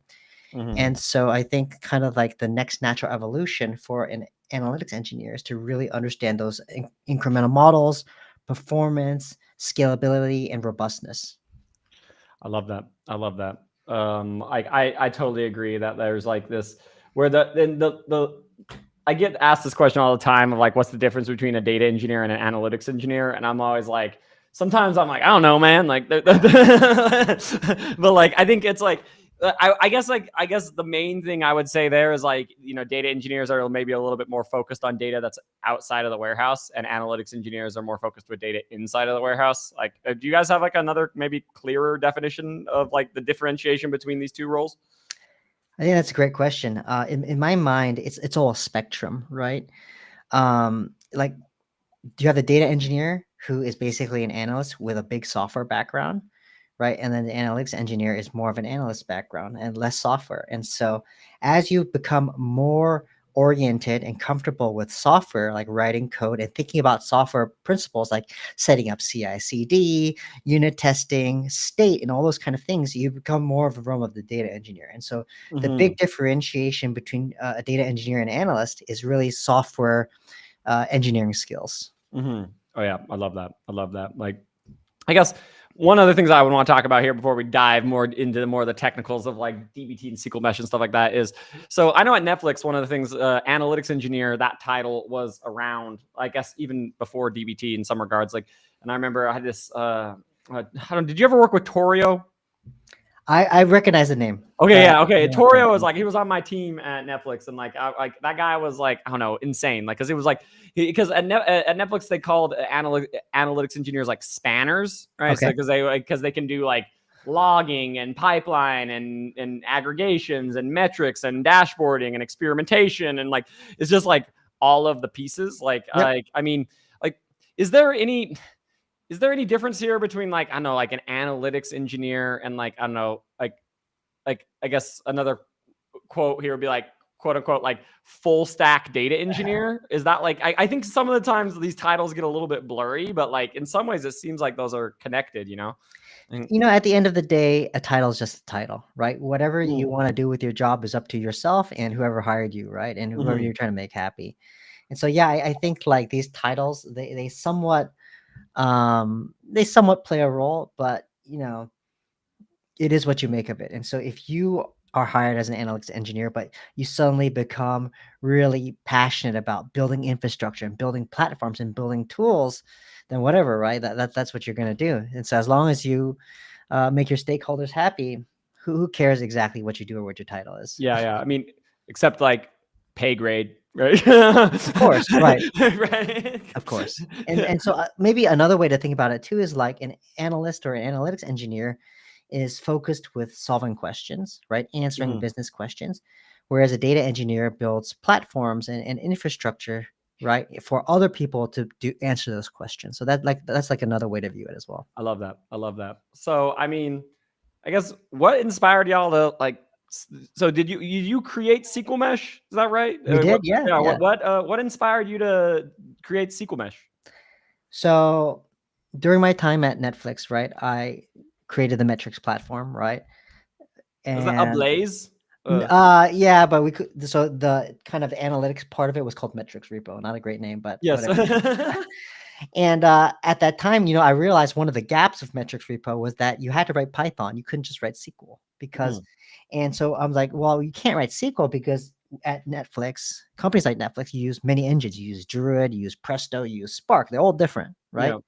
And so I think kind of like the next natural evolution for an analytics engineer is to really understand those incremental models, performance, scalability, and robustness. I love that. I totally agree that there's like this where the I get asked this question all the time of like, what's the difference between a data engineer and an analytics engineer? And I'm always like, sometimes I'm like, I don't know, man. Like, but like, I think it's like, I guess the main thing I would say there is like, data engineers are maybe a little bit more focused on data that's outside of the warehouse, and analytics engineers are more focused with data inside of the warehouse. Like, do you guys have like another maybe clearer definition of like the differentiation between these two roles? I think that's a great question. In my mind, it's all a spectrum, right? Like, you have the data engineer who is basically an analyst with a big software background, right? And then the analytics engineer is more of an analyst background and less software. And so as you become more oriented and comfortable with software, like writing code and thinking about software principles, like setting up CI/CD, unit testing, state, and all those kind of things, you become more of a realm of the data engineer. And so the big differentiation between a data engineer and analyst is really software engineering skills. Oh yeah, I love that. Like, I guess one of the things I would want to talk about here before we dive more into more of the technicals of like DBT and SQL Mesh and stuff like that is, so I know at Netflix, one of the things, analytics engineer, that title was around, I guess, even before DBT in some regards. Like, and I remember I had this, did you ever work with Torio? I recognize the name. Okay, yeah, okay. Torio was like, he was on my team at Netflix, and like, that guy was like, I don't know, insane. Like, because it was like, because at Netflix they called analytics engineers like spanners, right? Okay. So because they can do like logging and pipeline and aggregations and metrics and dashboarding and experimentation, and like, it's just like all of the pieces. Like, Yep. I mean, like, is there any difference here between like, I don't know, like an analytics engineer and like, I don't know, like I guess another quote here would be like, quote unquote, like full stack data engineer? Is that like, I think some of the times these titles get a little bit blurry, but like in some ways it seems like those are connected, And, At the end of the day, a title is just a title, right? Whatever you want to do with your job is up to yourself and whoever hired you, right? And whoever you're trying to make happy. And so, yeah, I think like these titles, they somewhat play a role, but it is what you make of it. And so if you are hired as an analytics engineer, but you suddenly become really passionate about building infrastructure and building platforms and building tools, then whatever, right? That's what you're going to do. And so as long as you make your stakeholders happy, who cares exactly what you do or what your title is? yeah. I mean, except like pay grade, right? Of course, right. Right. Of course. And so maybe another way to think about it too is like an analyst or an analytics engineer is focused with solving questions, right? Answering business questions. Whereas a data engineer builds platforms and infrastructure, right? For other people to answer those questions. So that's like another way to view it as well. I love that. So, I mean, I guess what inspired y'all to like, so did you create SQL Mesh? Is that right? We did, yeah. What inspired you to create SQL Mesh? So during my time at Netflix, right, I created the metrics platform, right? Was that Ablaze? Yeah, but we could. So the kind of analytics part of it was called metrics repo. Not a great name, but yes. Whatever. And at that time, I realized one of the gaps of metrics repo was that you had to write Python. You couldn't just write SQL because, and so I'm like, well, you can't write SQL because at Netflix, companies like Netflix, you use many engines. You use Druid, you use Presto, you use Spark. They're all different, right? Yeah.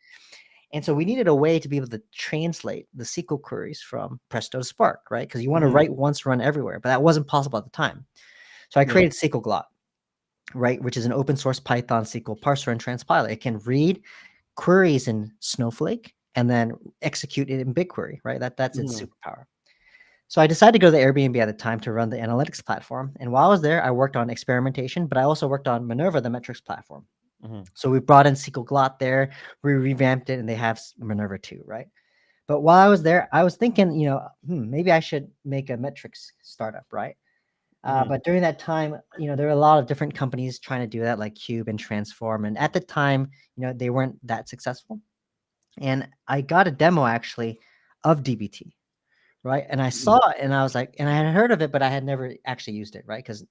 And so we needed a way to be able to translate the SQL queries from Presto to Spark, right? Because you want to write once, run everywhere, but that wasn't possible at the time. So I created SQL Glot, right? Which is an open source Python SQL parser and transpiler. It can read queries in Snowflake and then execute it in BigQuery, right? That's its superpower. So I decided to go to the Airbnb at the time to run the analytics platform. And while I was there, I worked on experimentation, but I also worked on Minerva, the metrics platform. So we brought in SQL Glot there, we revamped it, and they have Minerva too, right? But while I was there, I was thinking, maybe I should make a metrics startup, right? But during that time, there were a lot of different companies trying to do that, like Cube and Transform. And at the time, they weren't that successful. And I got a demo actually of DBT, right? And I saw it and I was like, and I had heard of it, but I had never actually used it, right? Because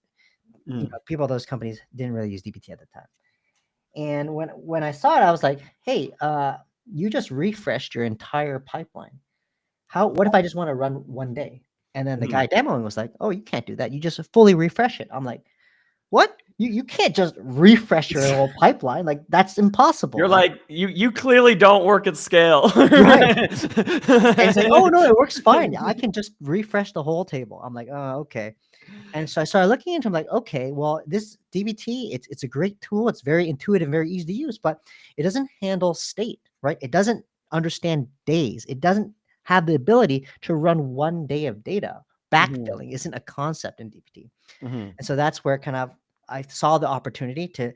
people at those companies didn't really use DBT at the time. And when I saw it, I was like, hey, you just refreshed your entire pipeline. What if I just want to run one day? And then the guy demoing was like, oh, you can't do that. You just fully refresh it. I'm like, what? You can't just refresh your whole pipeline. Like that's impossible. You're like, you clearly don't work at scale. Right. And it's like, oh no, it works fine. I can just refresh the whole table. I'm like, oh, okay. And so I started looking into it. I'm like, okay, well, this DBT, it's a great tool. It's very intuitive, very easy to use, but it doesn't handle state, right? It doesn't understand days. It doesn't have the ability to run 1 day of data. Backfilling isn't a concept in DBT. And so that's where kind of I saw the opportunity to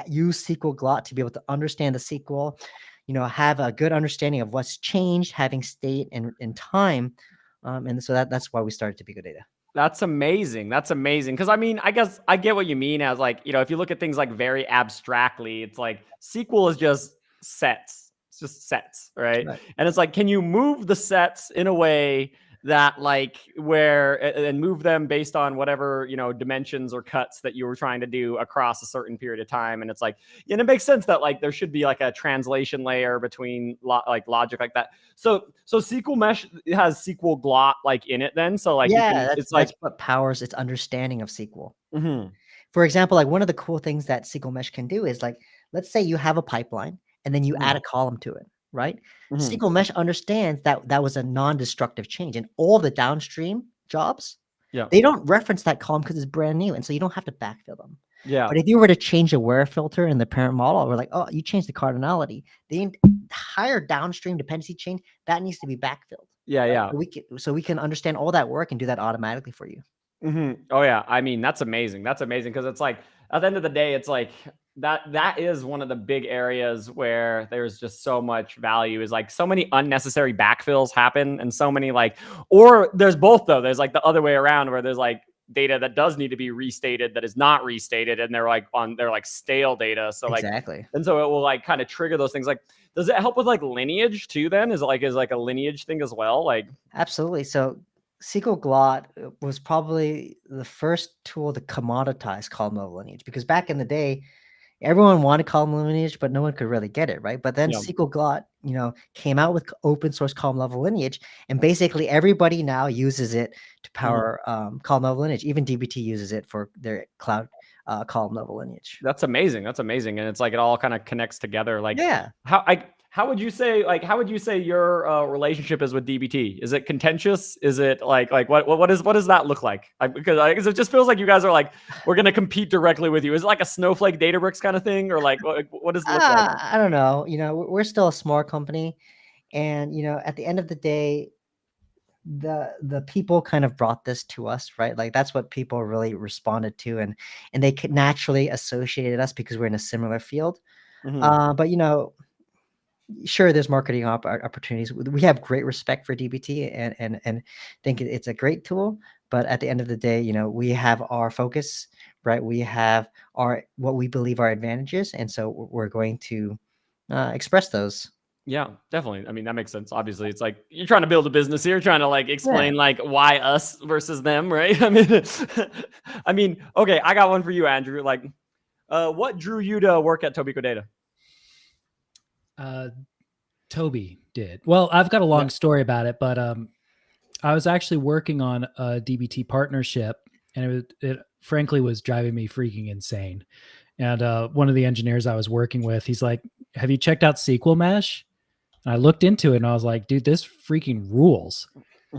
use SQL Glot to be able to understand the SQL, have a good understanding of what's changed, having state and time. And so that's why we started Toby Data. That's amazing. That's amazing. Because I mean, I guess I get what you mean as like, if you look at things like very abstractly, it's like SQL is just sets. It's just sets, right? And it's like, can you move the sets in a way that like and move them based on whatever, dimensions or cuts that you were trying to do across a certain period of time. And it's like, and it makes sense that like there should be like a translation layer between logic like that. So SQL Mesh has SQL Glot like in it then. So like, that's what powers its understanding of SQL. For example, like one of the cool things that SQL Mesh can do is like, let's say you have a pipeline and then you add a column to it. Right? SQL Mesh understands that was a non-destructive change, and all the downstream jobs, they don't reference that column because it's brand new, and so you don't have to backfill them. But if you were to change the where filter in the parent model, we're like, oh, you changed the cardinality. The entire downstream dependency change that needs to be backfilled. So we can understand all that work and do that automatically for you. Oh yeah, I mean that's amazing. That's amazing because it's like at the end of the day, it's like that is one of the big areas where there's just so much value is like so many unnecessary backfills happen and so many like, or there's both though. There's like the other way around where there's like data that does need to be restated that is not restated and they're like stale data. So like, and so it will like kind of trigger those things. Like, does it help with like lineage too then? Is like a lineage thing as well? Like absolutely. So SQL Glot was probably the first tool to commoditize column level lineage because back in the day, everyone wanted column level lineage, but no one could really get it, right? But then SQL Glot, came out with open source column level lineage, and basically everybody now uses it to power column level lineage. Even DBT uses it for their cloud column level lineage. That's amazing. That's amazing, and it's like it all kind of connects together. Like how would you say your relationship is with DBT? Is it contentious? Is it like what does that look like? Because it just feels like you guys are like, we're going to compete directly with you. Is it like a Snowflake Databricks kind of thing? Or like, what does it look like? I don't know. We're still a small company. And, at the end of the day, the people kind of brought this to us, right? Like that's what people really responded to. And they could naturally associated us because we're in a similar field. But, sure, there's marketing opportunities. We have great respect for DBT and think it's a great tool. But at the end of the day, we have our focus, right? We have what we believe are advantages. And so we're going to express those. Yeah, definitely. I mean, that makes sense. Obviously, it's like you're trying to build a business here, trying to like explain like why us versus them, right? I mean, okay, I got one for you, Andrew. Like, what drew you to work at Toby Data? Toby did. Well, I've got a long story about it, but I was actually working on a DBT partnership, and it frankly was driving me freaking insane. And one of the engineers I was working with, he's like, "Have you checked out SQL Mesh?" And I looked into it, and I was like, "Dude, this freaking rules."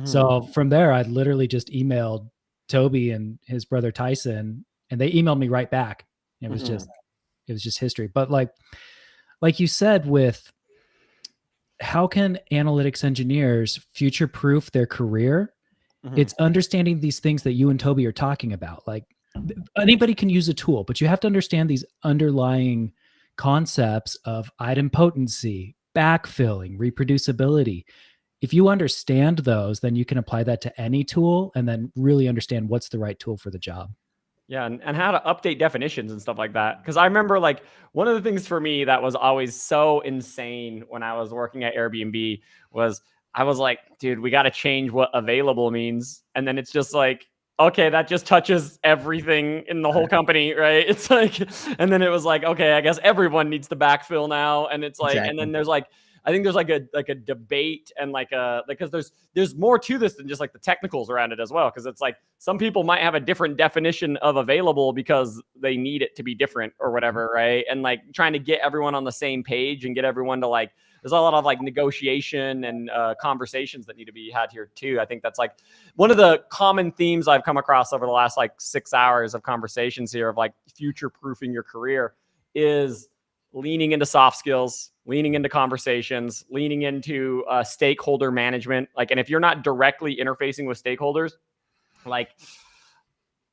So from there, I literally just emailed Toby and his brother Tyson, and they emailed me right back. It was just history. But like you said, with how can analytics engineers future-proof their career? It's understanding these things that you and Toby are talking about. Like anybody can use a tool, but you have to understand these underlying concepts of idempotency, backfilling, reproducibility. If you understand those, then you can apply that to any tool and then really understand what's the right tool for the job. Yeah, and how to update definitions and stuff like that. Because I remember like one of the things for me that was always so insane when I was working at Airbnb was I was like, dude, we got to change what available means. And then it's just like, okay, that just touches everything in the whole company, right? It's like, and then it was like, okay, I guess everyone needs to backfill now. And it's like, and then there's like, I think there's like a debate and because there's more to this than just like the technicals around it as well. Cause it's like some people might have a different definition of available because they need it to be different or whatever. Right. And like trying to get everyone on the same page and get everyone to like, there's a lot of like negotiation and conversations that need to be had here too. I think that's like one of the common themes I've come across over the last like 6 hours of conversations here of like future proofing your career is leaning into soft skills, leaning into conversations, leaning into stakeholder management. Like, and if you're not directly interfacing with stakeholders, like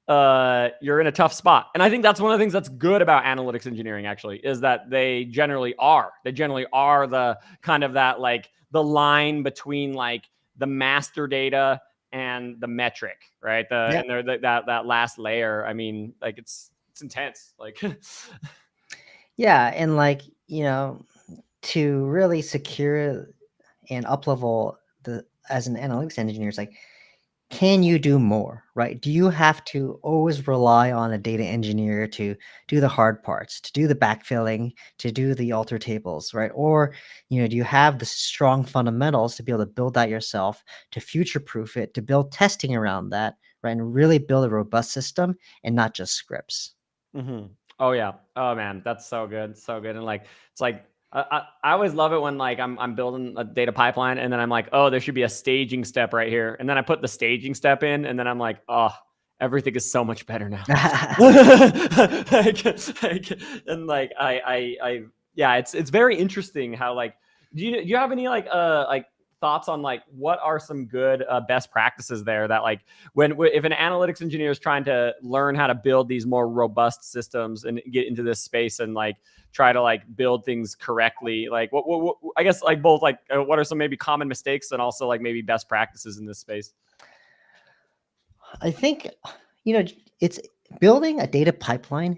you're in a tough spot. And I think that's one of the things that's good about analytics engineering actually is that they generally are the kind of that like the line between like the master data and the metric, right? And they're that last layer. I mean, like it's intense. Like Yeah, and like, to really secure and up-level as an analytics engineer, it's like, can you do more, right? Do you have to always rely on a data engineer to do the hard parts, to do the backfilling, to do the alter tables, right? Or, do you have the strong fundamentals to be able to build that yourself, to future-proof it, to build testing around that, right? And really build a robust system and not just scripts. Mm-hmm. Oh yeah. Oh man, that's so good. So good. And like, it's like, I always love it when like I'm building a data pipeline and then I'm like, oh, there should be a staging step right here. And then I put the staging step in and then I'm like, oh, everything is so much better now. Yeah, it's very interesting how like, do you have any like thoughts on like what are some good best practices there that like if an analytics engineer is trying to learn how to build these more robust systems and get into this space and like try to like build things correctly, like what I guess like both like what are some maybe common mistakes and also like maybe best practices in this space? I think it's building a data pipeline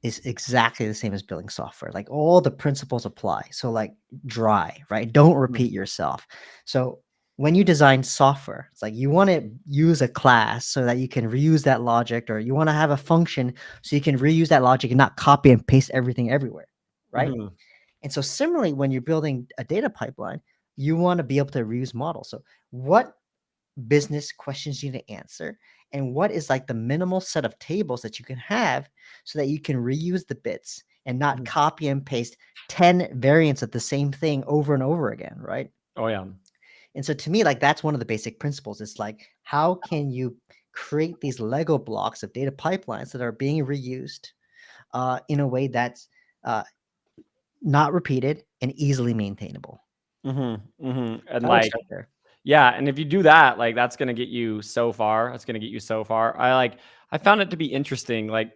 is exactly the same as building software. Like all the principles apply. So like dry, right? Don't repeat yourself. So when you design software, it's like you want to use a class so that you can reuse that logic, or you want to have a function so you can reuse that logic and not copy and paste everything everywhere, right? Mm-hmm. And so similarly, when you're building a data pipeline, you want to be able to reuse models. So what business questions you need to answer, and what is like the minimal set of tables that you can have so that you can reuse the bits and not copy and paste 10 variants of the same thing over and over again, right? Oh yeah. And so to me, like that's one of the basic principles. It's like, how can you create these Lego blocks of data pipelines that are being reused in a way that's not repeated and easily maintainable? And like, yeah, and if you do that, like that's gonna get you so far. I found it to be interesting, like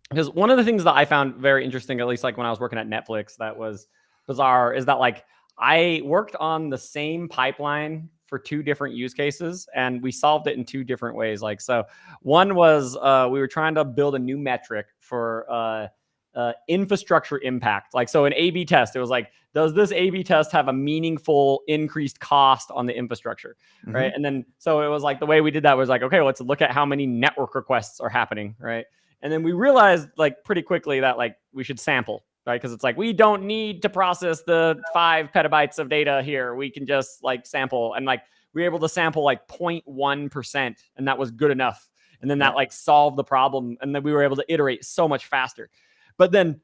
because one of the things that I found very interesting, at least like when I was working at Netflix, that was bizarre, is that like I worked on the same pipeline for 2 different use cases and we solved it in 2 different ways. Like, so one was we were trying to build a new metric for infrastructure impact. Like, so an A/B test, it was like, does this A/B test have a meaningful increased cost on the infrastructure? Right. And then, so it was like, the way we did that was like, okay, let's look at how many network requests are happening. Right. And then we realized like pretty quickly that like we should sample, right? Because it's like, we don't need to process the 5 petabytes of data here. We can just like sample, and like we were able to sample like 0.1%, and that was good enough. And then that like solved the problem. And then we were able to iterate so much faster. But then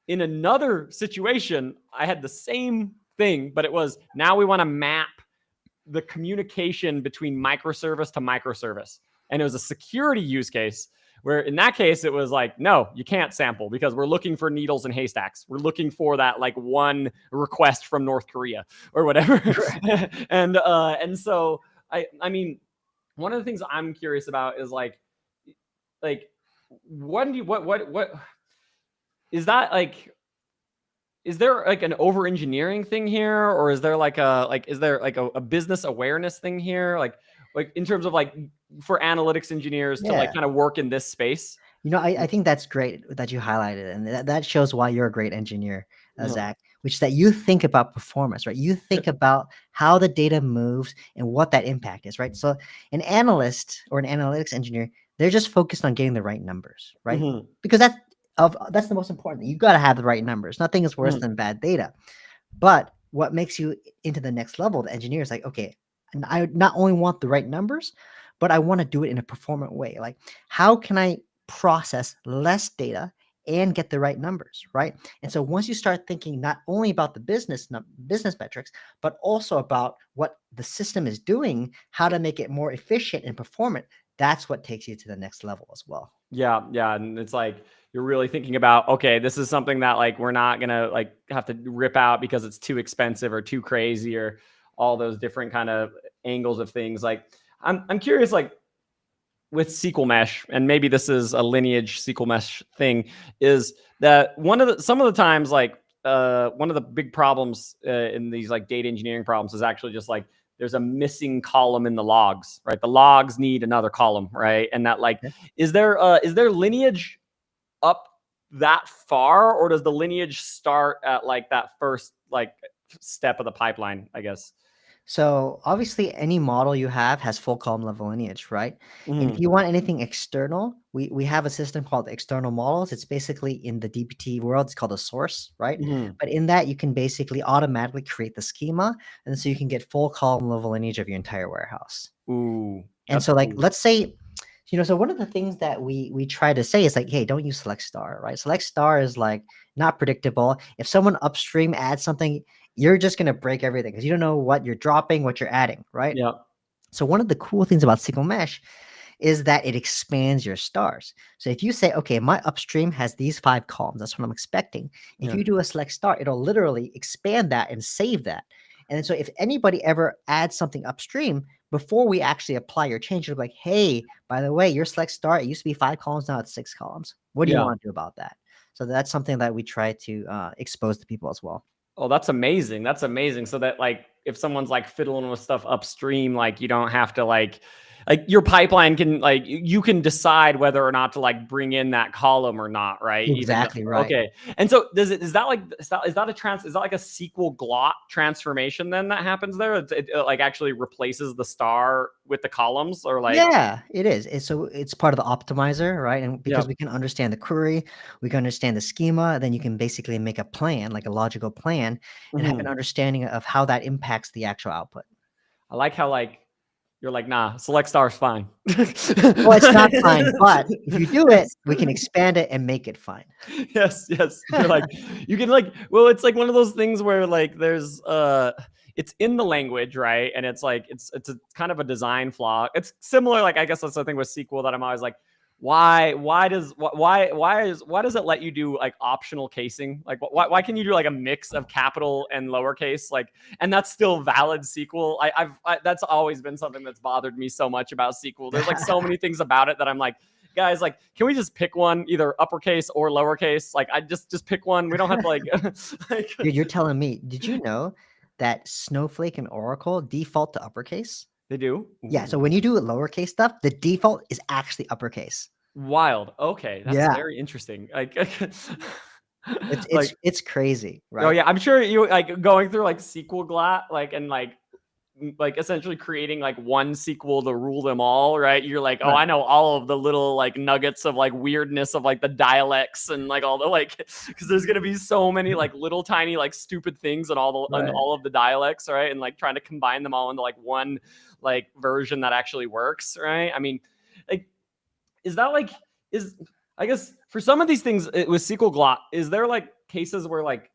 in another situation, I had the same thing, but it was, now we want to map the communication between microservice to microservice. And it was a security use case where in that case, it was like, no, you can't sample because we're looking for needles in haystacks. We're looking for that like one request from North Korea or whatever. And so, I mean, one of the things I'm curious about is like, what is that like, is there like an over engineering thing here, or is there like a business awareness thing here? Like in terms of like for analytics engineers to like kind of work in this space? I think that's great that you highlighted, and that shows why you're a great engineer, Zach, which is that you think about performance, right? You think about how the data moves and what that impact is, right? So an analyst or an analytics engineer, they're just focused on getting the right numbers, right? Because that's the most important thing. You got to have the right numbers. Nothing is worse than bad data. But what makes you into the next level, the engineer is like, okay, and I not only want the right numbers, but I want to do it in a performant way. Like, how can I process less data and get the right numbers, right? And so once you start thinking not only about the business metrics, but also about what the system is doing, how to make it more efficient and performant, that's what takes you to the next level as well. Yeah, yeah, and it's like you're really thinking about, okay, this is something that like we're not gonna like have to rip out because it's too expensive or too crazy or all those different kind of angles of things. Like I'm curious, like with SQL Mesh, and maybe this is a lineage SQL Mesh thing, is that some of the times like one of the big problems in these like data engineering problems is actually just like there's a missing column in the logs, right? The logs need another column, right? And that like, Okay. is there lineage up that far, or does the lineage start at like that first like step of the pipeline, I guess? So obviously any model you have has full column level lineage, right? And if Mhm. you want anything external, we have a system called external models. It's basically in the DBT world, it's called a source, right? Mhm. But in that you can basically automatically create the schema. And so you can get full column level lineage of your entire warehouse. Ooh, And that's so like, cool. let's say, so one of the things that we try to say is like, hey, don't use select star, right? Select star is like not predictable. If someone upstream adds something, you're just going to break everything because you don't know what you're dropping, what you're adding, right? Yeah. So one of the cool things about SQL Mesh is that it expands your stars. So if you say, okay, my upstream has these 5 columns, that's what I'm expecting. If Yeah. you do a select star, it'll literally expand that and save that. And so if anybody ever adds something upstream, before we actually apply your change, it'll be like, hey, by the way, your select star, it used to be 5 columns, now it's 6 columns. What do you Yeah. want to do about that? So that's something that we try to expose to people as well. Oh, that's amazing. That's amazing. So that like if someone's like fiddling with stuff upstream, like you don't have to like your pipeline can like you can decide whether or not to like bring in that column or not, right? Even Exactly though, right. okay. And so is that like is that like a SQL Glot transformation then that happens there? It like actually replaces the star with the columns or like Yeah, it is. So it's part of the optimizer, right? And yeah. because we can understand the query, we can understand the schema, then you can basically make a plan, like a logical plan, and have an Mhm. understanding of how that impacts the actual output. I like how like you're like, nah, select star's fine. Well, it's not fine, but if you do it, we can expand it and make it fine. Yes, yes. You're like, you can like, well, it's like one of those things where like there's it's in the language, right? And it's like it's a kind of a design flaw. It's similar, like I guess that's the thing with SQL that I'm always like, why does it let you do like optional casing? Like why can you do like a mix of capital and lowercase? Like, and that's still valid SQL. That's always been something that's bothered me so much about SQL. There's like so many things about it that I'm like, guys, like, can we just pick one, either uppercase or lowercase? Like, I just pick one. We don't have to like, like Dude, you're telling me, did you know that Snowflake and Oracle default to uppercase? they do. Yeah, so Ooh, when you do lowercase stuff, the default is actually uppercase. wild. Okay, that's Yeah, very interesting. Like, it's like, it's it's crazy, oh right? yeah, I'm sure you like going through like SQL Glot, like and like essentially creating like one sequel to rule them all, right? You're like, oh, Right. I know all of the little like nuggets of like weirdness of like the dialects and like all the like because there's gonna be so many like little tiny like stupid things and Right. all of the dialects, right? And like trying to combine them all into like one like version that actually works, right? I mean, like, is that like is I guess for some of these things with SQL Glot, is there like cases where like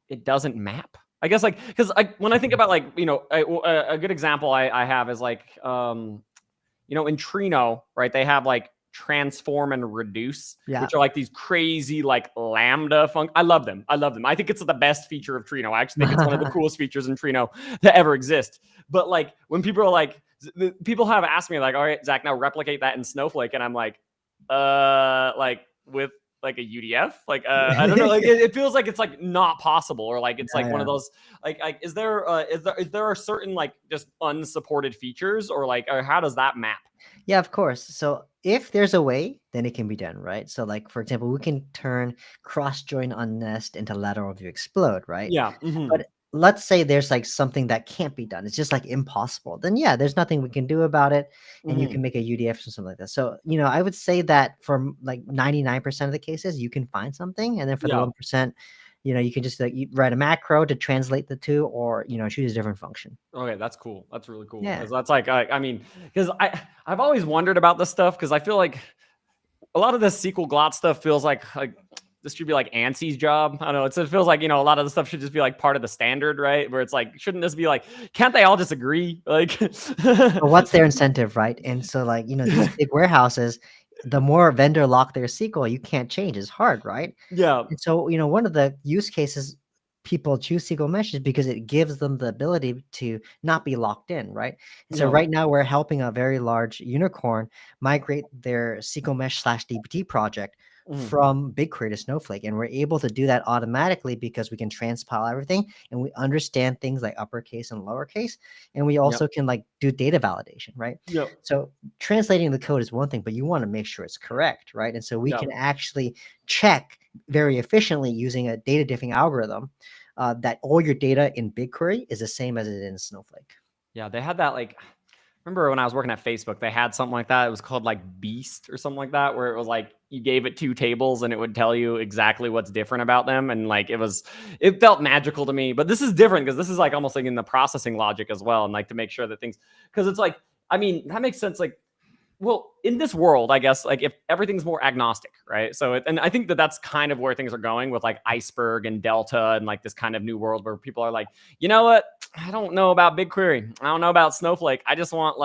it doesn't map? I guess like because when I think about like a good example I have is like in Trino, right? They have like transform and reduce, Yeah. which are like these crazy like lambda func. I love them. I love them. I think it's the best feature of Trino. I actually think it's one of the coolest features in Trino that ever exist. But like when people are like, people have asked me like, all right, Zach, now replicate that in Snowflake, and I'm like with like a UDF, like I don't know, like it feels like it's like not possible, or like it's like one of Yeah. those like is there are certain like just unsupported features, or like or how does that map? Yeah, of course. So if there's a way, then it can be done, right? So like for example, we can turn cross join on nest into lateral view explode, right? Yeah. Mm-hmm. But let's say there's like something that can't be done. It's just like impossible. Then yeah, there's nothing we can do about it. And you Mm-hmm. can make a UDF or something like that. So, I would say that for like 99% of the cases, you can find something. And then for the Yeah. 1%, you can just you write a macro to translate the two, or choose a different function. Okay, that's cool. That's really cool. Yeah. Because that's like, I mean, because I've always wondered about this stuff, because I feel like a lot of this SQL Glot stuff feels like this should be like ANSY's job. I don't know. It feels like, a lot of the stuff should just be like part of the standard, right? Where it's like, shouldn't this be like, can't they all just agree? Like, But what's their incentive, right? And so like, these big warehouses, the more vendor lock their SQL, you can't change. It's hard, right? yeah, And so, one of the use cases people choose SQL Mesh is because it gives them the ability to not be locked in, right? And so Yeah. right now we're helping a very large unicorn migrate their SQL Mesh /DBT project Mhm. from BigQuery to Snowflake. And we're able to do that automatically because we can transpile everything and we understand things like uppercase and lowercase. And we also can like do data validation, right? Yep. So translating the code is one thing, but you want to make sure it's correct, right? And so we Yep. can actually check very efficiently using a data diffing algorithm that all your data in BigQuery is the same as it is in Snowflake. Yeah, they had that like, remember when I was working at Facebook, they had something like that. It was called like Beast or something like that, where it was like you gave it 2 tables and it would tell you exactly what's different about them. And like it felt magical to me. But this is different because this is like almost like in the processing logic as well. And like to make sure that things, because it's like, I mean, that makes sense. Like, well, in this world, I guess, like if everything's more agnostic, right? So, and I think that that's kind of where things are going with like Iceberg and Delta and like this kind of new world where people are like, you know what? I don't know about BigQuery. I don't know about Snowflake. I just want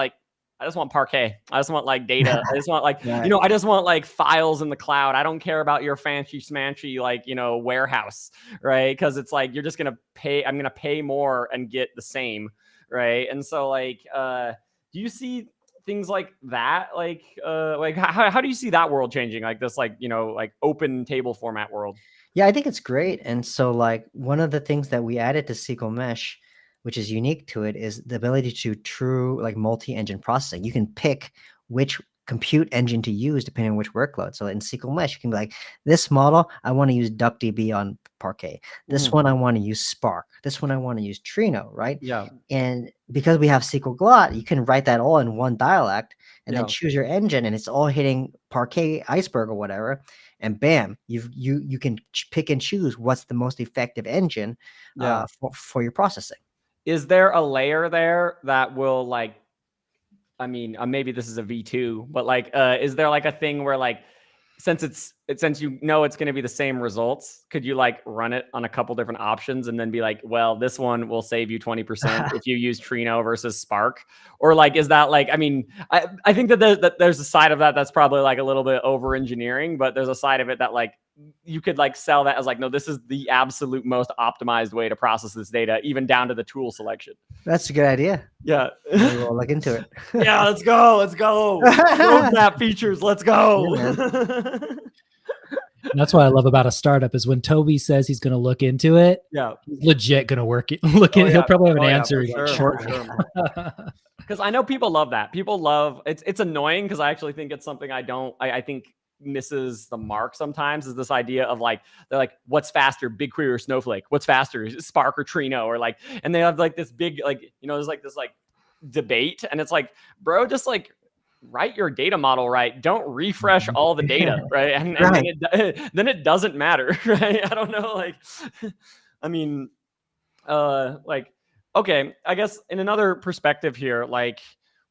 Parquet. I just want like data. I just want like, Right. I just want like files in the cloud. I don't care about your fancy smanchy, like, warehouse, right? Because it's like, you're just going to pay, I'm going to pay more and get the same, right? And so like, do you see things like that? Like how do you see that world changing? Like this, like, like open table format world? Yeah, I think it's great. And so like one of the things that we added to SQL Mesh, which is unique to it, is the ability to true like multi-engine processing. You can pick which compute engine to use depending on which workload. So in SQL Mesh, you can be like, this model, I want to use DuckDB on Parquet. This one, I want to use Spark. This one, I want to use Trino, right? Yeah. And because we have SQL Glot, you can write that all in one dialect and then choose your engine, and it's all hitting Parquet, Iceberg, or whatever. And bam, you can pick and choose what's the most effective engine for your processing. Is there a layer there that will like, I mean, maybe this is a V2, but like, is there like a thing where like, since it's going to be the same results, could you like run it on a couple different options and then be like, well, this one will save you 20% if you use Trino versus Spark? Or like, is that like, I mean, I think that there's a side of that that's probably like a little bit over engineering, but there's a side of it that like you could like sell that as like, no, this is the absolute most optimized way to process this data, even down to the tool selection. That's a good idea. Yeah. We'll look into it. Yeah, let's go. Roadmap features. Let's go. Yeah, That's what I love about a startup is when Toby says he's going to look into it. Yeah, he's legit going to look in. He'll probably have an answer shortly. Because I know people love that. People love it's annoying because I actually think it's something I think misses the mark sometimes, is this idea of like, they're like, what's faster, BigQuery or Snowflake? What's faster, Spark or Trino? Or like, and they have like this big, like, there's like this like debate, and it's like, bro, just like write your data model right. Don't refresh all the data, right? And then it doesn't matter, right? I don't know, like, I mean, like, okay, I guess in another perspective here, like,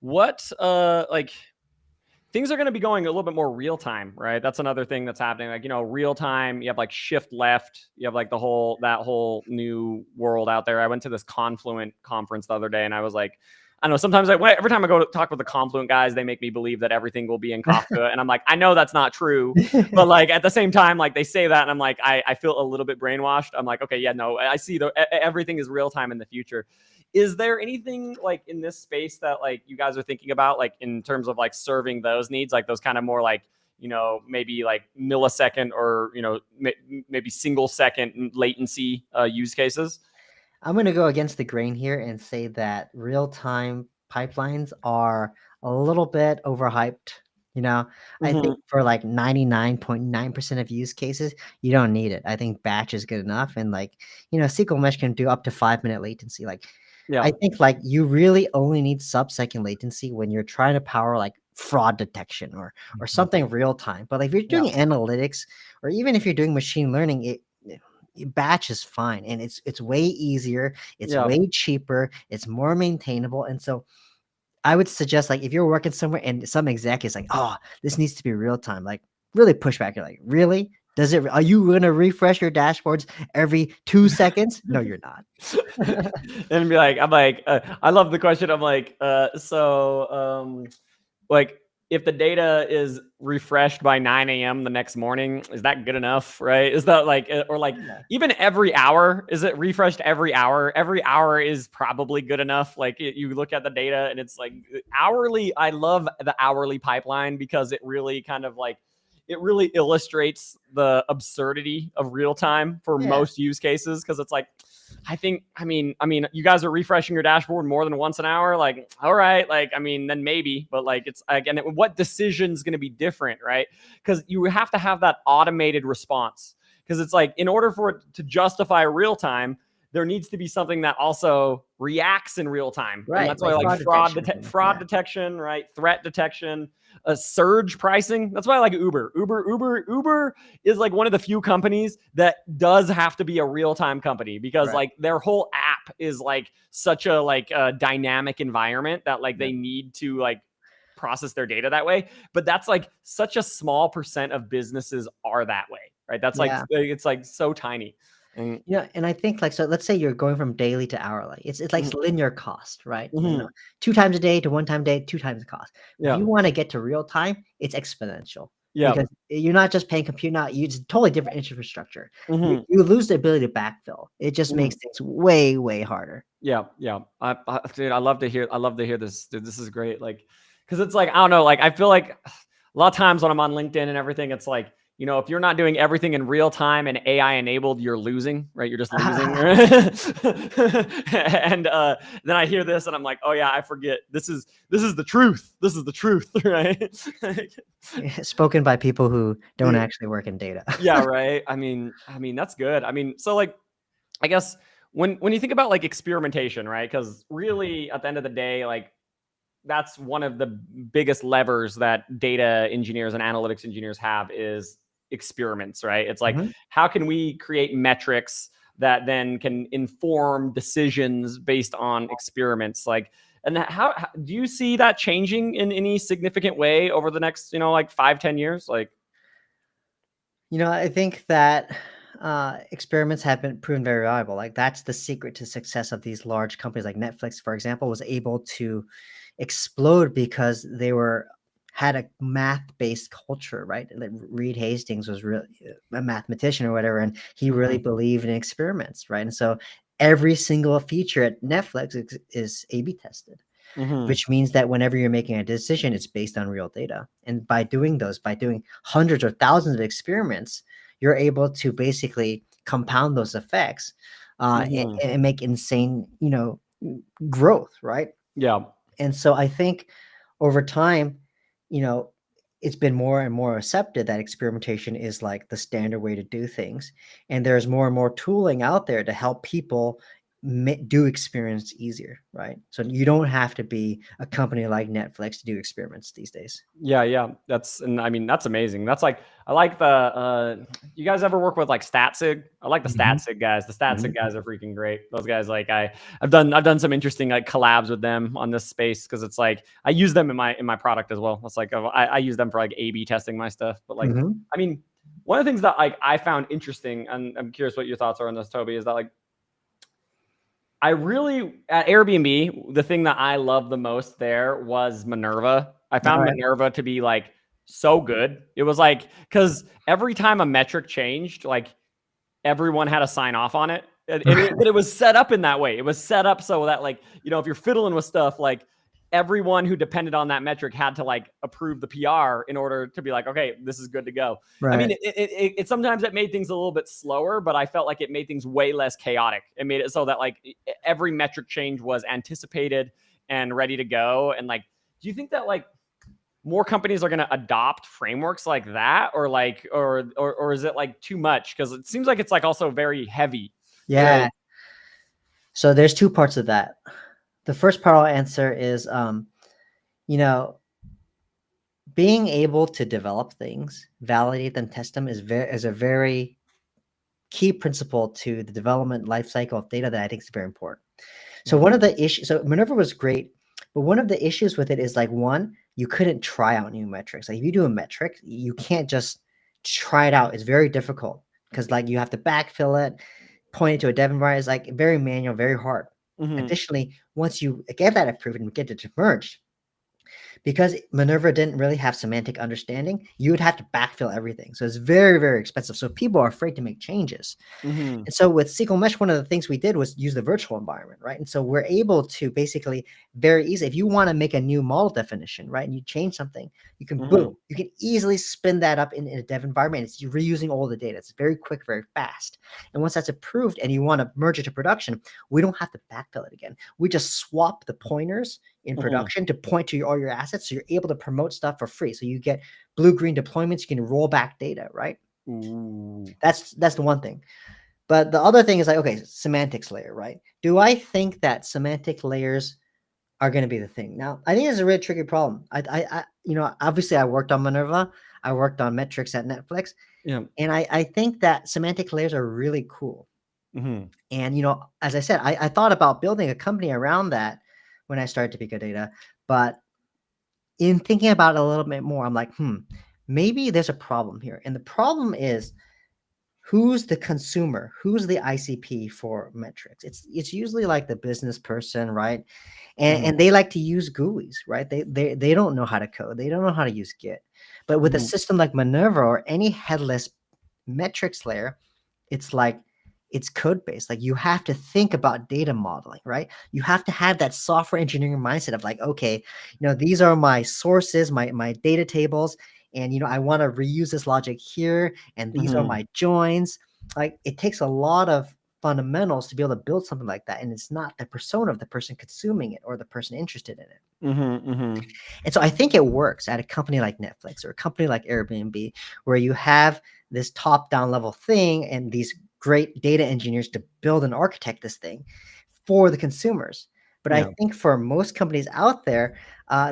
what, like, things are going to be going a little bit more real time, right? That's another thing that's happening. Like, real time, you have like shift left, you have like that whole new world out there. I went to this Confluent conference the other day, and I was like, I don't know, sometimes every time I go to talk with the Confluent guys, they make me believe that everything will be in Kafka. And I'm like, I know that's not true. But like at the same time, like they say that, and I'm like, I feel a little bit brainwashed. I'm like, okay, yeah, no, I see everything is real time in the future. Is there anything like in this space that like you guys are thinking about, like in terms of like serving those needs, like those kind of more like, maybe like millisecond or, maybe single second latency use cases? I'm going to go against the grain here and say that real-time pipelines are a little bit overhyped. I think for like 99.9% of use cases, you don't need it. I think batch is good enough. And like, SQL Mesh can do up to 5-minute latency. Like, I think like you really only need sub-second latency when you're trying to power like fraud detection or something real time. But like if you're doing analytics, or even if you're doing machine learning, batch is fine, and it's way easier, it's way cheaper, it's more maintainable. And so I would suggest, like, if you're working somewhere and some exec is like, oh, this needs to be real time, like, really push back. You're like, really? Are you going to refresh your dashboards every 2 seconds? No, you're not. And be like, I love the question. I'm like, like, if the data is refreshed by 9 a.m. the next morning, is that good enough? Right? Is that like, or like even every hour, is it refreshed every hour? Every hour is probably good enough. Like you look at the data and it's like hourly. I love the hourly pipeline because it really kind of like, it really illustrates the absurdity of real time for most use cases. Cause it's like, I mean, you guys are refreshing your dashboard more than once an hour. Like, all right. Like, I mean, then maybe, but like, it's again, what decision's going to be different, right? Cause you have to have that automated response. Cause it's like, in order for it to justify real time, there needs to be something that also reacts in real time. Right. And that's why like fraud detection, right? Threat detection, surge pricing. That's why I like Uber. Uber is like one of the few companies that does have to be a real-time company because like their whole app is like such a like dynamic environment that like they need to like process their data that way. But that's like such a small percent of businesses are that way, right? That's like, it's like so tiny. And and I think like, so let's say you're going from daily to hourly. It's like linear cost, right? 2 times a day to 1 time a day, 2 times the cost. If you want to get to real time, it's exponential. Because you're not just paying compute, it's totally different infrastructure. You lose the ability to backfill. It just makes things way, way harder. Dude, I love to hear this. Dude, this is great. Like, cause it's like, I don't know, like, I feel like a lot of times when I'm on LinkedIn and everything, it's like, you know, if you're not doing everything in real time and AI enabled, you're losing, right? You're just losing. And then I hear this and I'm like, oh yeah, I forget. This is the truth. This is the truth, right? Spoken by people who don't actually work in data. Yeah, right. I mean, that's good. I mean, so like, I guess when you think about like experimentation, right? Because really at the end of the day, like, that's one of the biggest levers that data engineers and analytics engineers have is experiments, right? It's like, how can we create metrics that then can inform decisions based on experiments? Like, and how do you see that changing in any significant way over the next, you know, like 5-10 years? Like, I think that experiments have been proven very valuable. Like, that's the secret to success of these large companies. Like Netflix, for example, was able to explode because they had a math-based culture, right? Like Reed Hastings was really a mathematician or whatever, and he really believed in experiments, right? And so every single feature at Netflix is A/B tested, which means that whenever you're making a decision, it's based on real data. And by doing hundreds or thousands of experiments, you're able to basically compound those effects and make insane, growth, right? Yeah. And so I think over time, it's been more and more accepted that experimentation is like the standard way to do things. And there's more and more tooling out there to help people do experiments easier, right? So you don't have to be a company like Netflix to do experiments these days. Yeah. That's amazing. That's like, I like the, you guys ever work with like StatSig? I like the StatSig guys. The StatSig guys are freaking great. Those guys, like I've done some interesting like collabs with them on this space. Cause it's like, I use them in my product as well. It's like, I use them for like A/B testing my stuff, but like, I mean, one of the things that like I found interesting, and I'm curious what your thoughts are on this, Toby, is that like, I really, at Airbnb, the thing that I love the most there was Minerva. I found Minerva to be like so good. It was like, because every time a metric changed, like everyone had to sign off on it. But it was set up in that way. It was set up so that like, if you're fiddling with stuff, like everyone who depended on that metric had to like approve the PR in order to be like, okay, this is good to go. Right. I mean, it sometimes it made things a little bit slower, but I felt like it made things way less chaotic. It made it so that like every metric change was anticipated and ready to go. And like, do you think that like more companies are going to adopt frameworks like that, or like, or is it like too much? Because it seems like it's like also very heavy. Yeah. Right? So there's 2 parts of that. The first part I'll answer is, being able to develop things, validate them, test them is a very key principle to the development lifecycle of data that I think is very important. So one of the issues, so Minerva was great, but one of the issues with it is like, one, you couldn't try out new metrics. Like if you do a metric, you can't just try it out. It's very difficult because like you have to backfill it, point it to a dev environment. It's like very manual, very hard. Additionally, once you get that approved and get it merged, because Minerva didn't really have semantic understanding, you would have to backfill everything. So it's very, very expensive. So people are afraid to make changes. And so with SQL Mesh, one of the things we did was use the virtual environment, right? And so we're able to basically very easy, if you want to make a new model definition, right, and you change something, you can boom, you can easily spin that up in a dev environment. It's reusing all the data. It's very quick, very fast. And once that's approved and you want to merge it to production, we don't have to backfill it again. We just swap the pointers in production to point to all your assets. So you're able to promote stuff for free. So you get blue-green deployments, you can roll back data, right? That's the one thing. But the other thing is like, okay, semantics layer, right? Do I think that semantic layers are going to be the thing? Now, I think it's a really tricky problem. I obviously I worked on Minerva. I worked on metrics at Netflix. Yeah. And I think that semantic layers are really cool. And, as I said, I thought about building a company around that when I started to Pico Data. But in thinking about it a little bit more, I'm like, maybe there's a problem here. And the problem is, who's the consumer? Who's the ICP for metrics? It's usually like the business person, right? And they like to use GUIs, right? They don't know how to code. They don't know how to use Git. But with a system like Minerva or any headless metrics layer, it's like, it's code-based. Like you have to think about data modeling, right? You have to have that software engineering mindset of like, okay, these are my sources, my data tables, and I want to reuse this logic here, and these are my joins. Like it takes a lot of fundamentals to be able to build something like that, and it's not the persona of the person consuming it or the person interested in it. And so I think it works at a company like Netflix or a company like Airbnb, where you have this top-down level thing and these great data engineers to build and architect this thing for the consumers. But I think for most companies out there,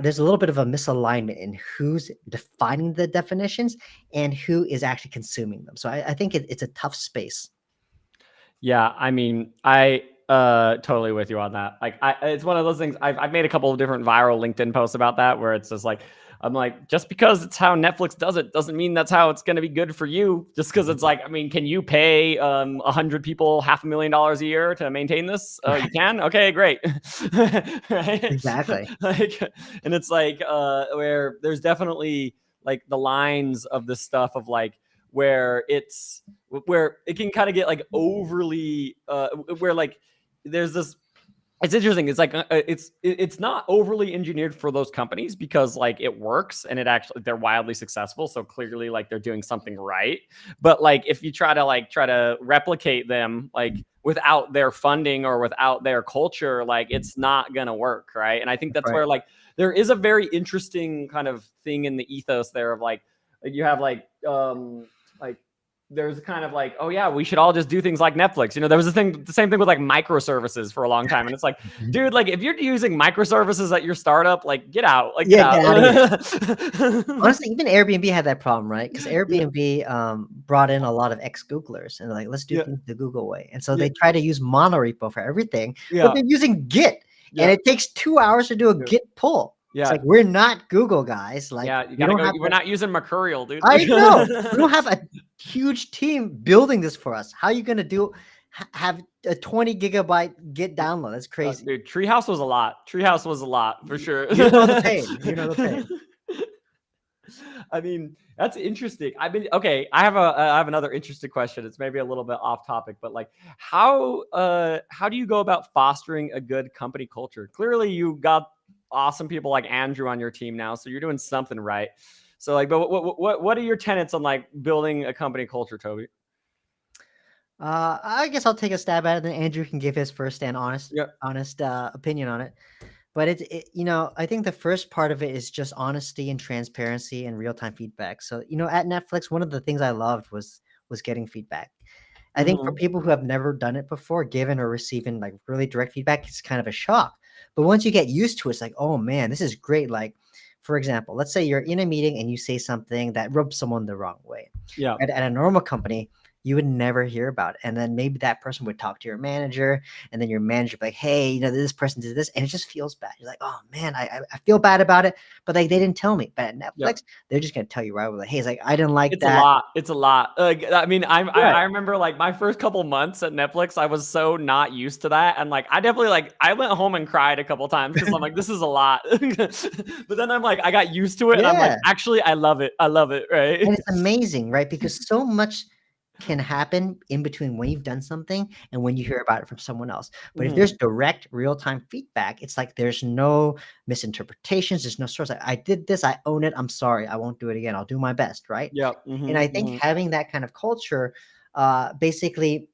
there's a little bit of a misalignment in who's defining the definitions and who is actually consuming them. So I think it's a tough space. Yeah, I mean, I totally with you on that. Like, it's one of those things. I've made a couple of different viral LinkedIn posts about that, where it's just like, I'm like, just because it's how Netflix does it doesn't mean that's how it's going to be good for you. Just because it's like, I mean, can you pay 100 people $500,000 a year to maintain this? You can? Okay, great. Right? Exactly. And it's like where there's definitely like the lines of this stuff of like where it can kind of get like overly where like there's this. It's interesting. It's like it's not overly engineered for those companies because like it works and they're wildly successful. So clearly like they're doing something right. But like if you try to replicate them like without their funding or without their culture, like it's not gonna work, right? And I think that's where like there is a very interesting kind of thing in the ethos there of like you have like there's kind of like, oh yeah, we should all just do things like Netflix. There was the same thing with like microservices for a long time. And it's like, dude, like if you're using microservices at your startup, like get out. Like get out. Honestly, even Airbnb had that problem, right? Because Airbnb brought in a lot of ex-Googlers and they're like, let's do things the Google way. And so they try to use monorepo for everything, but they're using Git. And it takes 2 hours to do a Git pull. It's like, we're not Google guys. Like, we're not using Mercurial, dude. I know. We don't have a huge team building this for us. How are you going to have a 20 gigabyte Git download? That's crazy. Dude, Treehouse was a lot. Treehouse was a lot for sure. You know the pain. I mean, that's interesting. I have another interesting question. It's maybe a little bit off topic, but like how do you go about fostering a good company culture? Clearly you got awesome people like Andrew on your team now, so you're doing something right. So like, but what are your tenets on like building a company culture, Toby? I guess I'll take a stab at it, then Andrew can give his first and honest opinion on it. But I think the first part of it is just honesty and transparency and real-time feedback. So at Netflix, one of the things I loved was getting feedback. I think for people who have never done it before, given or receiving like really direct feedback, it's kind of a shock. But once you get used to it, it's like, oh man, this is great. Like, for example, let's say you're in a meeting and you say something that rubs someone the wrong way. Yeah. At a normal company, you would never hear about it. And then maybe that person would talk to your manager, and then your manager would be like, hey, you know, this person did this, and it just feels bad. You're like, oh man, I feel bad about it, but like they didn't tell me. But at Netflix, they're just gonna tell you right away, like, hey, it's like, I didn't like that. It's a lot. I mean, I remember like my first couple months at Netflix, I was so not used to that, and like I definitely like I went home and cried a couple times because I'm like, this is a lot. But then I'm like, I got used to it, and I'm like, actually, I love it. I love it, right? And it's amazing, right? Because so much can happen in between when you've done something and when you hear about it from someone else. But if there's direct real-time feedback, it's like there's no misinterpretations, there's no source. I did this, I own it, I'm sorry, I won't do it again, I'll do my best, right? And I think having that kind of culture basically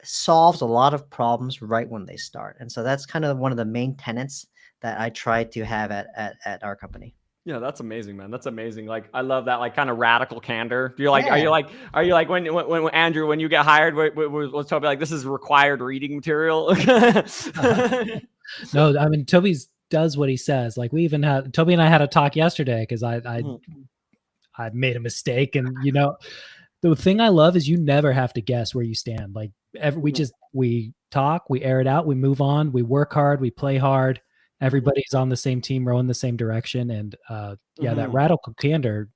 solves a lot of problems right when they start. And so that's kind of one of the main tenets that I try to have at our company. Yeah, that's amazing, man. That's amazing. Like, I love that, like, kind of radical candor. You're like, are you like when Andrew, when you get hired, was Toby like, this is required reading material? No, I mean, Toby's does what he says. Like, we even had Toby and I had a talk yesterday because I made a mistake, and you know, the thing I love is you never have to guess where you stand. Like, we talk, we air it out, we move on, we work hard, we play hard. Everybody's on the same team, rowing the same direction. And that radical candor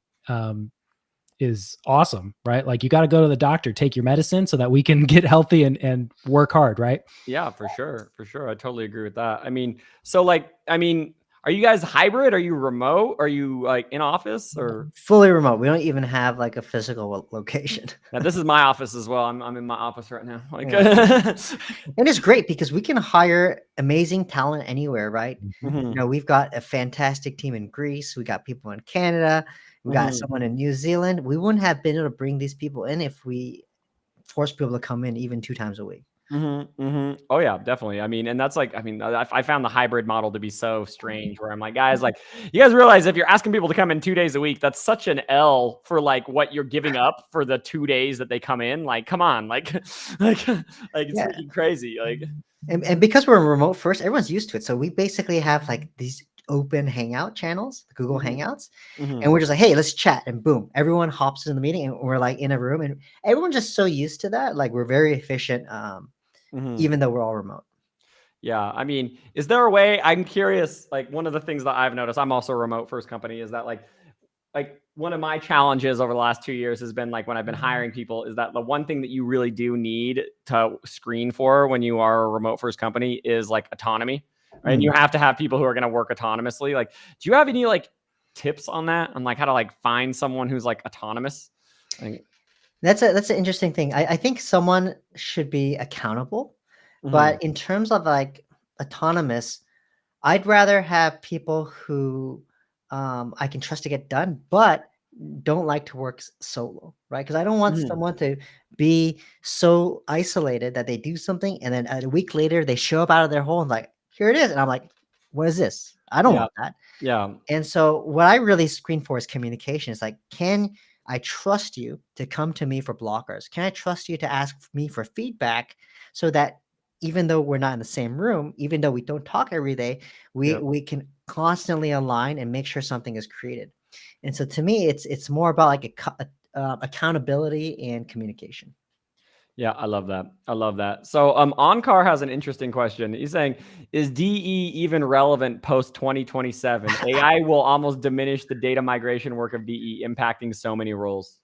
is awesome, right? Like, you got to go to the doctor, take your medicine so that we can get healthy and work hard, right? Yeah, for sure. For sure. I totally agree with that. I mean, so like, are you guys hybrid? Are you remote? Are you like in office or fully remote? We don't even have like a physical location. Yeah, this is my office as well. I'm in my office right now. Like, and it's great because we can hire amazing talent anywhere, right? You know, we've got a fantastic team in Greece. We got people in Canada. We got someone in New Zealand. We wouldn't have been able to bring these people in if we forced people to come in even 2 times a week. Oh yeah, definitely. I mean, and that's like, I found the hybrid model to be so strange where I'm like, guys, like, you guys realize if you're asking people to come in 2 days a week, that's such an L for like what you're giving up for the 2 days that they come in. Like, come on, like it's freaking crazy. Like, and because we're remote first, everyone's used to it. So we basically have like these open hangout channels, the Google Hangouts, and we're just like, hey, let's chat, and boom, everyone hops in the meeting, and we're like in a room, and everyone's just so used to that. Like, we're very efficient. Even though we're all remote. Yeah. I mean, is there a way, I'm curious, like one of the things that I've noticed, I'm also a remote first company, is that like one of my challenges over the last 2 years has been like when I've been hiring people is that the one thing that you really do need to screen for when you are a remote first company is like autonomy, right? And you have to have people who are going to work autonomously. Like, do you have any like tips on that? On like how to like find someone who's like autonomous? That's an interesting thing. I think someone should be accountable, but in terms of like autonomous, I'd rather have people who I can trust to get done, but don't like to work solo, right? Because I don't want someone to be so isolated that they do something and then a week later they show up out of their hole and like, here it is. And I'm like, what is this? I don't want that. Yeah. And so what I really screen for is communication. It's like, can I trust you to come to me for blockers? Can I trust you to ask me for feedback so that even though we're not in the same room, even though we don't talk every day, we can constantly align and make sure something is created. And so to me, it's more about like accountability and communication. Yeah, I love that. I love that. So Onkar has an interesting question. He's saying, is DE even relevant post 2027? AI will almost diminish the data migration work of DE, impacting so many roles.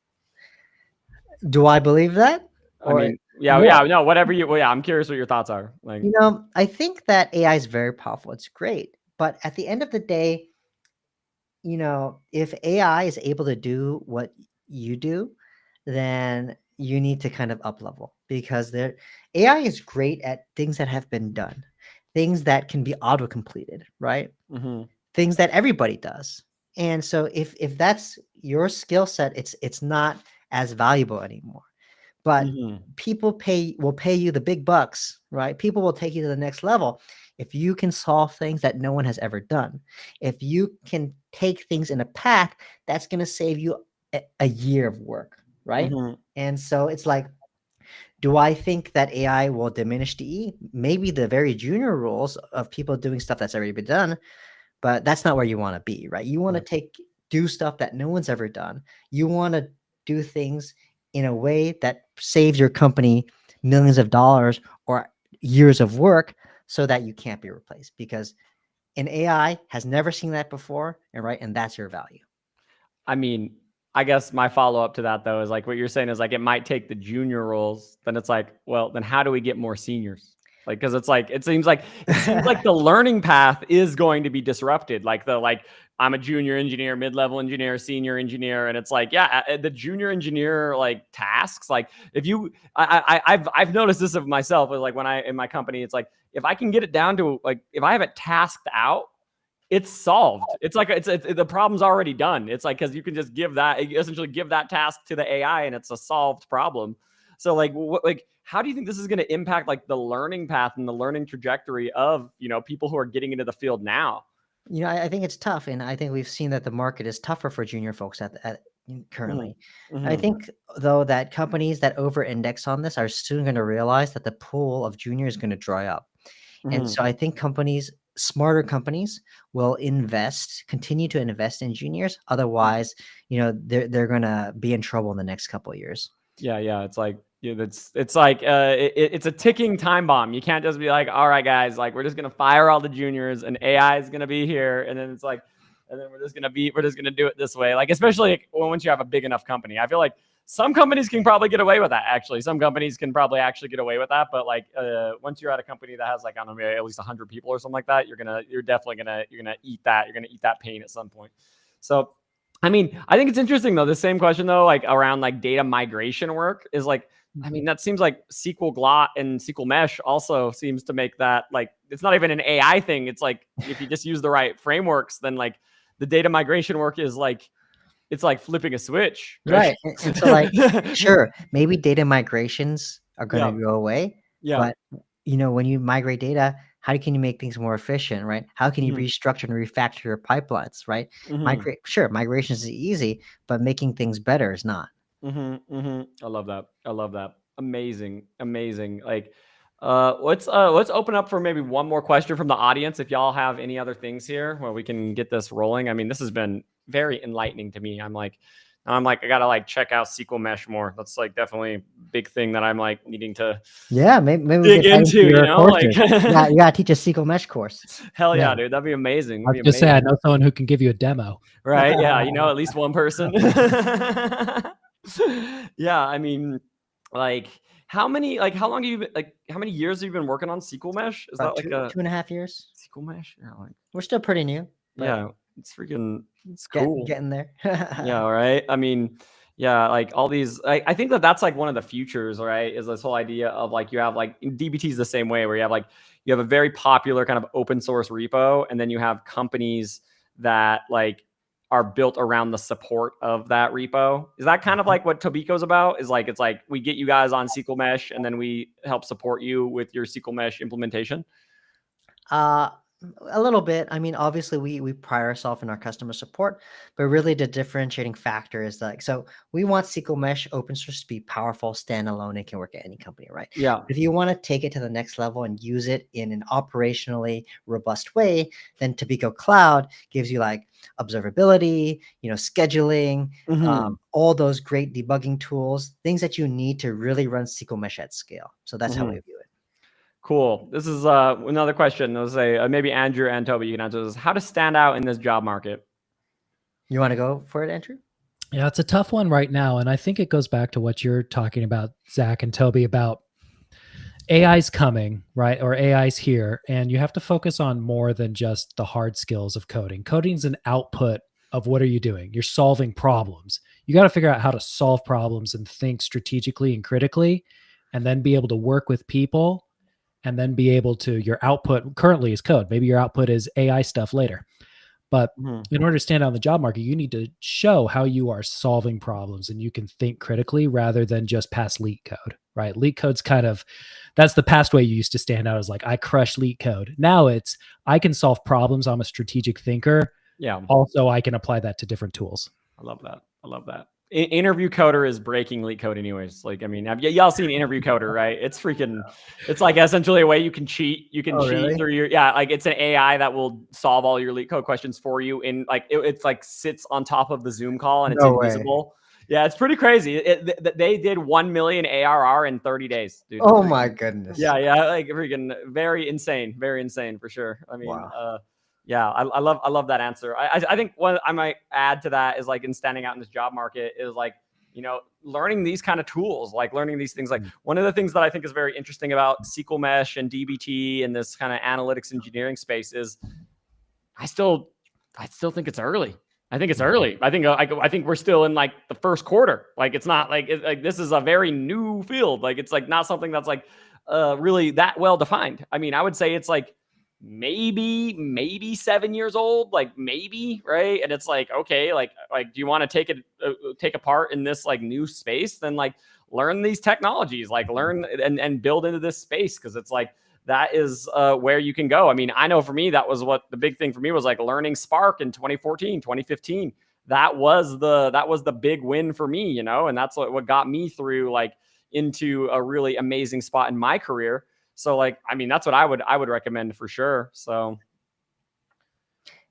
Do I believe that? I mean, no, whatever you, I'm curious what your thoughts are. Like, you know, I think that AI is very powerful. It's great. But at the end of the day, you know, if AI is able to do what you do, then you need to kind of up level, because AI is great at things that have been done, things that can be auto completed, right? Things that everybody does. And so if that's your skill set, it's not as valuable anymore. But people will pay you the big bucks, right? People will take you to the next level if you can solve things that no one has ever done. If you can take things in a path that's going to save you a year of work, right? And so it's like, do I think that AI will diminish DE? Maybe the very junior roles of people doing stuff that's already been done, but that's not where you want to be, right? You want to do stuff that no one's ever done. You want to do things in a way that saves your company millions of dollars or years of work so that you can't be replaced, because an AI has never seen that before, and that's your value. I mean, I guess my follow up to that though is like what you're saying is like it might take the junior roles. Then it's like, well, then how do we get more seniors? Like, because it's like it seems like the learning path is going to be disrupted. Like I'm a junior engineer, mid-level engineer, senior engineer, and it's like the junior engineer like tasks. Like if you, I've noticed this of myself. Like when in my company, it's like if I can get it down to like if I have it tasked out, it's solved. It's like the problem's already done. It's like because you can just essentially give that task to the AI and it's a solved problem. So like how do you think this is going to impact like the learning path and the learning trajectory of people who are getting into the field now? I think it's tough, and I think we've seen that the market is tougher for junior folks currently. Mm-hmm. I think though that companies that over-index on this are soon going to realize that the pool of juniors is going to dry up. And so I think smarter companies will continue to invest in juniors. Otherwise, they're going to be in trouble in the next couple of years. Yeah. It's like, it's like, it's a ticking time bomb. You can't just be like, all right, guys, like we're just going to fire all the juniors and AI is going to be here. And then it's like, and then we're just going to do it this way. Like, especially like, once you have a big enough company, I feel like some companies can probably get away with that. Actually, some companies can probably actually get away with that. But like, once you're at a company that has like, I don't know, at least 100 people or something like that, you're definitely gonna eat that. You're gonna eat that pain at some point. So, I mean, I think it's interesting though. The same question though, like around like data migration work is like, I mean, that seems like SQL Glot and SQL Mesh also seems to make that like, it's not even an AI thing. It's like, if you just use the right frameworks, then like the data migration work is like, it's like flipping a switch. Right. And so like, sure, maybe data migrations are going to go away. Yeah. But, when you migrate data, how can you make things more efficient, right? How can you restructure and refactor your pipelines, right? Migration is easy, but making things better is not. I love that. Amazing. Like, let's open up for maybe one more question from the audience. If y'all have any other things here where we can get this rolling. I mean, this has been very enlightening to me. I'm like, I gotta like check out SQL Mesh more. That's like definitely a big thing that I'm like needing to maybe dig into, like you gotta teach a SQL Mesh course. Hell yeah, dude. That'd be amazing. I was just say I know someone who can give you a demo. Right. Yeah. At least one person. Yeah. I mean, like how many years have you been working on SQL Mesh? Is About that like 2.5 years? SQL Mesh? Yeah. Like, we're still pretty new. Yeah. It's cool. Getting there. Yeah. Right. I mean, yeah, like all these, I think that's like one of the futures, right? Is this whole idea of like, you have like DBT is the same way where you have a very popular kind of open source repo. And then you have companies that like are built around the support of that repo. Is that kind of like what Tobico's about? Is like, it's like, we get you guys on SQL Mesh and then we help support you with your SQL Mesh implementation? A little bit. I mean, obviously we pride ourselves in our customer support, but really the differentiating factor is like, so we want SQL Mesh open source to be powerful, standalone, and can work at any company, right? Yeah. If you want to take it to the next level and use it in an operationally robust way, then Tobico Cloud gives you like observability, scheduling, all those great debugging tools, things that you need to really run SQL Mesh at scale. So that's how we view it. Cool. This is another question. I'll say maybe Andrew and Toby, you can answer this. How to stand out in this job market? You want to go for it, Andrew? Yeah, it's a tough one right now. And I think it goes back to what you're talking about, Zach and Toby, about AI's coming, right? Or AI's here. And you have to focus on more than just the hard skills of coding. Coding is an output of what are you doing? You're solving problems. You got to figure out how to solve problems and think strategically and critically, and then be able to work with people. And then be able to, your output currently is code. Maybe your output is AI stuff later. But in order to stand out in the job market, you need to show how you are solving problems and you can think critically rather than just pass leak code, right? Leak code's that's the past way you used to stand out, is like, I crush leak code. Now it's, I can solve problems. I'm a strategic thinker. Yeah. Also, I can apply that to different tools. I love that. Interview Coder is breaking leak code anyways. Like, I mean, y'all seen Interview Coder, right? It's like essentially a way you can cheat. You can cheat really? through like it's an AI that will solve all your leak code questions for you. And like, it's like sits on top of the Zoom call and it's invisible. Yeah, it's pretty crazy. They did 1 million ARR in 30 days, dude. Oh my goodness. Yeah, like freaking very insane for sure. I mean, Wow. yeah, I love that answer. I think what I might add to that is like in standing out in this job market is like, you know, learning these kind of tools, like learning these things. Like one of the things that I think is very interesting about SQL Mesh and DBT and this kind of analytics engineering space is I still think it's early. I think it's early. I think we're still in like the first quarter. Like it's not like this is a very new field. Like it's like not something that's like really that well defined. I mean, I would say it's like maybe 7 years old, like maybe, right? And it's like, okay, like do you want to take a part in this like new space? Then like learn these technologies, like learn and build into this space, because it's like that is where you can go. I mean, I know for me, that was what the big thing for me was, like learning Spark in 2014, 2015. That was the big win for me, you know, and that's what got me through like into a really amazing spot in my career. So like, I mean, that's what I would recommend for sure. So.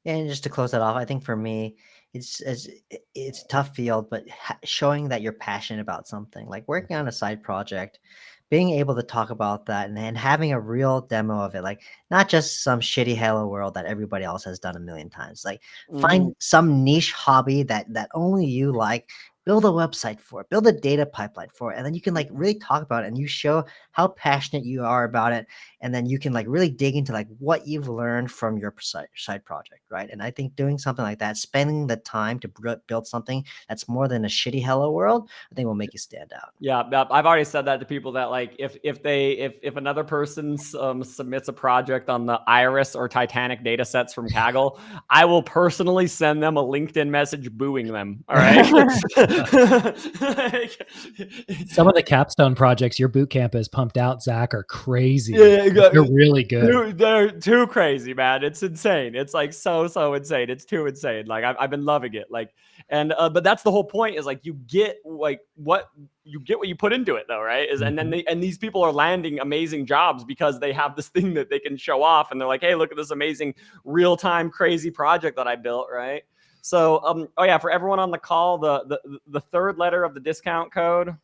And just to close that off, I think for me, it's a tough field, but showing that you're passionate about something, like working on a side project, being able to talk about that and having a real demo of it, like not just some shitty Hello World that everybody else has done a million times. Like find some niche hobby that only you like, build a website for it, build a data pipeline for it, and then you can like really talk about it and you show how passionate you are about it, and then you can like really dig into like what you've learned from your side project, right? And I think doing something like that, spending the time to build something that's more than a shitty Hello World, I think will make you stand out. Yeah, I've already said that to people that like if another person submits a project on the Iris or Titanic data sets from Kaggle, I will personally send them a LinkedIn message booing them. All right. Some of the capstone projects your boot camp has pumped out, Zach, are crazy. Yeah, they're really good. Dude, they're too crazy, man. It's insane. It's like so insane. It's too insane. Like I've been loving it. Like, and but that's the whole point, is like you get like what you put into it, though, right? And then these people are landing amazing jobs because they have this thing that they can show off, and they're like, hey, look at this amazing real-time crazy project that I built, right? So oh yeah, for everyone on the call, the third letter of the discount code,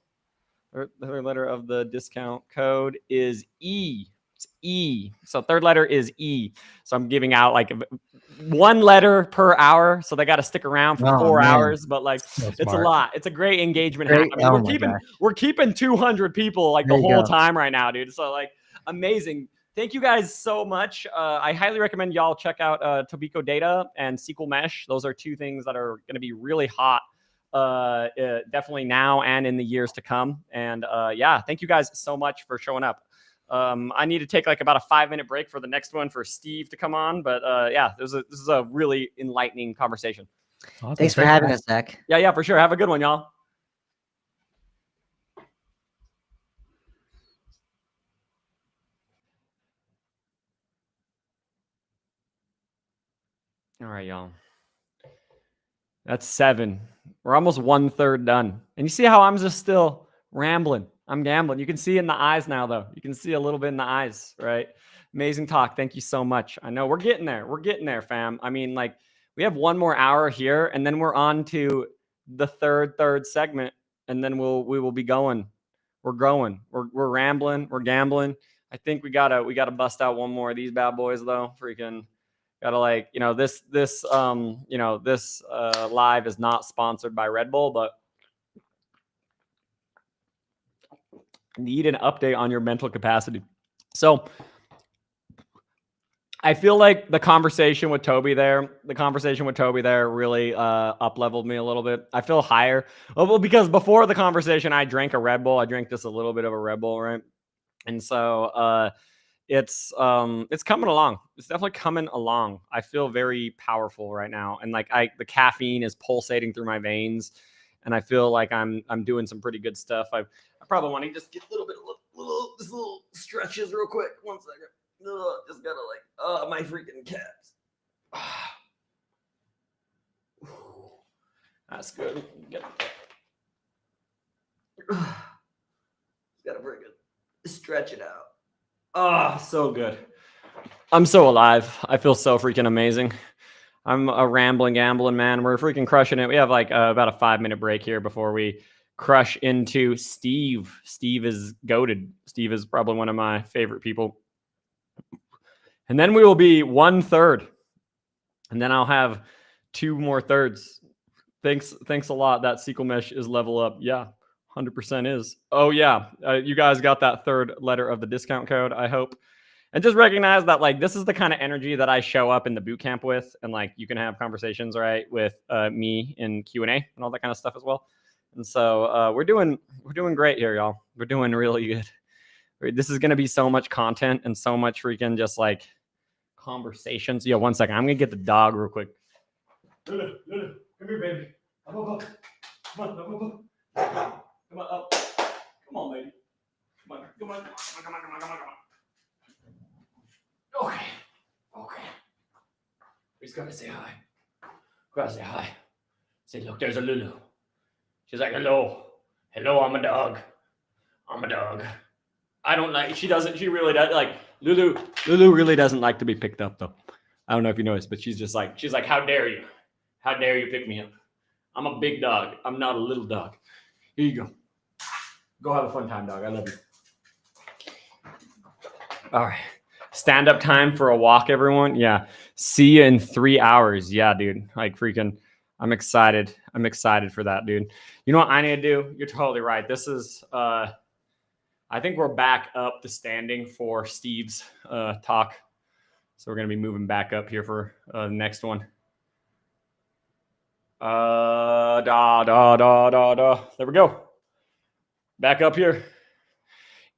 or the third letter of the discount code is E. It's E. So third letter is E. So I'm giving out like 1 letter per hour. So they got to stick around for 4 hours, but like it's a lot. It's a great engagement hack. I mean, we're keeping 200 people like the whole time right now, dude. So like amazing. Thank you guys so much. I highly recommend y'all check out Tobico Data and SQL Mesh. Those are 2 things that are going to be really hot definitely now and in the years to come. And yeah, thank you guys so much for showing up. I need to take like about a 5-minute break for the next one for Steve to come on. But yeah, this is a really enlightening conversation. Awesome. Thanks for having us, Zach. Yeah, for sure. Have a good one, y'all. All right, y'all. That's 7. We're almost 1/3 done. And you see how I'm just still rambling. I'm gambling. You can see in the eyes now, though. You can see a little bit in the eyes, right? Amazing talk. Thank you so much. I know we're getting there. We're getting there, fam. I mean, like, we have 1 more hour here, and then we're on to the third segment, and then we will be going. We're growing. We're rambling. We're gambling. I think we gotta bust out 1 more of these bad boys, though. Freaking. Gotta like, you know, this live is not sponsored by Red Bull, but need an update on your mental capacity. So I feel like the conversation with Toby there really up-leveled me a little bit. I feel higher. Well, because before the conversation, I drank a Red Bull. I drank just a little bit of a Red Bull, right? And so it's coming along. It's definitely coming along. I feel very powerful right now, and like the caffeine is pulsating through my veins, and I feel like I'm doing some pretty good stuff. I probably want to just get a little little stretches real quick. 1 second. Just gotta like my freaking calves. That's good. Gotta bring it. Stretch it out. Oh, so good. I'm so alive. I feel so freaking amazing. I'm a rambling, gambling man. We're freaking crushing it. We have like about a 5-minute break here before we crush into Steve. Steve is goated. Steve is probably one of my favorite people. And then we will be 1/3. And then I'll have 2 more thirds. Thanks a lot. That SQL Mesh is level up. Yeah, 100% is. Oh yeah, you guys got that 3rd letter of the discount code, I hope. And just recognize that like this is the kind of energy that I show up in the boot camp with, and like you can have conversations right with me in Q&A and all that kind of stuff as well. And so we're doing great here, y'all. We're doing really good. This is gonna be so much content and so much freaking just like conversations. Yo, 1 second. I'm gonna get the dog real quick. Lulu, come here, baby. Come on, come on, come on, up. Come on, baby. Come on. Okay. He's gonna say hi. Gotta say hi. Say, look, there's a Lulu. She's like, hello, I'm a dog. I don't like. She really does like Lulu. Lulu really doesn't like to be picked up though. I don't know if you noticed, but she's like, how dare you? How dare you pick me up? I'm a big dog. I'm not a little dog. Here you go. Go have a fun time, dog. I love you. All right. Stand up time for a walk, everyone. Yeah. See you in 3 hours. Yeah, dude. Like freaking, I'm excited. I'm excited for that, dude. You know what I need to do? You're totally right. This is, I think we're back up the standing for Steve's talk. So we're going to be moving back up here for the next one. There we go. Back up here.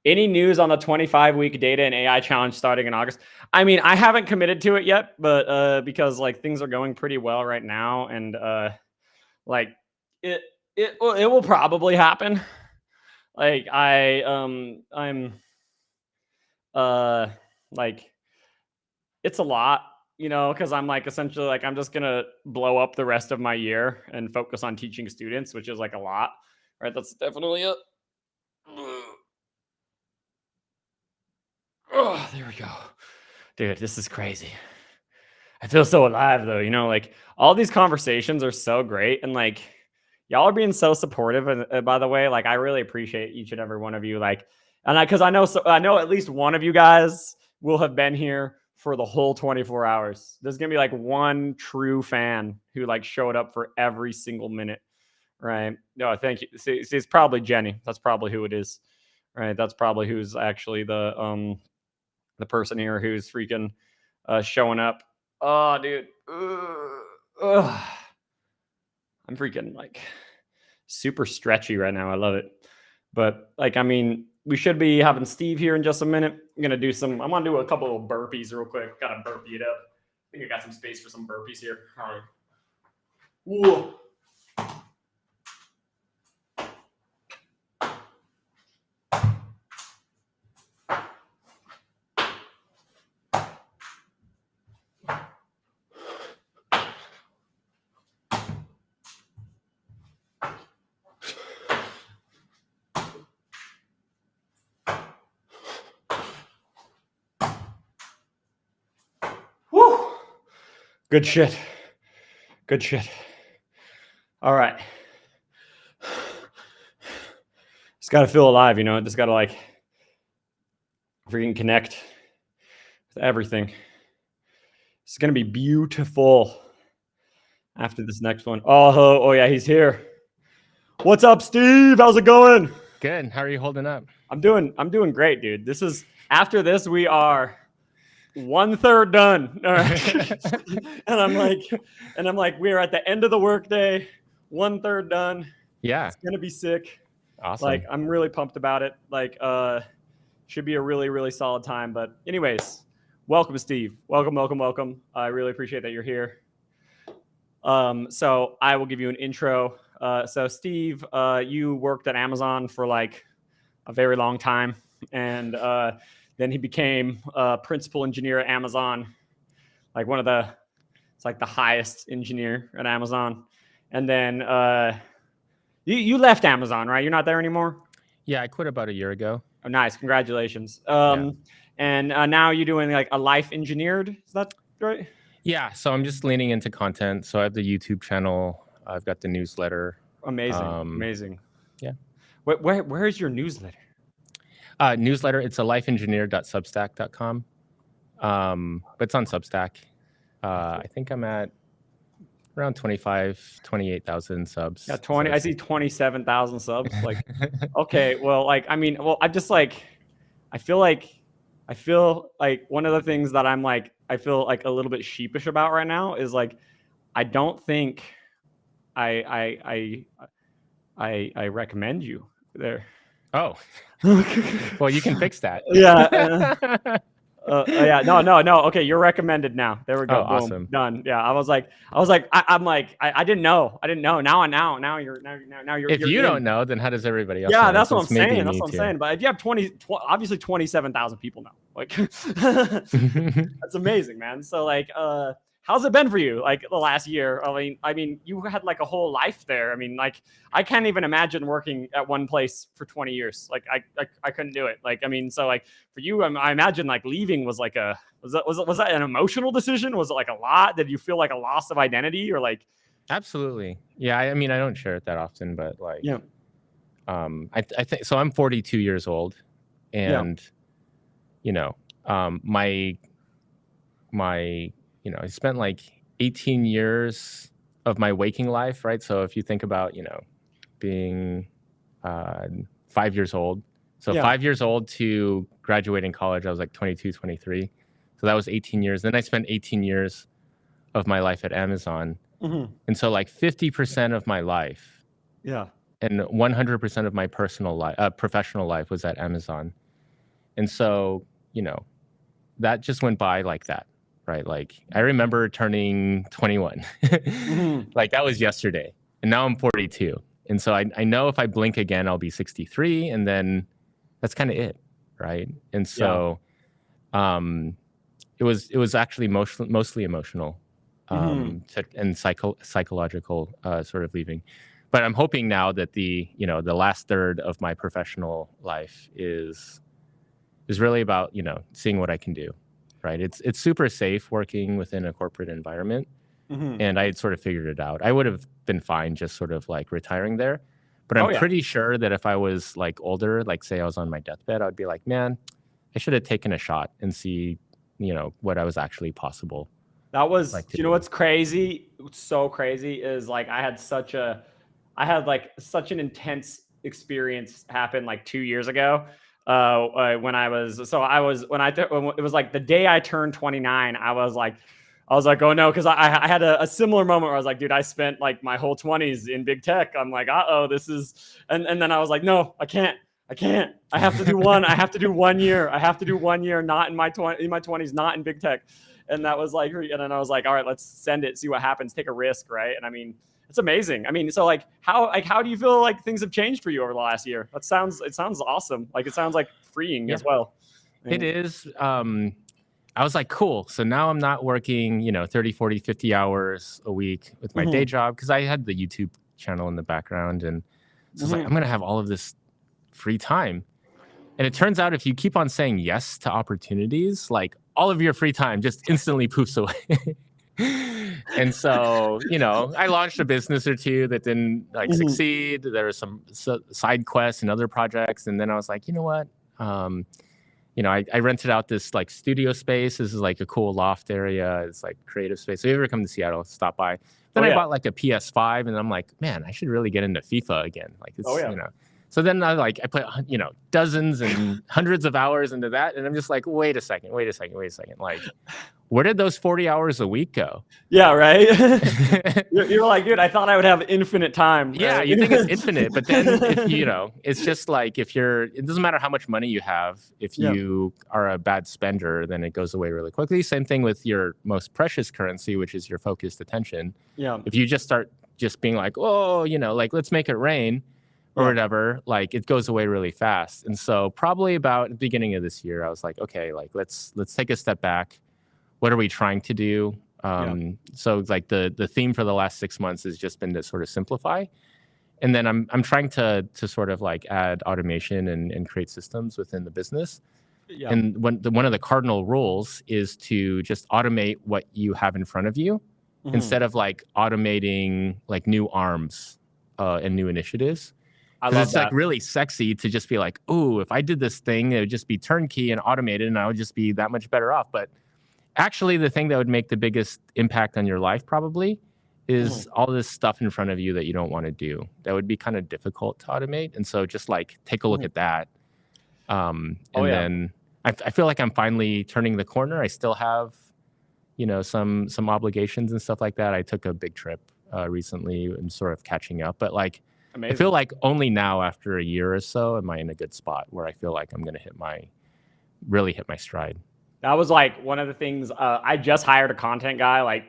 Any news on the 25-week data and AI challenge starting in August? I mean, I haven't committed to it yet, but because like things are going pretty well right now, and like it will probably happen. Like I'm like it's a lot, you know, because I'm like essentially like I'm just gonna blow up the rest of my year and focus on teaching students, which is like a lot, right? That's definitely it. Oh, there we go. Dude, this is crazy. I feel so alive though, you know, like all these conversations are so great, and like y'all are being so supportive. And by the way, like I really appreciate each and every one of you. Like, and because I know at least one of you guys will have been here for the whole 24 hours. There's gonna be like one true fan who like showed up for every single minute, right? No, thank you. See, it's probably Jenny. That's probably who it is, right? That's probably who's actually the person here who's freaking showing up. Oh, dude. I'm freaking like super stretchy right now. I love it. But like, I mean, we should be having Steve here in just a minute. I'm going to do a couple of burpees real quick. Got to burpee it up. I think I got some space for some burpees here. All right. Whoa. Woo. Good shit. All right. Just got to feel alive, you know. Just got to like freaking connect with everything. It's going to be beautiful after this next one. Oh yeah, he's here. What's up, Steve? How's it going? Good. How are you holding up? I'm doing great, dude. After this, we are 1/3 done. All right. and I'm like, we're at the end of the workday, 1/3 done. Yeah. It's gonna be sick. Awesome. Like, I'm really pumped about it. Like, should be a really, really solid time. But anyways, welcome, Steve. Welcome. I really appreciate that you're here. So I will give you an intro. So Steve, you worked at Amazon for like a very long time, and then he became principal engineer at Amazon, like it's like the highest engineer at Amazon. And then you left Amazon, right? You're not there anymore? Yeah, I quit about a year ago. Oh, nice. Congratulations. Yeah. And now you're doing like a life engineered. Is that right? Yeah, so I'm just leaning into content. So I have the YouTube channel. I've got the newsletter. Amazing, Um, amazing. yeah. Where is your newsletter? Newsletter. It's a lifeengineer.substack.com. But it's on Substack. I think I'm at around 28,000 subs. Yeah, 20. I see 27,000 subs. Like, okay, well, like, I mean, well, I'm just like, I feel like one of the things that I'm like, I feel like a little bit sheepish about right now is like, I don't think I recommend you there. Oh, well, you can fix that. Yeah. Yeah, no. Okay, you're recommended now. There we go. Oh, Boom. awesome. Done. Yeah, I'm like, I didn't know. Now you're. If you're you in. don't know, then how does everybody else? Yeah, know? that's what I'm Since maybe saying. That's me what I'm too. saying. But if you have obviously 27,000 people know. Like, that's amazing, man. So like, how's it been for you? Like the last year? I mean, you had like a whole life there. I mean, like, I can't even imagine working at one place for 20 years. Like, I couldn't do it. Like, I mean, so like for you, I imagine like leaving was like was that an emotional decision? Was it like a lot? Did you feel like a loss of identity or like? Absolutely. Yeah. I mean, I don't share it that often, but like, Yeah. I think so. I'm 42 years old, and you know, I spent like 18 years of my waking life, right? So if you think about, being 5 years old, so 5 years old to graduating college, I was like 22, 23. So that was 18 years. Then I spent 18 years of my life at Amazon. Mm-hmm. And so like 50% of my life and 100% of my professional life was at Amazon. And so, that just went by like that, right? Like I remember turning 21, like that was yesterday, and now I'm 42. And so I know if I blink again, I'll be 63, and then that's kind of it, right? And so it was actually mostly emotional and psychological sort of leaving. But I'm hoping now that the last third of my professional life is really about, seeing what I can do, right? It's super safe working within a corporate environment. And I had sort of figured it out. I would have been fine just sort of like retiring there. But I'm pretty sure that if I was like older, like say I was on my deathbed, I'd be like, man, I should have taken a shot and see, what I was actually possible. That was, like, what's crazy? What's so crazy is like I had such an intense experience happen like 2 years ago. When it was like the day I turned 29, I was like, oh no, because I had a similar moment where I was like, dude, I spent like my whole 20s in big tech. I'm like, this is, and then I was like, no, I can't. I have to do one. I have to do 1 year. I have to do 1 year, not in my 20s, not in big tech. And that was like, and then I was like, all right, let's send it, see what happens, take a risk, right? And I mean, it's amazing. I mean, so like how do you feel like things have changed for you over the last year? It sounds awesome. Like it sounds like freeing as well. I mean, it is. I was like, cool. So now I'm not working, 30, 40, 50 hours a week with my day job, because I had the YouTube channel in the background. And so I was like, I'm going to have all of this free time. And it turns out if you keep on saying yes to opportunities, like all of your free time just instantly poofs away. And so, I launched a business or two that didn't succeed. There were some side quests and other projects. And then I was like, you know what? I rented out this like studio space. This is like a cool loft area. It's like creative space. So if you ever come to Seattle, stop by. Then I bought like a PS5, and I'm like, man, I should really get into FIFA again. Like it's, So then I put, dozens and hundreds of hours into that. And I'm just like, wait a second. Like, where did those 40 hours a week go? Yeah, right. You're like, dude, I thought I would have infinite time. Right? Yeah, you think it's infinite, but then if it's just like it doesn't matter how much money you have. If you are a bad spender, then it goes away really quickly. Same thing with your most precious currency, which is your focused attention. Yeah. If you just start just being like, oh, like let's make it rain or whatever, like it goes away really fast. And so probably about the beginning of this year, I was like, okay, like let's take a step back. What are we trying to do? So like the theme for the last 6 months has just been to sort of simplify. And then I'm trying to sort of like add automation and create systems within the business. Yeah. And one of the cardinal rules is to just automate what you have in front of you instead of like automating like new arms and new initiatives. I love it's that. like really sexy to just be like, oh, if I did this thing, it would just be turnkey and automated and I would just be that much better off. But actually the thing that would make the biggest impact on your life probably is all this stuff in front of you that you don't want to do. That would be kind of difficult to automate. And so just like take a look at that. Then I feel like I'm finally turning the corner. I still have, you know, some obligations and stuff like that. I took a big trip recently and sort of catching up. But like, Amazing. I feel like only now after a year or so am I in a good spot where I feel like I'm going to really hit my stride. That was like one of the things. I just hired a content guy, like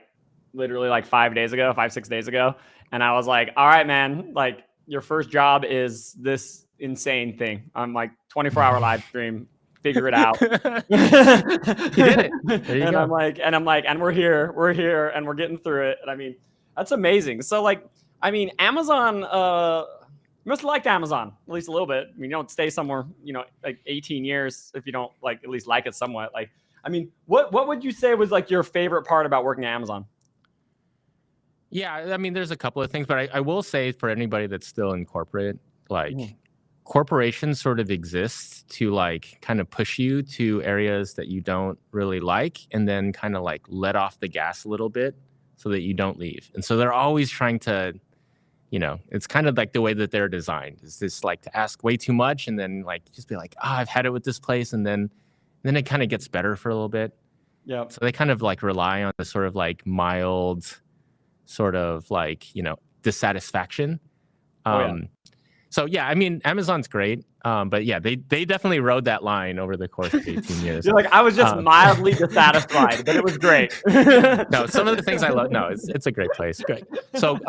literally like 5 6 days ago. And I was like, all right, man, like your first job is this insane thing. I'm like 24-hour live stream, figure it out. You did it. There you and go. I'm like, and we're here and we're getting through it. And I mean, that's amazing. So like, I mean, Amazon, you must have liked Amazon, at least a little bit. I mean, you don't stay somewhere, you know, like 18 years if you don't like, at least like it somewhat. Like, I mean, what would you say was like your favorite part about working at Amazon? Yeah, I mean, there's a couple of things, but I will say for anybody that's still in corporate, like corporations sort of exist to like kind of push you to areas that you don't really like and then kind of like let off the gas a little bit so that you don't leave. And so they're always trying to, you know, it's kind of like the way that they're designed is this like to ask way too much and then like just be like, oh, I've had it with this place. And then it kind of gets better for a little bit. Yeah. So they kind of like rely on the sort of like mild sort of like, you know, dissatisfaction. So yeah, I mean, Amazon's great. But yeah, they definitely rode that line over the course of 18 years. You're like, I was just mildly dissatisfied, but it was great. No, some of the things I love. No, it's a great place. Great. So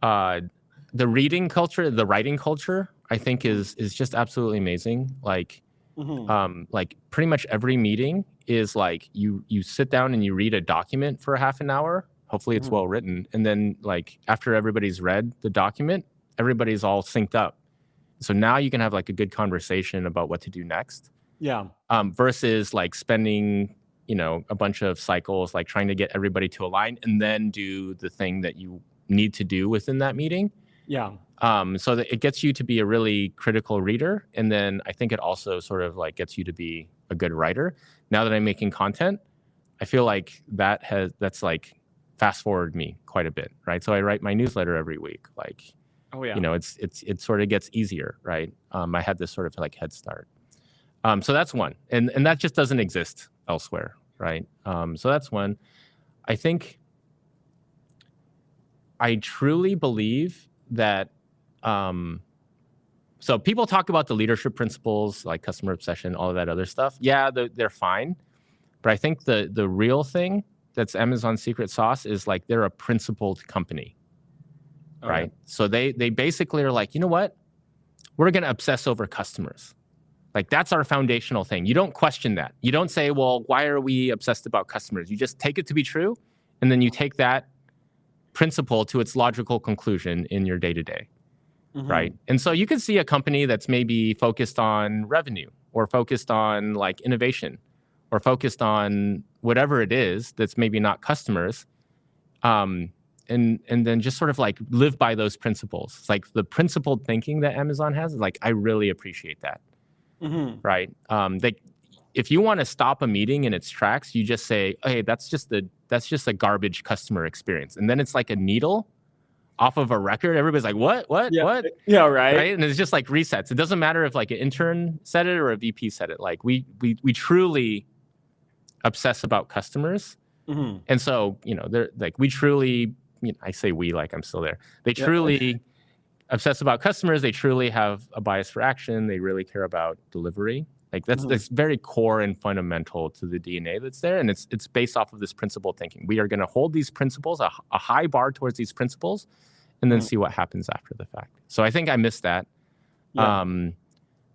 the reading culture, the writing culture, I think is just absolutely amazing. Like, like pretty much every meeting is like you sit down and you read a document for a half an hour. Hopefully it's well written. And then like after everybody's read the document, everybody's all synced up. So now you can have like a good conversation about what to do next. Yeah. Versus like spending, you know, a bunch of cycles, like trying to get everybody to align and then do the thing that you need to do within that meeting. Yeah. So that it gets you to be a really critical reader. And then I think it also sort of like gets you to be a good writer. Now that I'm making content, I feel like that's like fast forward me quite a bit, right? So I write my newsletter every week. Like, you know, it sort of gets easier, right? I had this sort of like head start. So that's one. And that just doesn't exist elsewhere, right? So that's one. I think I truly believe that so people talk about the leadership principles like customer obsession, all of that other stuff. Yeah, they're fine. But I think the real thing that's Amazon's secret sauce is like they're a principled company, right? So they basically are like, you know what? We're going to obsess over customers. Like that's our foundational thing. You don't question that. You don't say, well, why are we obsessed about customers? You just take it to be true. And then you take that principle to its logical conclusion in your day-to-day, right? And so you can see a company that's maybe focused on revenue or focused on like innovation or focused on whatever it is that's maybe not customers, and then just sort of like live by those principles. It's like the principled thinking that Amazon has, like I really appreciate that, right? If you want to stop a meeting in its tracks, you just say, hey, that's just a garbage customer experience. And then it's like a needle off of a record. Everybody's like, what? What? Yeah, right. And it's just like resets. It doesn't matter if like an intern said it or a VP said it. Like we truly obsess about customers. And so, you know, they're like, we truly, you know, I say we like I'm still there. They truly obsess about customers. They truly have a bias for action. They really care about delivery. Like that's very core and fundamental to the DNA that's there. And it's based off of this principle thinking. We are going to hold these principles, a high bar towards these principles, and then see what happens after the fact. So I think I miss that.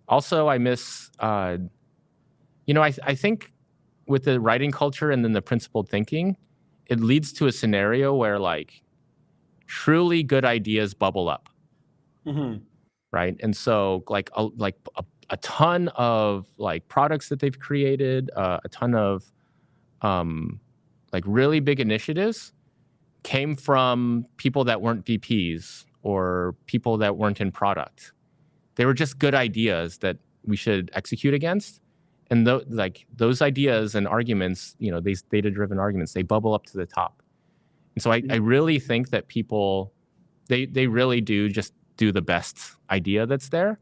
Also, I miss, you know, I think with the writing culture and then the principled thinking, it leads to a scenario where like truly good ideas bubble up. Right. And so like a ton of like products that they've created, a ton of like really big initiatives came from people that weren't VPs or people that weren't in product. They were just good ideas that we should execute against. And those ideas and arguments, you know, these data-driven arguments, they bubble up to the top. And so I really think that people, they really do just do the best idea that's there.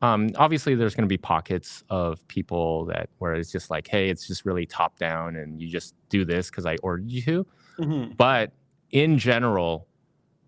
Obviously, there's going to be pockets of people where it's just like, hey, it's just really top down, and you just do this because I ordered you to. Mm-hmm. But in general,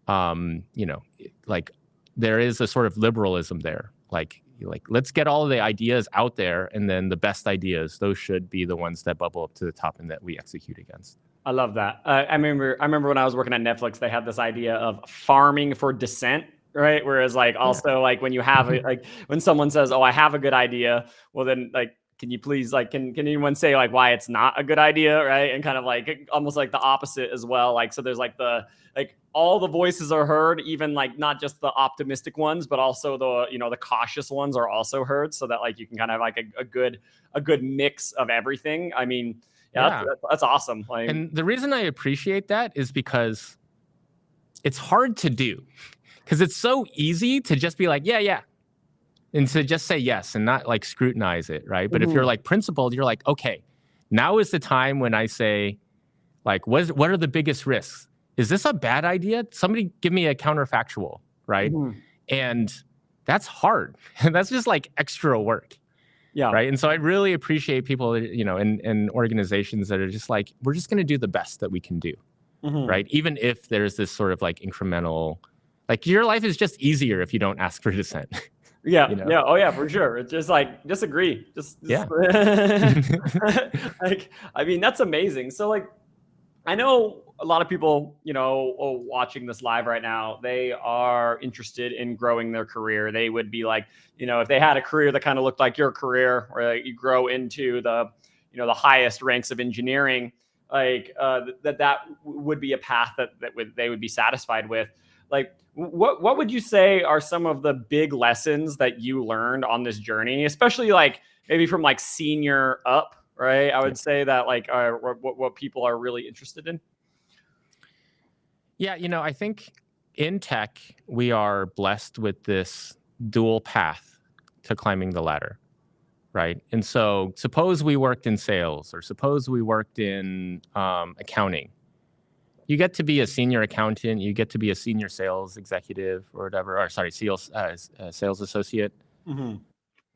you know, like there is a sort of liberalism there. Like let's get all of the ideas out there, and then the best ideas, those should be the ones that bubble up to the top and that we execute against. I love that. I remember when I was working at Netflix, they had this idea of farming for dissent, right? Whereas like also like when you have like when someone says, "Oh, I have a good idea," well then like, can you please like can anyone say like why it's not a good idea, right? And kind of like almost like the opposite as well. Like so there's like all the voices are heard, even like not just the optimistic ones, but also the cautious ones are also heard, so that like you can kind of have like a good mix of everything. I mean, yeah. That's awesome. Like, and the reason I appreciate that is because it's hard to do, because it's so easy to just be like, yeah, and to just say yes and not like scrutinize it, right? But if you're like principled, you're like, okay, now is the time when I say, like, what are the biggest risks? Is this a bad idea? Somebody give me a counterfactual, right? And that's hard. That's just like extra work. Yeah. Right. And so I really appreciate people, you know, and organizations that are just like, we're just going to do the best that we can do. Right. Even if there's this sort of like incremental, like your life is just easier if you don't ask for dissent. Yeah. You know? Yeah. Oh yeah, for sure. It's just like, disagree. Yeah. Like, I mean, that's amazing. So like, I know a lot of people, you know, watching this live right now, they are interested in growing their career. They would be like, you know, if they had a career that kind of looked like your career, where you grow into the highest ranks of engineering, like that would be a path that they would be satisfied with. Like, what would you say are some of the big lessons that you learned on this journey, especially like maybe from like senior up? Right. I would say that like what people are really interested in. Yeah. You know, I think in tech, we are blessed with this dual path to climbing the ladder. Right. And so suppose we worked in sales, or suppose we worked in accounting. You get to be a senior accountant. You get to be a senior sales executive or whatever, or sorry, sales associate.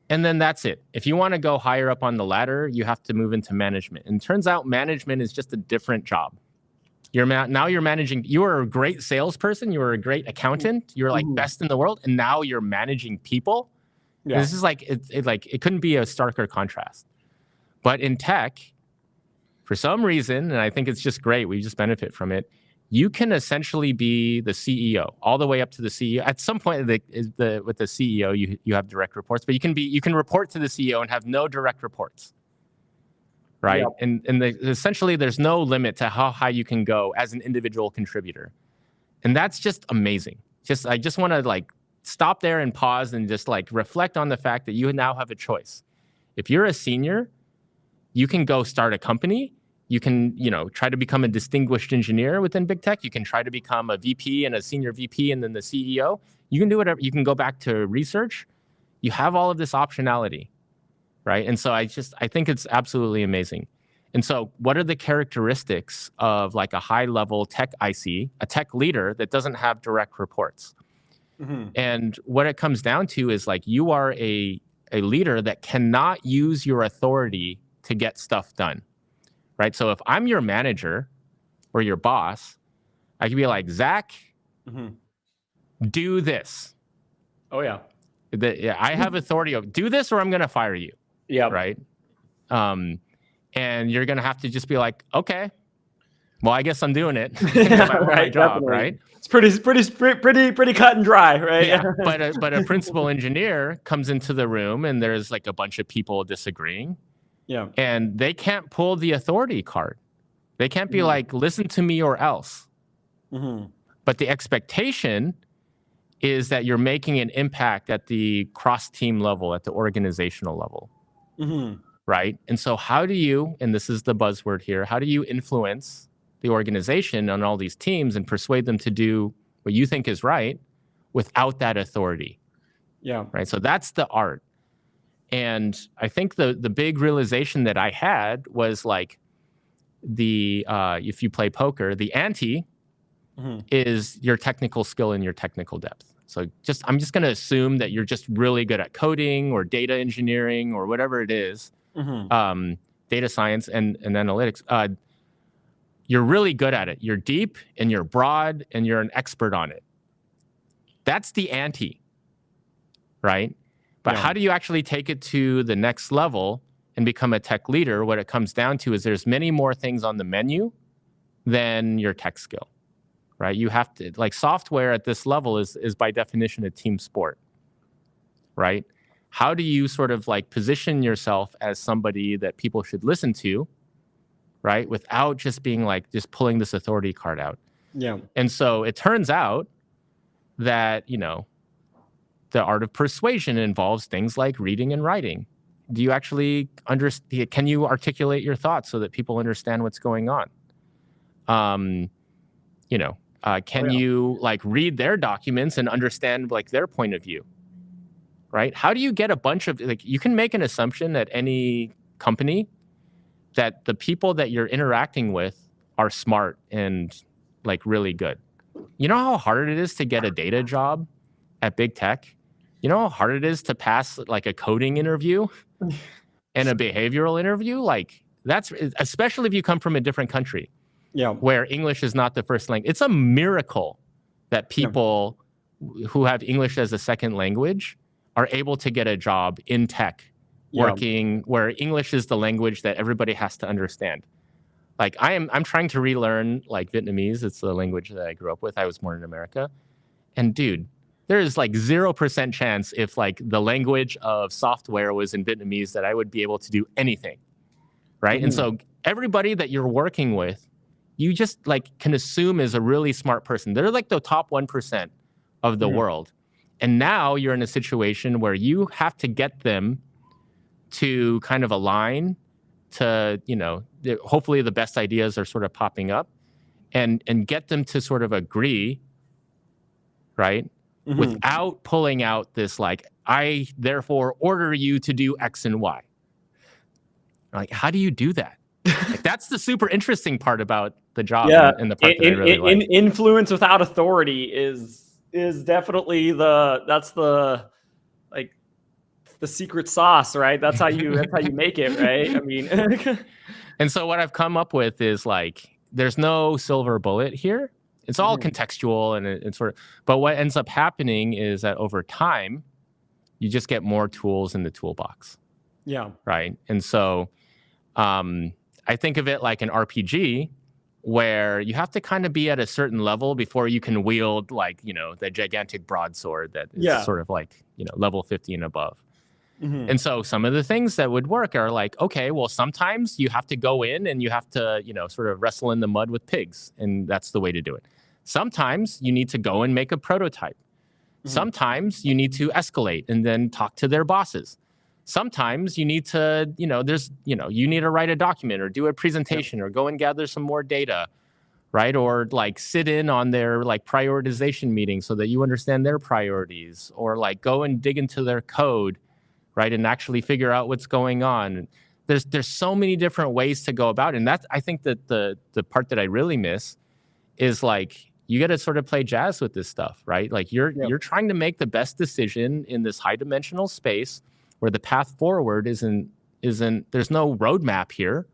And then that's it. If you want to go higher up on the ladder, you have to move into management. And it turns out management is just a different job. Now you're managing. You are a great salesperson. You are a great accountant. You're like best in the world. And now you're managing people. Yeah. This is like, it couldn't be a starker contrast. But in tech, for some reason, and I think it's just great, we just benefit from it, you can essentially be the CEO, all the way up to the CEO. At some point with the CEO, you have direct reports, but you can report to the CEO and have no direct reports, right? Yep. And essentially, there's no limit to how high you can go as an individual contributor, and that's just amazing. I just want to like stop there and pause and just like reflect on the fact that you now have a choice. If you're a senior, you can go start a company. You can, you know, try to become a distinguished engineer within big tech. You can try to become a VP and a senior VP and then the CEO. You can do whatever. You can go back to research. You have all of this optionality, right? And so I think it's absolutely amazing. And so what are the characteristics of like a high-level tech IC, a tech leader that doesn't have direct reports? And what it comes down to is like you are a leader that cannot use your authority to get stuff done. Right. So if I'm your manager or your boss, I could be like, Zach, do this. Oh, yeah. I have authority over do this or I'm going to fire you. Yeah. Right. And you're going to have to just be like, OK, well, I guess I'm doing it. My job. Definitely. Right. It's pretty cut and dry. Right. Yeah. But a principal engineer comes into the room and there's like a bunch of people disagreeing. Yeah. And they can't pull the authority card. They can't be like, listen to me or else. But the expectation is that you're making an impact at the cross-team level, at the organizational level, right? And so how do you, and this is the buzzword here, how do you influence the organization on all these teams and persuade them to do what you think is right without that authority? Yeah. Right. So that's the art. And I think the big realization that I had was like if you play poker, the ante is your technical skill and your technical depth. So I'm just going to assume that you're just really good at coding or data engineering or whatever it is, data science and analytics. You're really good at it. You're deep and you're broad and you're an expert on it. That's the ante, right? But how do you actually take it to the next level and become a tech leader? What it comes down to is there's many more things on the menu than your tech skill, right? You have to, like, software at this level is by definition a team sport, right? How do you sort of like position yourself as somebody that people should listen to, right? Without just being like, just pulling this authority card out. Yeah. And so it turns out that, the art of persuasion involves things like reading and writing. Do you actually understand? Can you articulate your thoughts so that people understand what's going on? Can you like read their documents and understand like their point of view? Right? How do you get a bunch of, like, you can make an assumption at any company that the people that you're interacting with are smart and like really good. You know how hard it is to get a data job at big tech? You know how hard it is to pass like a coding interview and a behavioral interview? Like, that's, especially if you come from a different country where English is not the first language. It's a miracle that people who have English as a second language are able to get a job in tech working where English is the language that everybody has to understand. Like, I'm trying to relearn like Vietnamese. It's the language that I grew up with. I was born in America. And dude, there is like 0% chance if like the language of software was in Vietnamese that I would be able to do anything, right? And so everybody that you're working with, you just like can assume is a really smart person. They're like the top 1% of the world. And now you're in a situation where you have to get them to kind of align to, hopefully the best ideas are sort of popping up and get them to sort of agree, right? Without pulling out this, like, I therefore order you to do X and Y. Like, how do you do that? Like, that's the super interesting part about the job and the part that I really like. Influence without authority is definitely the secret sauce, right? That's how you make it, right? I mean, and so what I've come up with is like, there's no silver bullet here. It's all contextual and it's sort of, but what ends up happening is that over time, you just get more tools in the toolbox. Yeah. Right. And so I think of it like an RPG where you have to kind of be at a certain level before you can wield like, the gigantic broadsword that is sort of like, level 50 and above. And so some of the things that would work are like, okay, well, sometimes you have to go in and you have to, sort of wrestle in the mud with pigs. And that's the way to do it. Sometimes you need to go and make a prototype. Sometimes you need to escalate and then talk to their bosses. Sometimes you need to, you need to write a document or do a presentation or go and gather some more data, right? Or like sit in on their like prioritization meeting so that you understand their priorities, or like go and dig into their code, right? And actually figure out what's going on. There's so many different ways to go about it. And that's, I think that the part that I really miss is like, you got to sort of play jazz with this stuff, right? Like you're trying to make the best decision in this high dimensional space where the path forward isn't there's no roadmap here.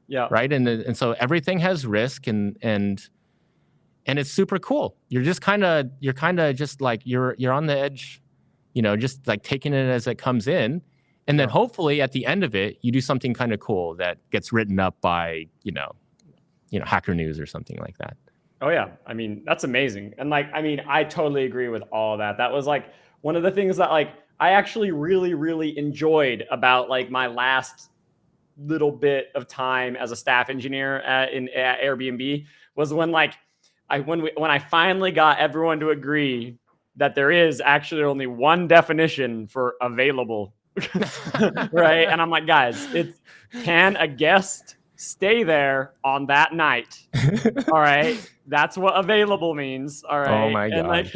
Yeah. Right. And so everything has risk and it's super cool. You're kind of just like, you're on the edge, just like taking it as it comes in. And then hopefully at the end of it, you do something kind of cool that gets written up by, Hacker News or something like that. Oh yeah. I mean, that's amazing. And like, I mean, I totally agree with all that. That was like one of the things that like I actually really, really enjoyed about like my last little bit of time as a staff engineer at Airbnb was when like when I finally got everyone to agree that there is actually only one definition for available. Right. And I'm like, guys, it's can a guest stay there on that night? All right. That's what available means. All right. Oh my God. Like,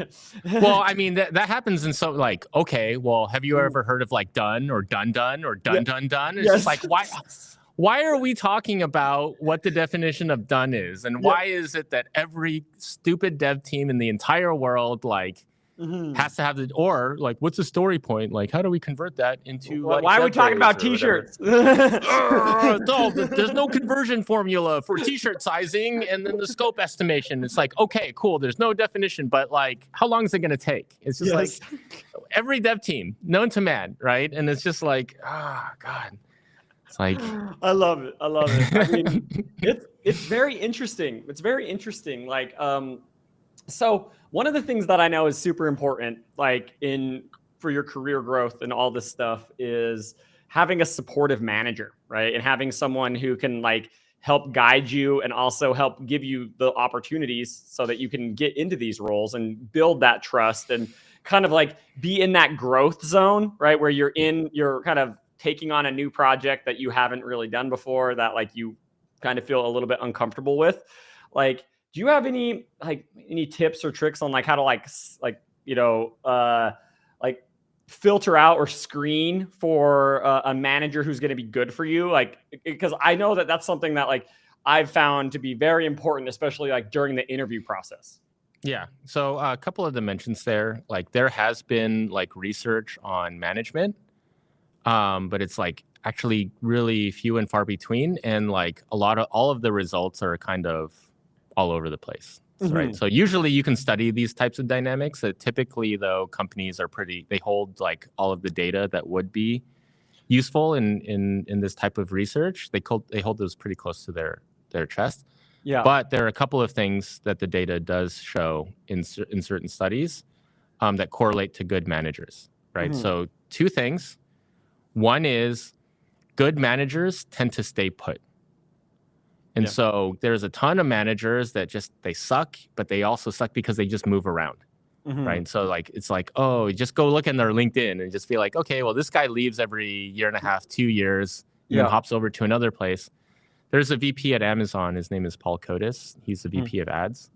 well, I mean, that happens in so like, okay, well, have you ever heard of like done or done or done? It's just like, why are we talking about what the definition of done is? And why is it that every stupid dev team in the entire world, like, has to have or like, what's the story point? Like, how do we convert that into like, why are we talking about t-shirts? There's no conversion formula for t-shirt sizing and then the scope estimation. It's like, okay, cool. There's no definition, but like, how long is it going to take? It's just like every dev team known to man. Right. And it's just like, God. It's like, I love it. I mean, it's very interesting. It's very interesting. Like, so one of the things that I know is super important, like for your career growth and all this stuff, is having a supportive manager, right? And having someone who can like help guide you and also help give you the opportunities so that you can get into these roles and build that trust and kind of like be in that growth zone, right? Where you're kind of taking on a new project that you haven't really done before, that like you kind of feel a little bit uncomfortable with. Like, do you have any tips or tricks on like how to like filter out or screen for a manager who's going to be good for you? Like, because I know that that's something that like I've found to be very important, especially like during the interview process. Yeah. So a couple of dimensions there. Like there has been like research on management, but it's like actually really few and far between, and like all of the results are kind of all over the place, right? So usually you can study these types of dynamics. Typically, though, companies they hold like all of the data that would be useful in this type of research. They hold those pretty close to their chest. Yeah. But there are a couple of things that the data does show in certain studies that correlate to good managers, right? So two things. One is good managers tend to stay put. And so there's a ton of managers that they suck, but they also suck because they just move around, right? And so like, it's like, oh, just go look in their LinkedIn and just be like, okay, well, this guy leaves every year and a half, 2 years, and then hops over to another place. There's a VP at Amazon. His name is Paul Kotis. He's the VP of ads.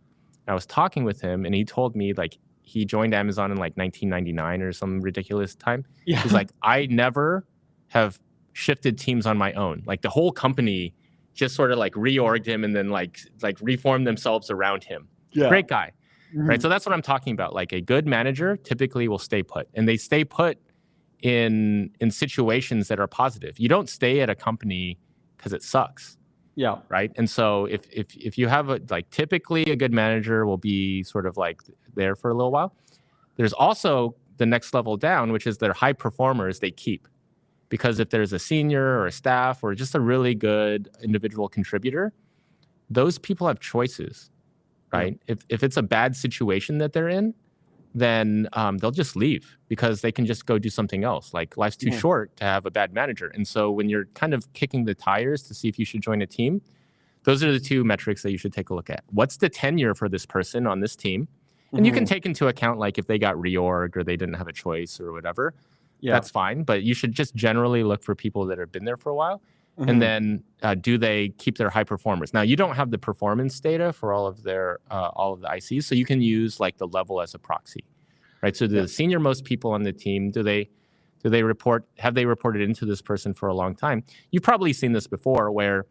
I was talking with him and he told me like he joined Amazon in like 1999 or some ridiculous time. Yeah. He's like, I never have shifted teams on my own. Like the whole company just sort of like reorged him and then like reformed themselves around him. Yeah. Great guy, right? So that's what I'm talking about. Like a good manager typically will stay put, and they stay put in situations that are positive. You don't stay at a company because it sucks. Yeah. Right. And so if you have typically a good manager will be sort of like there for a little while. There's also the next level down, which is their high performers they keep. Because if there's a senior or a staff or just a really good individual contributor, those people have choices, right? If it's a bad situation that they're in, then they'll just leave because they can just go do something else. Like life's too short to have a bad manager. And so when you're kind of kicking the tires to see if you should join a team, those are the two metrics that you should take a look at. What's the tenure for this person on this team? And you can take into account like if they got reorged or they didn't have a choice or whatever. Yeah. That's fine, but you should just generally look for people that have been there for a while. And then do they keep their high performers? Now, you don't have the performance data for all of the ICs, so you can use like the level as a proxy, right? So the senior most people on the team, have they reported into this person for a long time? You've probably seen this before where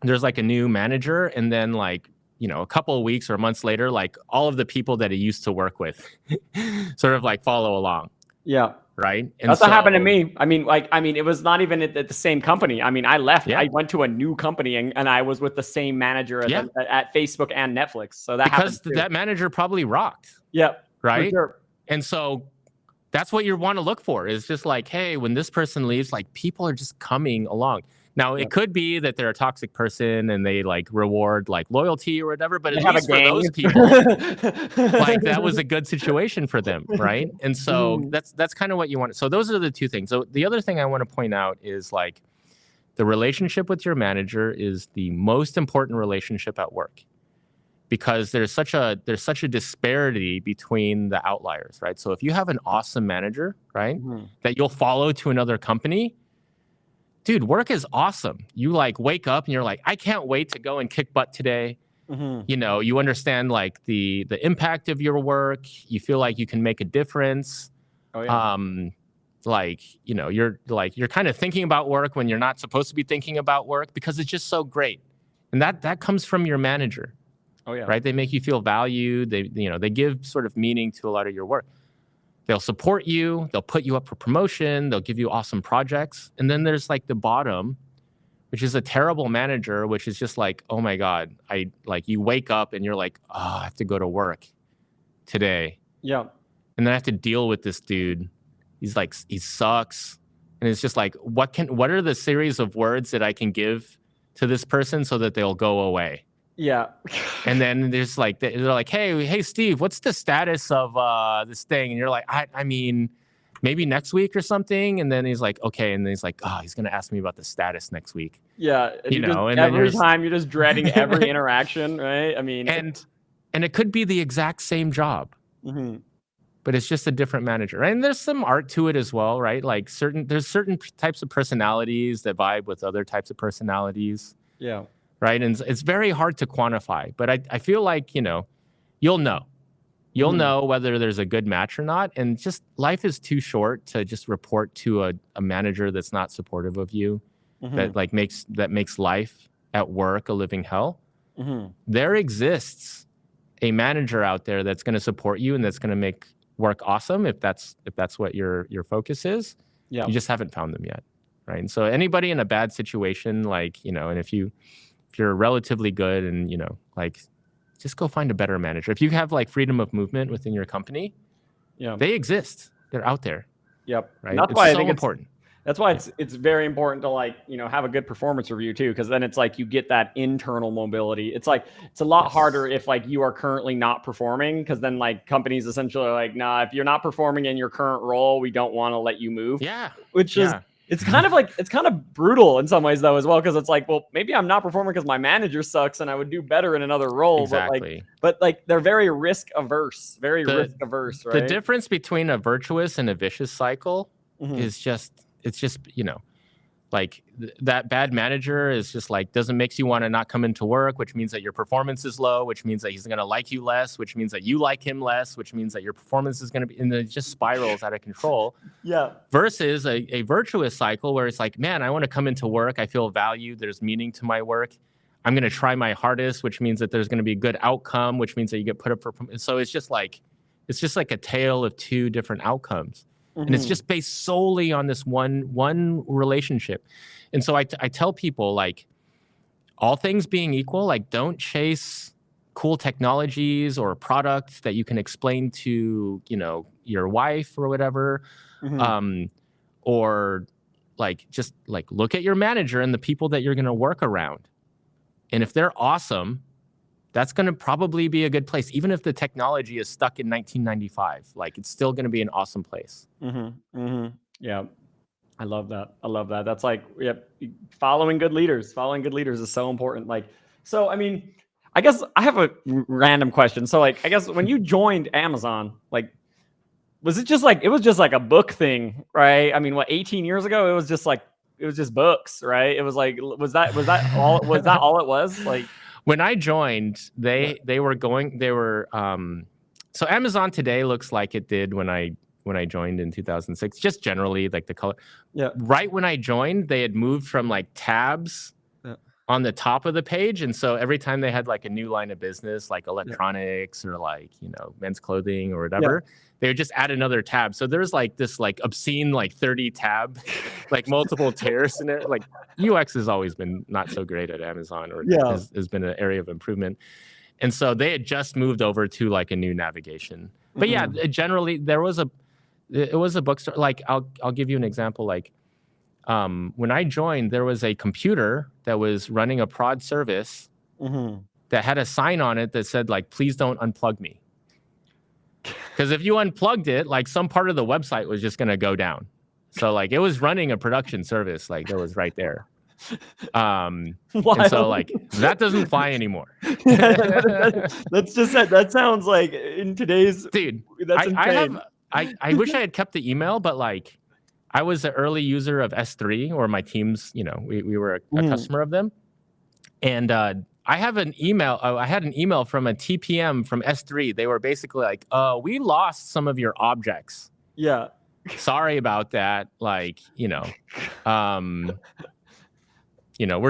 there's like a new manager and then like, a couple of weeks or months later, like all of the people that he used to work with sort of like follow along. Yeah. Right. And that's what happened to me. I mean, it was not even at the same company. I mean, I left, I went to a new company and I was with the same manager at Facebook and Netflix. So that manager probably rocked. Yep. Right. Sure. And so that's what you want to look for is just like, hey, when this person leaves, like people are just coming along. Now, it could be that they're a toxic person and they like reward like loyalty or whatever, but at least for those people, like that was a good situation for them, right? And so that's kind of what you want. So those are the two things. So the other thing I want to point out is like the relationship with your manager is the most important relationship at work. because there's such a disparity between the outliers, right? So if you have an awesome manager, right, that you'll follow to another company, dude, work is awesome. You like wake up and you're like, I can't wait to go and kick butt today. You know, you understand like the impact of your work. You feel like you can make a difference. Oh, yeah. Like, you know, you're kind of thinking about work when you're not supposed to be thinking about work because it's just so great. And that comes from your manager. Oh, yeah. Right. They make you feel valued. They give sort of meaning to a lot of your work. They'll support you. They'll put you up for promotion. They'll give you awesome projects. And then there's like the bottom, which is a terrible manager, which is just like, oh my God, you wake up and you're like, oh, I have to go to work today. Yeah. And then I have to deal with this dude. He's like, he sucks. And it's just like, what are the series of words that I can give to this person so that they'll go away? Yeah. And then there's like, they're like, hey, Steve, what's the status of this thing? And you're like, I mean, maybe next week or something. And then he's like, okay. And then he's like, oh, he's going to ask me about the status next week. Yeah. You know, and every time you're just dreading every interaction, right? I mean, and it could be the exact same job, but it's just a different manager. And there's some art to it as well, right? Like there's certain types of personalities that vibe with other types of personalities. Yeah. Right. And it's very hard to quantify, but I feel like, you know, you'll know whether there's a good match or not. And just life is too short to just report to a manager that's not supportive of you, that makes life at work a living hell. There exists a manager out there that's going to support you and that's going to make work awesome if that's what your focus is. Yeah. You just haven't found them yet. Right. And so anybody in a bad situation, like, you know, and if you're relatively good and, you know, like, just go find a better manager. If you have like freedom of movement within your company, yeah, they exist. They're out there. Yep. Right. That's why I think it's important. That's why it's very important to, like, you know, have a good performance review too, because then it's like you get that internal mobility. It's like it's a lot harder if like you are currently not performing, because then like companies essentially are like, nah, if you're not performing in your current role, we don't want to let you move. Yeah. Which is it's kind of brutal in some ways though as well, because it's like, well, maybe I'm not performing because my manager sucks and I would do better in another role. Exactly. But they're very risk averse, right? The difference between a virtuous and a vicious cycle is just, you know, like that bad manager is just like, makes you want to not come into work, which means that your performance is low, which means that he's going to like you less, which means that you like him less, which means that your performance is going to be, and it just spirals out of control. Yeah. Versus a virtuous cycle where it's like, man, I want to come into work. I feel valued. There's meaning to my work. I'm going to try my hardest, which means that there's going to be a good outcome, which means that you get put up for, so it's just like a tale of two different outcomes. And it's just based solely on this one relationship. And so I tell people, like, all things being equal, like, don't chase cool technologies or products that you can explain to, you know, your wife or whatever. Or like, just like look at your manager and the people that you're going to work around. And if they're awesome, that's going to probably be a good place. Even if the technology is stuck in 1995, like, it's still going to be an awesome place. Yeah. I love that. That's like, following good leaders is so important. Like, so, I mean, I guess I have a random question. So like, I guess when you joined Amazon, like, was it just like a book thing, right? I mean, 18 years ago, it was just books, right? It was like, was that all it was? Like, when I joined, so Amazon today looks like it did when I joined in 2006, just generally like the color. Yeah. Right when I joined, they had moved from like tabs on the top of the page. And so every time they had like a new line of business, like electronics or like, you know, men's clothing or whatever, they would just add another tab. So there's like this like obscene like 30 tab, like multiple tears in it. Like UX has always been not so great at Amazon, or has been an area of improvement. And so they had just moved over to like a new navigation. But generally it was a bookstore. Like I'll give you an example. Like when I joined, there was a computer that was running a prod service that had a sign on it that said like, please don't unplug me. Because if you unplugged it, like some part of the website was just going to go down. So like it was running a production service, like it was right there. And so like that doesn't fly anymore. That sounds like in today's dude. That's insane. I wish I had kept the email, but like I was an early user of S3, or my teams, we were a customer of them, and I have an email. I had an email from a TPM from S3. They were basically like, we lost some of your objects. Yeah. Sorry about that. Like, we're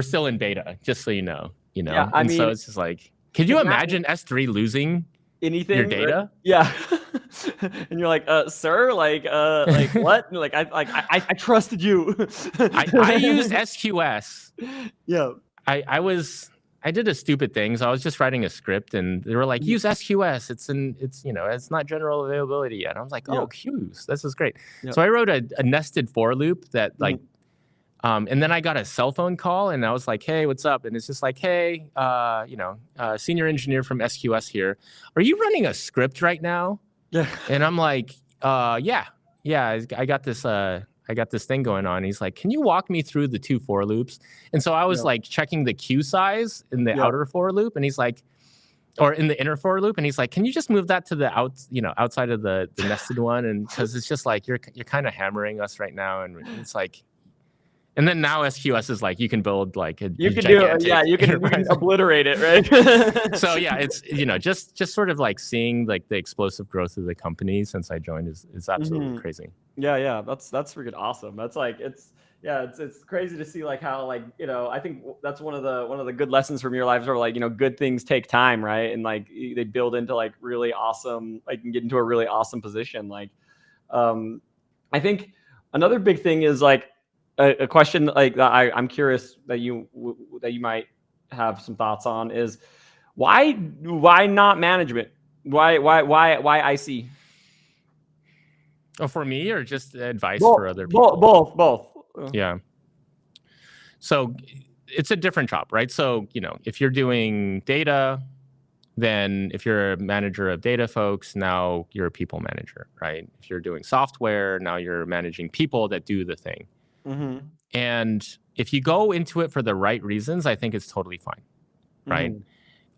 still in beta, just so you know. Yeah, I mean, so it's just like, could you imagine S3 losing anything? Your data? Right? Yeah. And you're like, sir, like what? Like I trusted you. I used SQS. Yeah. I did a stupid thing. So I was just writing a script, and they were like, use SQS. It's not general availability yet. I was like, oh, Qs. This is great. Yeah. So I wrote a nested for loop that like, and then I got a cell phone call, and I was like, hey, what's up? And it's just like, hey, senior engineer from SQS here. Are you running a script right now? Yeah. And I'm like, yeah, I got this thing going on. He's like, can you walk me through the 2 for loops? And so I was like checking the queue size in the outer for loop, and he's like, or in the inner for loop, and he's like, can you just move that to the outside of the nested one? And because it's just like you're kind of hammering us right now, and it's like. And then now SQS is like, you can build like you can obliterate it, right? So yeah, it's just sort of like seeing like the explosive growth of the company since I joined is absolutely crazy. Yeah, that's freaking awesome. That's like it's crazy to see like how like I think that's one of the good lessons from your lives where like good things take time, right? And like they build into like really awesome, like can get into a really awesome position. Like I think another big thing is like a question like that I'm curious that you might have some thoughts on is why not management? Why IC? Oh, for me, or just advice for other people? Both. Yeah. So it's a different job, right? So, if you're doing data, then if you're a manager of data folks, now you're a people manager, right? If you're doing software, now you're managing people that do the thing. Mm-hmm. And if you go into it for the right reasons, I think it's totally fine, right?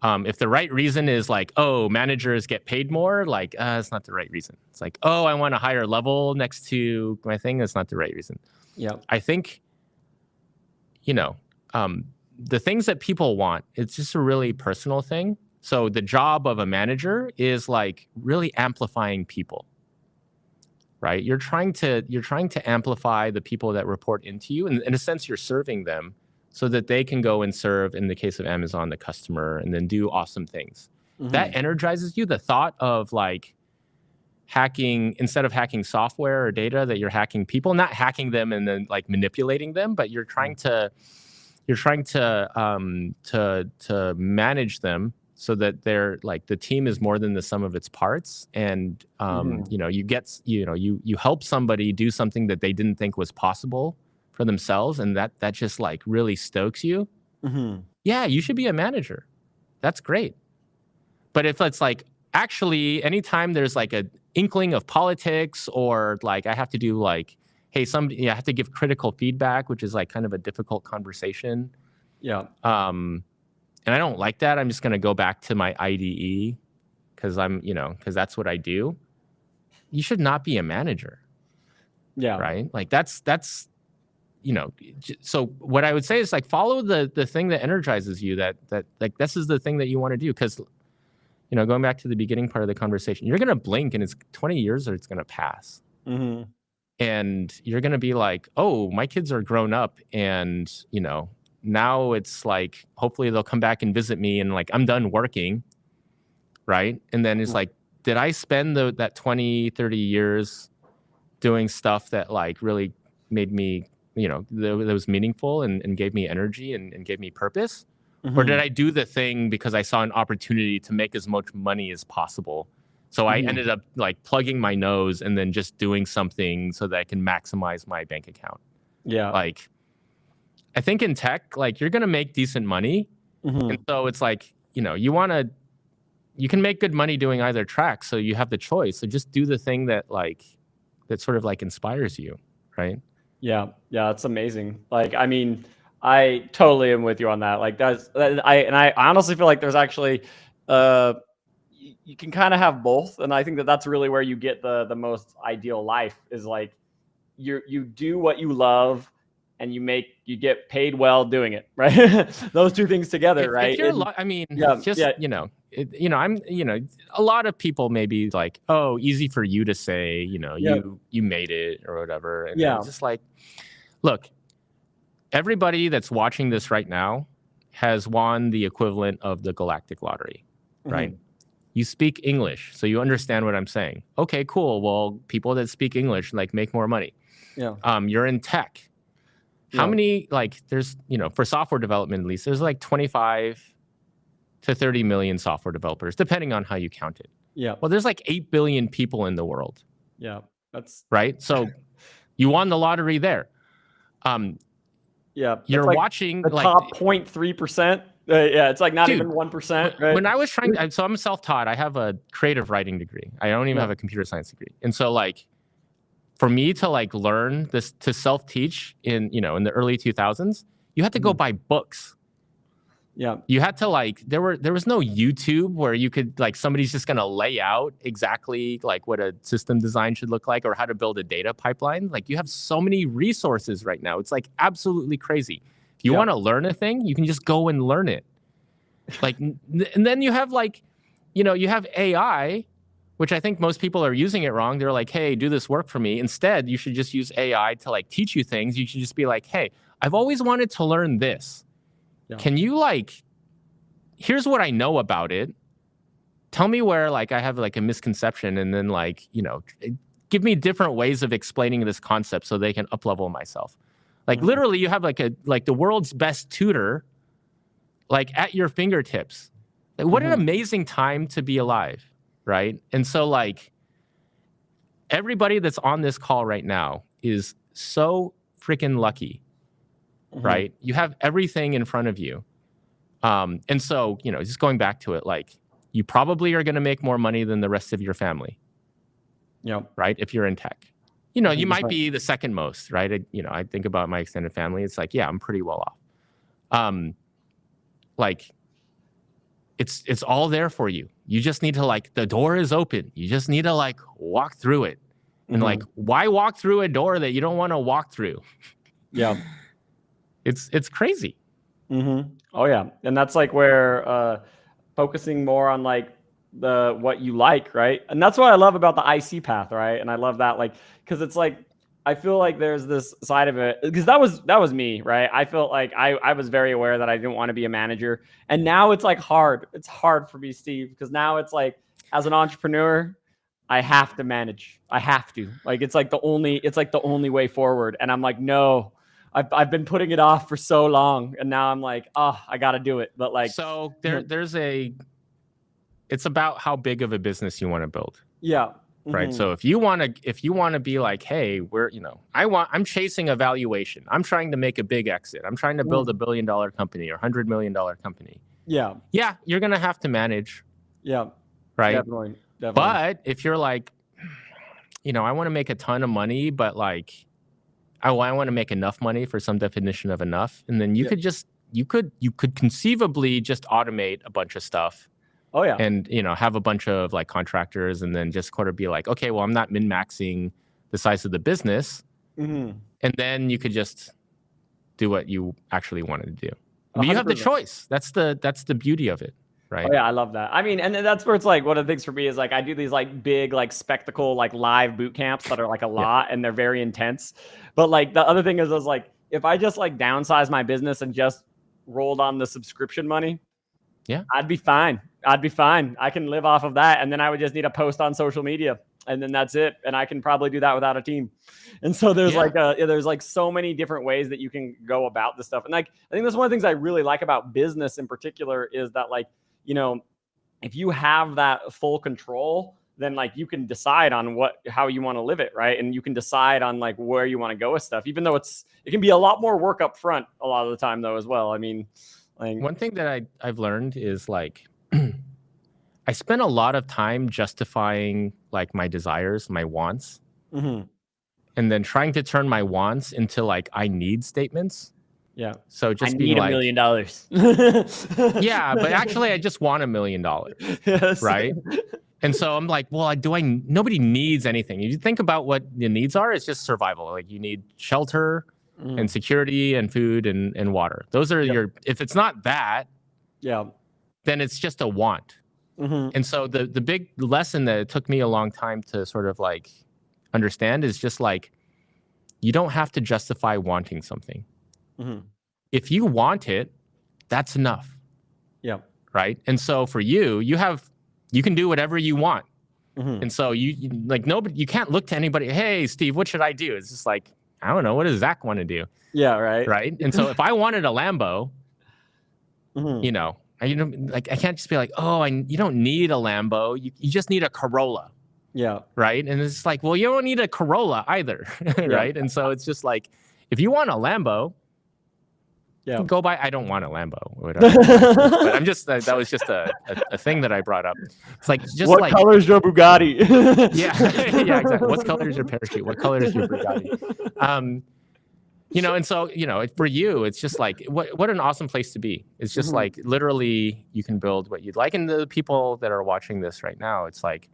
Mm-hmm. If the right reason is like, oh, managers get paid more, like, it's not the right reason. It's like, oh, I want a higher level next to my thing. That's not the right reason. Yeah. I think, the things that people want, it's just a really personal thing. So the job of a manager is like really amplifying people. Right, you're trying to amplify the people that report into you, and in a sense, you're serving them so that they can go and serve, in the case of Amazon, the customer, and then do awesome things. Mm-hmm. That energizes you. The thought of like hacking, instead of hacking software or data, that you're hacking people, not hacking them and then like manipulating them, but you're trying to manage them. So that they're like the team is more than the sum of its parts, and you help somebody do something that they didn't think was possible for themselves, and that just like really stokes you. Mm-hmm. Yeah, you should be a manager. That's great. But if it's like actually anytime there's like an inkling of politics, or like I have to do like, hey, I have to give critical feedback, which is like kind of a difficult conversation. Yeah. And I don't like that. I'm just going to go back to my IDE because because that's what I do. You should not be a manager. Yeah. Right. Like that's, so what I would say is like, follow the thing that energizes you, that like, this is the thing that you want to do. Cause going back to the beginning part of the conversation, you're going to blink and it's 20 years or it's going to pass. Mm-hmm. And you're going to be like, oh, my kids are grown up, and, now it's like, hopefully they'll come back and visit me, and like, I'm done working. Right. And then it's like, did I spend that 20, 30 years doing stuff that like really made me, that was meaningful and gave me energy and gave me purpose? Mm-hmm. Or did I do the thing because I saw an opportunity to make as much money as possible? So I ended up like plugging my nose and then just doing something so that I can maximize my bank account. Yeah. Like, I think in tech, like, you're going to make decent money. Mm-hmm. And so it's like, you can make good money doing either track. So you have the choice. So just do the thing that sort of like inspires you. Right. Yeah. Yeah. It's amazing. Like, I mean, I totally am with you on that. Like I honestly feel like there's actually, you can kind of have both. And I think that that's really where you get the most ideal life is like you do what you love and you get paid well doing it, right? Those two things together, right? If you're, I mean, you know, a lot of people may be like, oh, easy for you to say, you know, you made it or whatever. And it's just like, look, everybody that's watching this right now has won the equivalent of the galactic lottery, right? You speak English, so you understand what I'm saying. Okay, cool. Well, people that speak English like make more money. Yeah. You're in tech. How many, like, there's, you know, for software development, at least, there's like 25 to 30 million software developers, depending on how you count it. Yeah. Well, there's like 8 billion people in the world. Yeah. That's right. So you won the lottery there. Yeah. You're like watching the like top 0.3%. Yeah. It's like not even 1%. Right? When I was trying, so I'm self-taught. I have a creative writing degree. I don't even have a computer science degree. And so like, for me to like learn this, to self-teach in, you know, in the early 2000s, you had to go buy books. Yeah. You had to like, there was no YouTube where you could like, somebody's just going to lay out exactly like what a system design should look like or how to build a data pipeline. Like you have so many resources right now. It's like absolutely crazy. If you want to learn a thing, you can just go and learn it. Like, and then you have like, you know, you have AI, which I think most people are using it wrong. They're like, hey, do this work for me. Instead, you should just use AI to like teach you things. You should just be like, hey, I've always wanted to learn this. Yeah. Can you like, here's what I know about it. Tell me where like I have like a misconception and then like, you know, give me different ways of explaining this concept so they can up-level myself. Like literally you have like the world's best tutor like at your fingertips. Like, what an amazing time to be alive. Right. And so like everybody that's on this call right now is so freaking lucky. Right. You have everything in front of you. And so, you know, just going back to it, like you probably are going to make more money than the rest of your family. Yeah. Right. If you're in tech, you know, you might be the second most. Right. You know, I think about my extended family. It's like, yeah, I'm pretty well off. Like it's all there for you. You just need to like, the door is open. You just need to like walk through it. And like, why walk through a door that you don't want to walk through? Yeah. It's crazy. Oh yeah. And that's like where focusing more on like what you like, right? And that's what I love about the IC path, right? And I love that, like, because it's like I feel like there's this side of it, because that was me, right? I felt like I was very aware that I didn't want to be a manager. And now it's like hard. It's hard for me, Steve, because now it's like as an entrepreneur, I have to manage. I have to. Like it's like the only way forward. And I'm like, no, I've been putting it off for so long. And now I'm like, oh, I gotta do it. But like so it's about how big of a business you want to build. Yeah. Right. So if you want to be like, hey, I'm chasing a valuation. I'm trying to make a big exit. I'm trying to build $1 billion company or $100 million company. Yeah. Yeah. You're going to have to manage. Yeah. Right. Definitely. But if you're like, you know, I want to make a ton of money, but like, I want to make enough money for some definition of enough. And then you could conceivably just automate a bunch of stuff. Oh yeah. And, you know, have a bunch of like contractors and then just kind of be like, okay, well, I'm not min-maxing the size of the business. And then you could just do what you actually wanted to do. But you have the choice. That's the beauty of it. Right. Oh, yeah, I love that. I mean, and that's where it's like one of the things for me is like I do these like big like spectacle like live boot camps that are like a lot and they're very intense. But like the other thing is like if I just like downsize my business and just rolled on the subscription money, I'd be fine. I can live off of that. And then I would just need a post on social media and then that's it. And I can probably do that without a team. And so there's there's like so many different ways that you can go about this stuff. And like, I think that's one of the things I really like about business in particular is that like, you know, if you have that full control, then like you can decide on how you want to live it. Right. And you can decide on like where you want to go with stuff, even though it can be a lot more work up front a lot of the time though, as well. I mean, like one thing that I've learned is like, I spent a lot of time justifying like my desires, my wants, and then trying to turn my wants into like I need statements. Yeah. So just I being need $1 like, million. yeah, but actually I just want $1 million, Yes. right? And so I'm like, well, nobody needs anything. If you think about what the needs are, it's just survival. Like you need shelter and security and food and water. Those are if it's not that, then it's just a want. And so the big lesson that it took me a long time to sort of like understand is just like, you don't have to justify wanting something. If you want it, that's enough. Yeah. Right. And so for you can do whatever you want. And so you like nobody, you can't look to anybody. Hey, Steve, what should I do? It's just like, I don't know. What does Zach want to do? Yeah. Right. Right. And so if I wanted a Lambo, you know, like I can't just be like, oh, you don't need a Lambo. You just need a Corolla. Yeah. Right. And it's like, well, you don't need a Corolla either. Right. And so it's just like, if you want a Lambo, go buy. I don't want a Lambo. But I'm just, that was just a thing that I brought up. It's like, just what like, color is your Bugatti? yeah, exactly. What color is your parachute? What color is your Bugatti? You know, and so, you know, for you, it's just like, what an awesome place to be. It's just like, literally, you can build what you'd like. And the people that are watching this right now, it's like,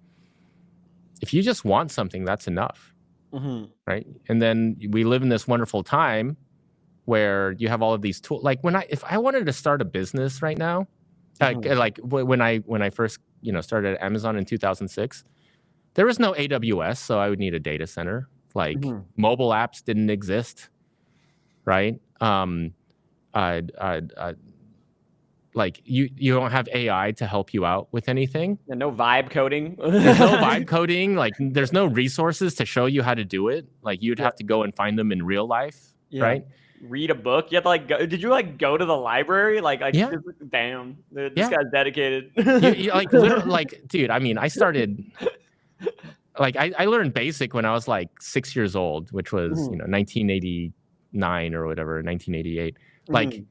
if you just want something, that's enough. Right. And then we live in this wonderful time where you have all of these tools. Like if I wanted to start a business right now, like when I first, you know, started at Amazon in 2006, there was no AWS. So I would need a data center. Like mobile apps didn't exist. Right. Like you don't have AI to help you out with anything. Yeah, no vibe coding. There's no vibe coding. Like there's no resources to show you how to do it. Like you'd have to go and find them in real life. Right. Read a book. You had to like go. Did you like go to the library? Like damn, this guy's dedicated. you like literally, like, dude, I mean, I started like I learned BASIC when I was like 6 years old, which was, you know, 1989 or whatever, 1988. Like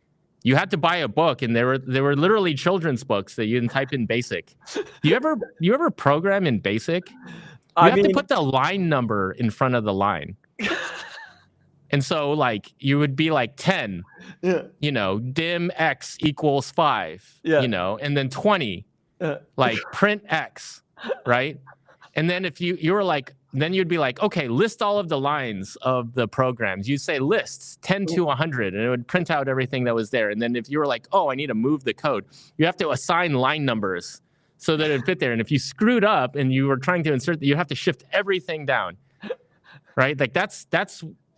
you had to buy a book, and there were literally children's books that you can type in BASIC. You ever program in BASIC? You have to put the line number in front of the line. And so like you would be like 10, you know, dim X equals 5, you know, and then 20, like print X, right? And then if you were like, then you'd be like, okay, list all of the lines of the programs. You'd say lists 10 to 100, and it would print out everything that was there. And then if you were like, oh, I need to move the code, you have to assign line numbers so that it fit there. And if you screwed up and you were trying to insert, you have to shift everything down, right? Like that's,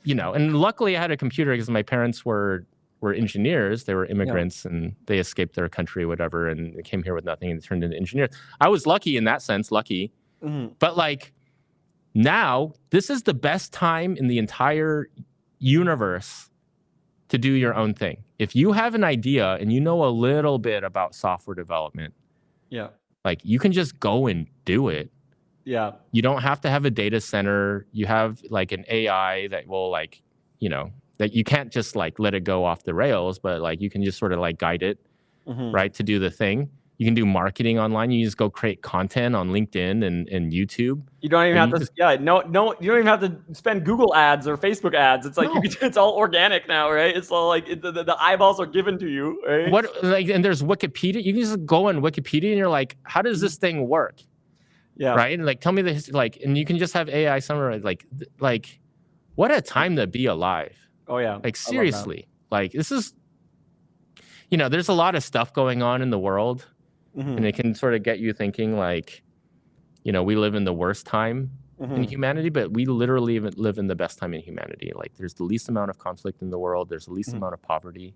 you know, and luckily I had a computer because my parents were engineers. They were immigrants and they escaped their country, whatever, and they came here with nothing and turned into engineers. I was lucky in that sense, but like now this is the best time in the entire universe to do your own thing. If you have an idea and you know a little bit about software development, like you can just go and do it. Yeah. You don't have to have a data center. You have like an AI that will like, you know, that you can't just like let it go off the rails, but like you can just sort of like guide it, right, to do the thing. You can do marketing online. You just go create content on LinkedIn and YouTube. You don't even have to, you don't even have to spend Google ads or Facebook ads. It's like it's all organic now, right? It's all like the eyeballs are given to you, right? And there's Wikipedia. You can just go on Wikipedia and you're like, how does this thing work? Yeah. Right. And like, tell me the history, like, and you can just have AI summarize, like, what a time to be alive. Oh yeah. Like seriously, like this is, you know, there's a lot of stuff going on in the world, and it can sort of get you thinking like, you know, we live in the worst time in humanity, but we literally live in the best time in humanity. Like there's the least amount of conflict in the world. There's the least amount of poverty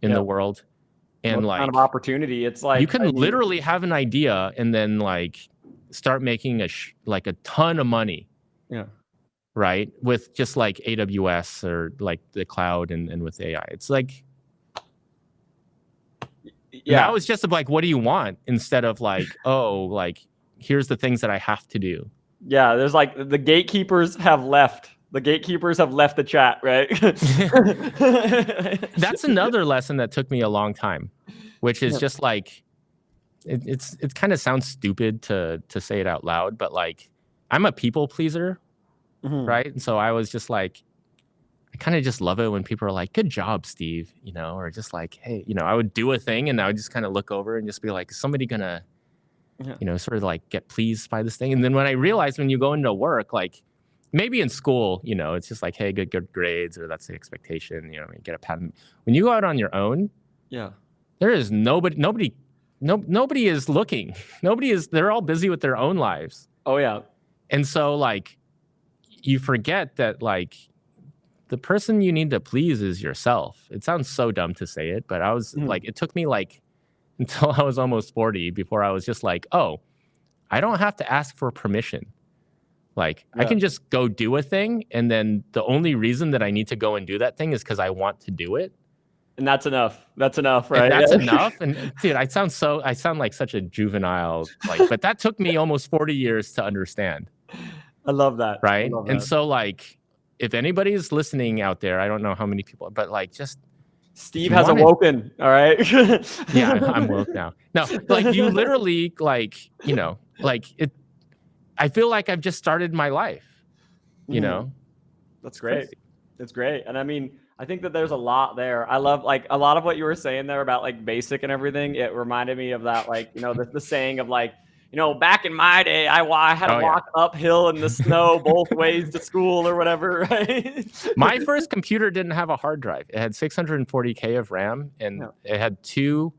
in the world. And like kind of opportunity. It's like, you can literally have an idea and then like start making like a ton of money. Yeah. Right. With just like AWS or like the cloud and with AI. It's like, now it's just like, what do you want? Instead of like, oh, like, here's the things that I have to do. Yeah. There's like the gatekeepers have left. The gatekeepers have left the chat, right? That's another lesson that took me a long time, which is just like, it kind of sounds stupid to say it out loud, but like I'm a people pleaser, right? And so I was just like, I kind of just love it when people are like, good job, Steve, you know, or just like, hey, you know, I would do a thing and I would just kind of look over and just be like, is somebody gonna, you know, sort of like get pleased by this thing? And then when I realized when you go into work, like maybe in school, you know, it's just like, hey, good grades, or that's the expectation, you know, you get a pat. When you go out on your own, there is nobody is looking. They're all busy with their own lives. Oh yeah. And so like you forget that like the person you need to please is yourself. It sounds so dumb to say it, but I was like, it took me like until I was almost 40 before I was just like, oh, I don't have to ask for permission. Like I can just go do a thing. And then the only reason that I need to go and do that thing is because I want to do it. And that's enough. That's enough, right? And that's enough. And dude, I sound like such a juvenile, like, but that took me almost 40 years to understand. I love that. Right. Love and that. so like, if anybody is listening out there, I don't know how many people, but like just Steve has awoken. All right. Yeah, I'm woke now. No, like you literally like, you know, like it, I feel like I've just started my life, you know? That's great. It's great. And I mean, I think that there's a lot there. I love like a lot of what you were saying there about like basic and everything. It reminded me of that, like, you know, the saying of like, you know, back in my day, I had to walk uphill in the snow both ways to school or whatever, right? My first computer didn't have a hard drive. It had 640K of RAM, and it had 2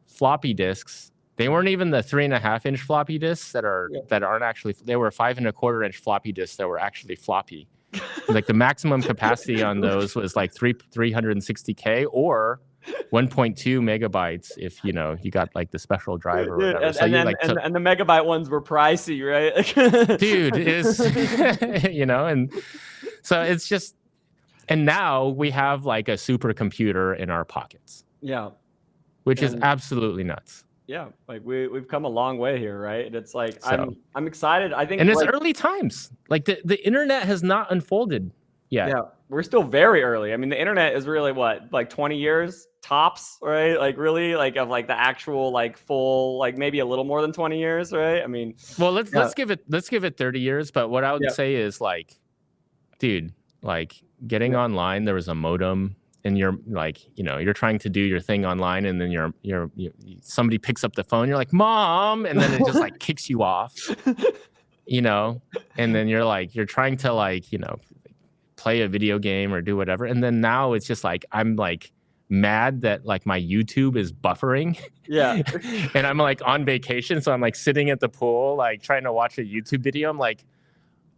floppy disks. They weren't even the 3.5-inch floppy disks that aren't actually. They were 5.25-inch floppy disks that were actually floppy. Like the maximum capacity on those was like 360K or 1.2 megabytes if you know you got like the special drive or whatever. And the megabyte ones were pricey, right? Dude, is you know, and so it's just, and now we have like a supercomputer in our pockets. Yeah. Which is absolutely nuts. Yeah, like we've come a long way here, right? And it's like I'm excited. I think, and it's like, early times. Like the internet has not unfolded yet. Yeah, we're still very early. I mean, the internet is really what, like 20 years tops, right? Like really, like of like the actual like full, like maybe a little more than 20 years, right? I mean, well, let's give it 30 years. But what I would say is like, dude, like getting online, there was a modem. And you're like, you know, you're trying to do your thing online, and then you're somebody picks up the phone. You're like, Mom, and then it just like kicks you off, you know. And then you're trying to like, you know, play a video game or do whatever. And then now it's just like I'm like mad that like my YouTube is buffering. Yeah. And I'm like on vacation, so I'm like sitting at the pool, like trying to watch a YouTube video. I'm like,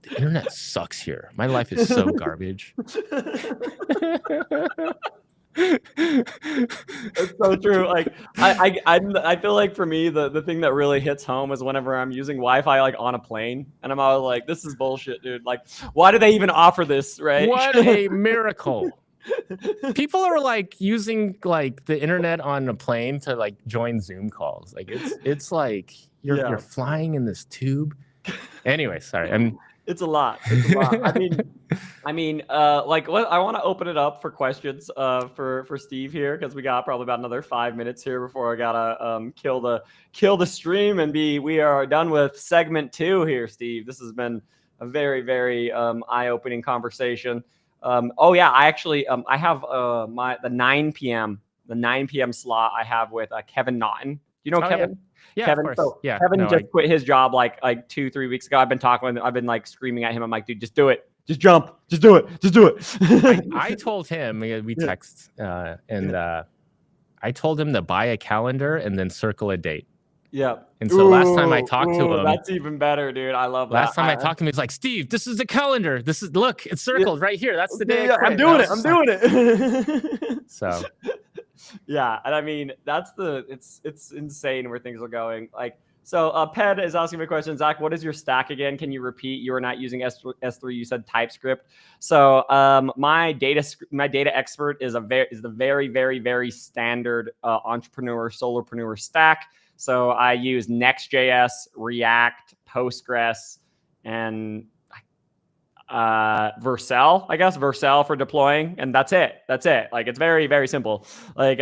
the internet sucks here. My life is so garbage. It's so true. Like I feel like for me the thing that really hits home is whenever I'm using Wi-Fi like on a plane, and I'm always like, this is bullshit, dude. Like, why do they even offer this, right? What a miracle. People are like using like the internet on a plane to like join Zoom calls. Like it's like you're flying in this tube. Anyway, sorry. It's a lot. It's a lot. I mean, like, I want to open it up for questions, for Steve here, because we got probably about another 5 minutes here before I gotta kill the stream, and we are done with segment 2 here, Steve. This has been a very, very eye-opening conversation. Oh yeah, I actually I have the 9 p.m. slot I have with Kevin Naughton. You know Kevin? Yeah. Yeah, Kevin, of course. Yeah, Kevin quit his job like 2-3 weeks ago. I've been talking with him. I've been like screaming at him. I'm like, dude, just do it. Just jump. Just do it. Just do it. I told him, we text, and I told him to buy a calendar and then circle a date. Yeah. And so last time I talked to him, that's even better, dude. I love that. Last time I talked to him, he's like, Steve, this is the calendar. Look, it's circled right here. That's the day. Yeah, I'm doing it. So. Yeah, and I mean it's insane where things are going. Like, so Ped is asking me a question. Zach, what is your stack again? Can you repeat? You are not using S3. You said TypeScript. So my data expert is the very, very, very standard entrepreneur solopreneur stack. So I use Next.js, React, Postgres, and Vercel for deploying, and that's it. Like, it's very, very simple. Like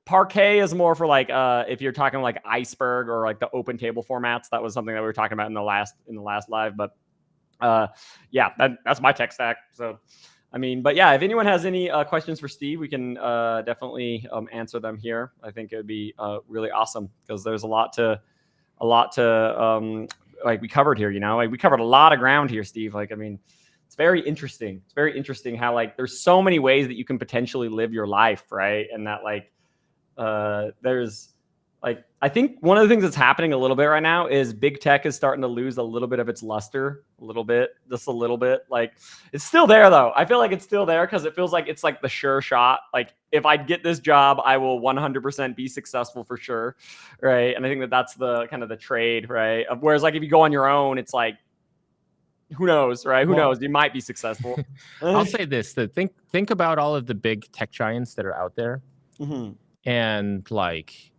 Parquet is more for like if you're talking like Iceberg or like the open table formats. That was something that we were talking about in the last live. But yeah, that's my tech stack. So I mean, but yeah, if anyone has any questions for Steve, we can definitely answer them here. I think it would be really awesome because there's a lot to like we covered here. Like we covered a lot of ground here, Steve. Like, I mean, it's very interesting. It's very interesting how like there's so many ways that you can potentially live your life, right? And that like there's like, I think one of the things that's happening a little bit right now is big tech is starting to lose a little bit of its luster, just a little bit. Like it's still there though. I feel like it's still there because it feels like it's like the sure shot. Like if I get this job, I will 100% be successful for sure, right? And I think that that's the kind of the trade, right? Whereas like if you go on your own, it's like, who knows, right? Who knows? You might be successful. I'll say this: that think about all of the big tech giants that are out there, and like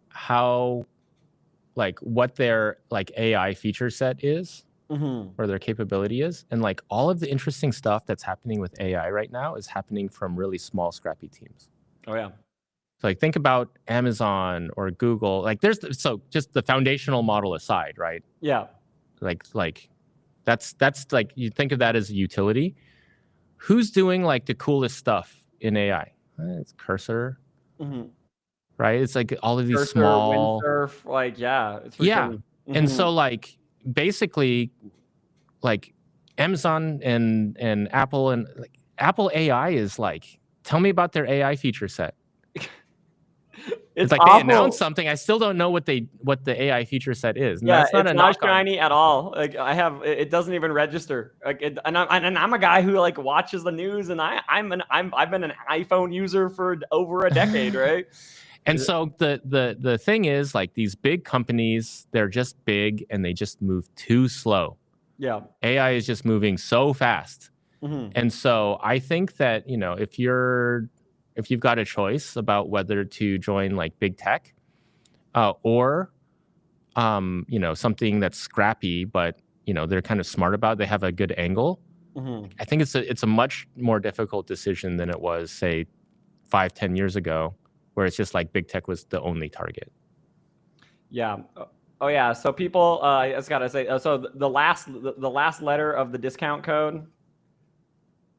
how, like what their like AI feature set is, or their capability is, and like all of the interesting stuff that's happening with AI right now is happening from really small, scrappy teams. Oh yeah. So like think about Amazon or Google. Like so just the foundational model aside, right? Yeah. Like that's like you think of that as a utility. Who's doing like the coolest stuff in AI? It's Cursor, right? It's like all of these Cursor, small Windsurf, like it's and so like basically like Amazon and Apple and like Apple AI is like, tell me about their AI feature set. It's like awful. They announced something. I still don't know what the AI feature set is. And that's it's not shiny at all. Like it doesn't even register. Like and I'm a guy who like watches the news, and I've been an iPhone user for over a decade, right? And so the thing is, like these big companies, they're just big and they just move too slow. Yeah, AI is just moving so fast, and so I think that if you've got a choice about whether to join like big tech or something that's scrappy, but they're kind of smart about it, they have a good angle. I think it's a much more difficult decision than it was, say, 5-10 years ago, where it's just like big tech was the only target. Yeah. Oh yeah. So people, I just gotta say, so the last letter of the discount code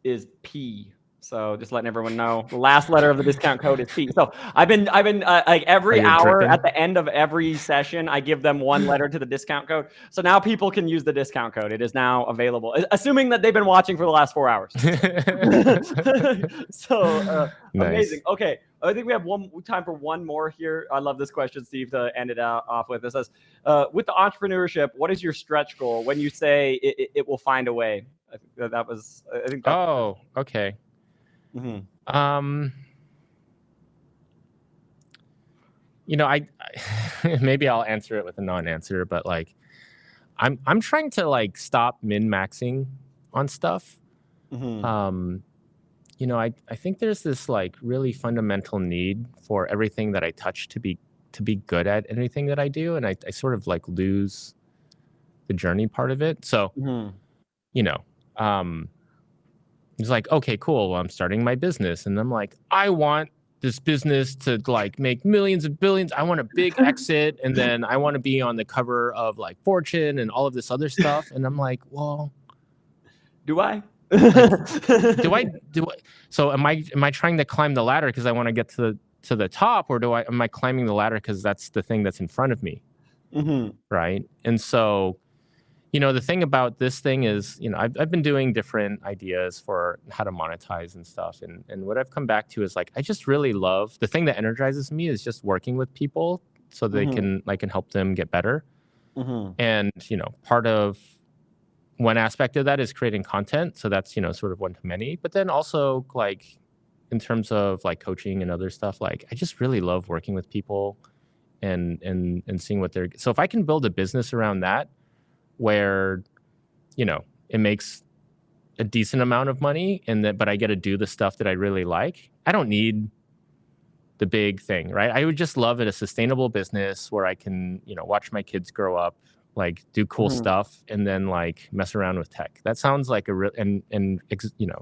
is P. So just letting everyone know, the last letter of the discount code is P. So I've been like every hour at the end of every session, I give them one letter to the discount code. So now people can use the discount code. It is now available, assuming that they've been watching for the last 4 hours. So nice. Amazing. Okay, I think we have time for one more here. I love this question, Steve, to end it off with. It says, with the entrepreneurship, what is your stretch goal when you say it will find a way? I think that was. I think. Oh, okay. I maybe I'll answer it with a non-answer, but like I'm trying to like stop min-maxing on stuff. I think there's this like really fundamental need for everything that I touch to be good at anything that I do, and I sort of like lose the journey part of it. So it's like, okay, cool. Well, I'm starting my business, and I'm like, I want this business to like make millions of billions. I want a big exit, and then I want to be on the cover of like Fortune and all of this other stuff. And I'm like, well, do I? Like, do I? So am I trying to climb the ladder because I want to get to the top, or am I climbing the ladder because that's the thing that's in front of me? Right. And so, the thing about this thing is, I've been doing different ideas for how to monetize and stuff. And what I've come back to is like, I just really love the thing that energizes me is just working with people so they I can help them get better. And, part of one aspect of that is creating content. So that's, sort of one to many, but then also like in terms of like coaching and other stuff, like I just really love working with people and seeing what they're, so if I can build a business around that, where, it makes a decent amount of money but I get to do the stuff that I really like. I don't need the big thing, right? I would just love a sustainable business where I can, watch my kids grow up, like do cool stuff and then like mess around with tech. That sounds like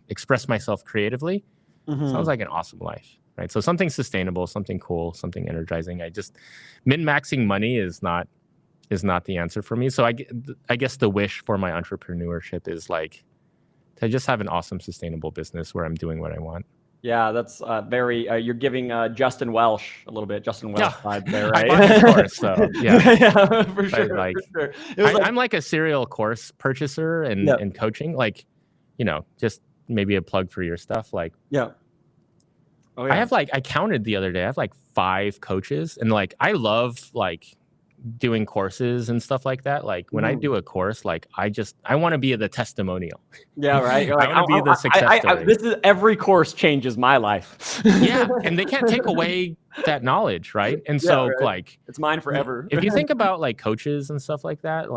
express myself creatively. Sounds like an awesome life, right? So something sustainable, something cool, something energizing. Min-maxing money is not the answer for me. So I guess the wish for my entrepreneurship is like to just have an awesome, sustainable business where I'm doing what I want. Yeah, that's very. You're giving Justin Welsh a little bit. Justin Welsh vibe there, right? I bought his course, so yeah, yeah, for sure. Like, for sure. I'm like a serial course purchaser and coaching. Like, just maybe a plug for your stuff. Like, Oh, yeah. I have I counted the other day. I have 5 coaches, and I love doing courses and stuff like that. Like when I do a course, I want to be the testimonial. Yeah, right. You're I want to be the success story. This is every course changes my life. Yeah, and they can't take away that knowledge, right? And so it's mine forever. If you think about coaches and stuff like that,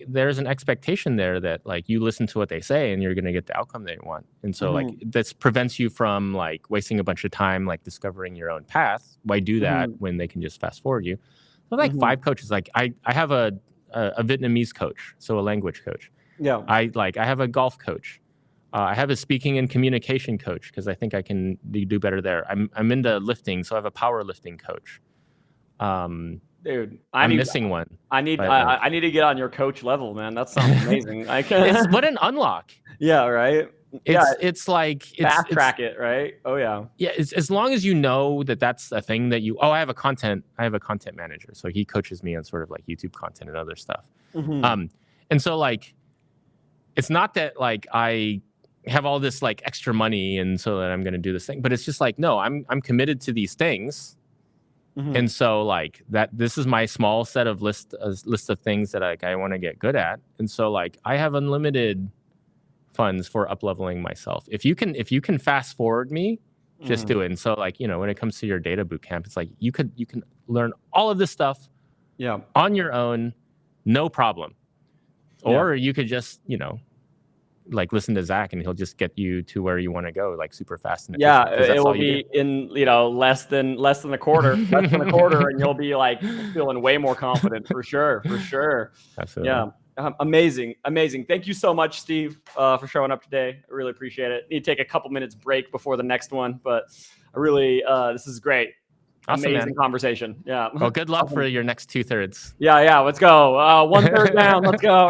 there's an expectation there that you listen to what they say and you're going to get the outcome that you want. And so this prevents you from wasting a bunch of time discovering your own path. Why do that when they can just fast forward you? So 5 coaches. I have a Vietnamese coach, so a language coach. Yeah. I have a golf coach. I have a speaking and communication coach because I think I can do better there. I'm into lifting, so I have a powerlifting coach. Dude, I'm missing one. I need to get on your coach level, man. That sounds amazing. It's what an unlock. Yeah, right. It's fast track it, right? Oh yeah. Yeah, as long as you know that that's a thing that you. I have a content manager, so he coaches me on sort of YouTube content and other stuff. And so it's not that I have all this extra money and so that I'm going to do this thing, but it's just no, I'm committed to these things. And so that this is my small set of list of things that I want to get good at. And so I have unlimited funds for up-leveling myself. If you can fast forward me, just do it. And so when it comes to your data bootcamp, it's you can learn all of this stuff on your own, no problem. Or you could just, listen to Zach and he'll just get you to where you want to go super fast and efficient, it will be in less than a quarter, and you'll be feeling way more confident for sure. Absolutely. Yeah. Amazing. Thank you so much, Steve, for showing up today. I really appreciate it. Need to take a couple minutes break before the next one, but I really this is great. Awesome, amazing man. Conversation. Yeah. Well, good luck for your next 2/3. Yeah. Let's go. 1/3 down. Let's go.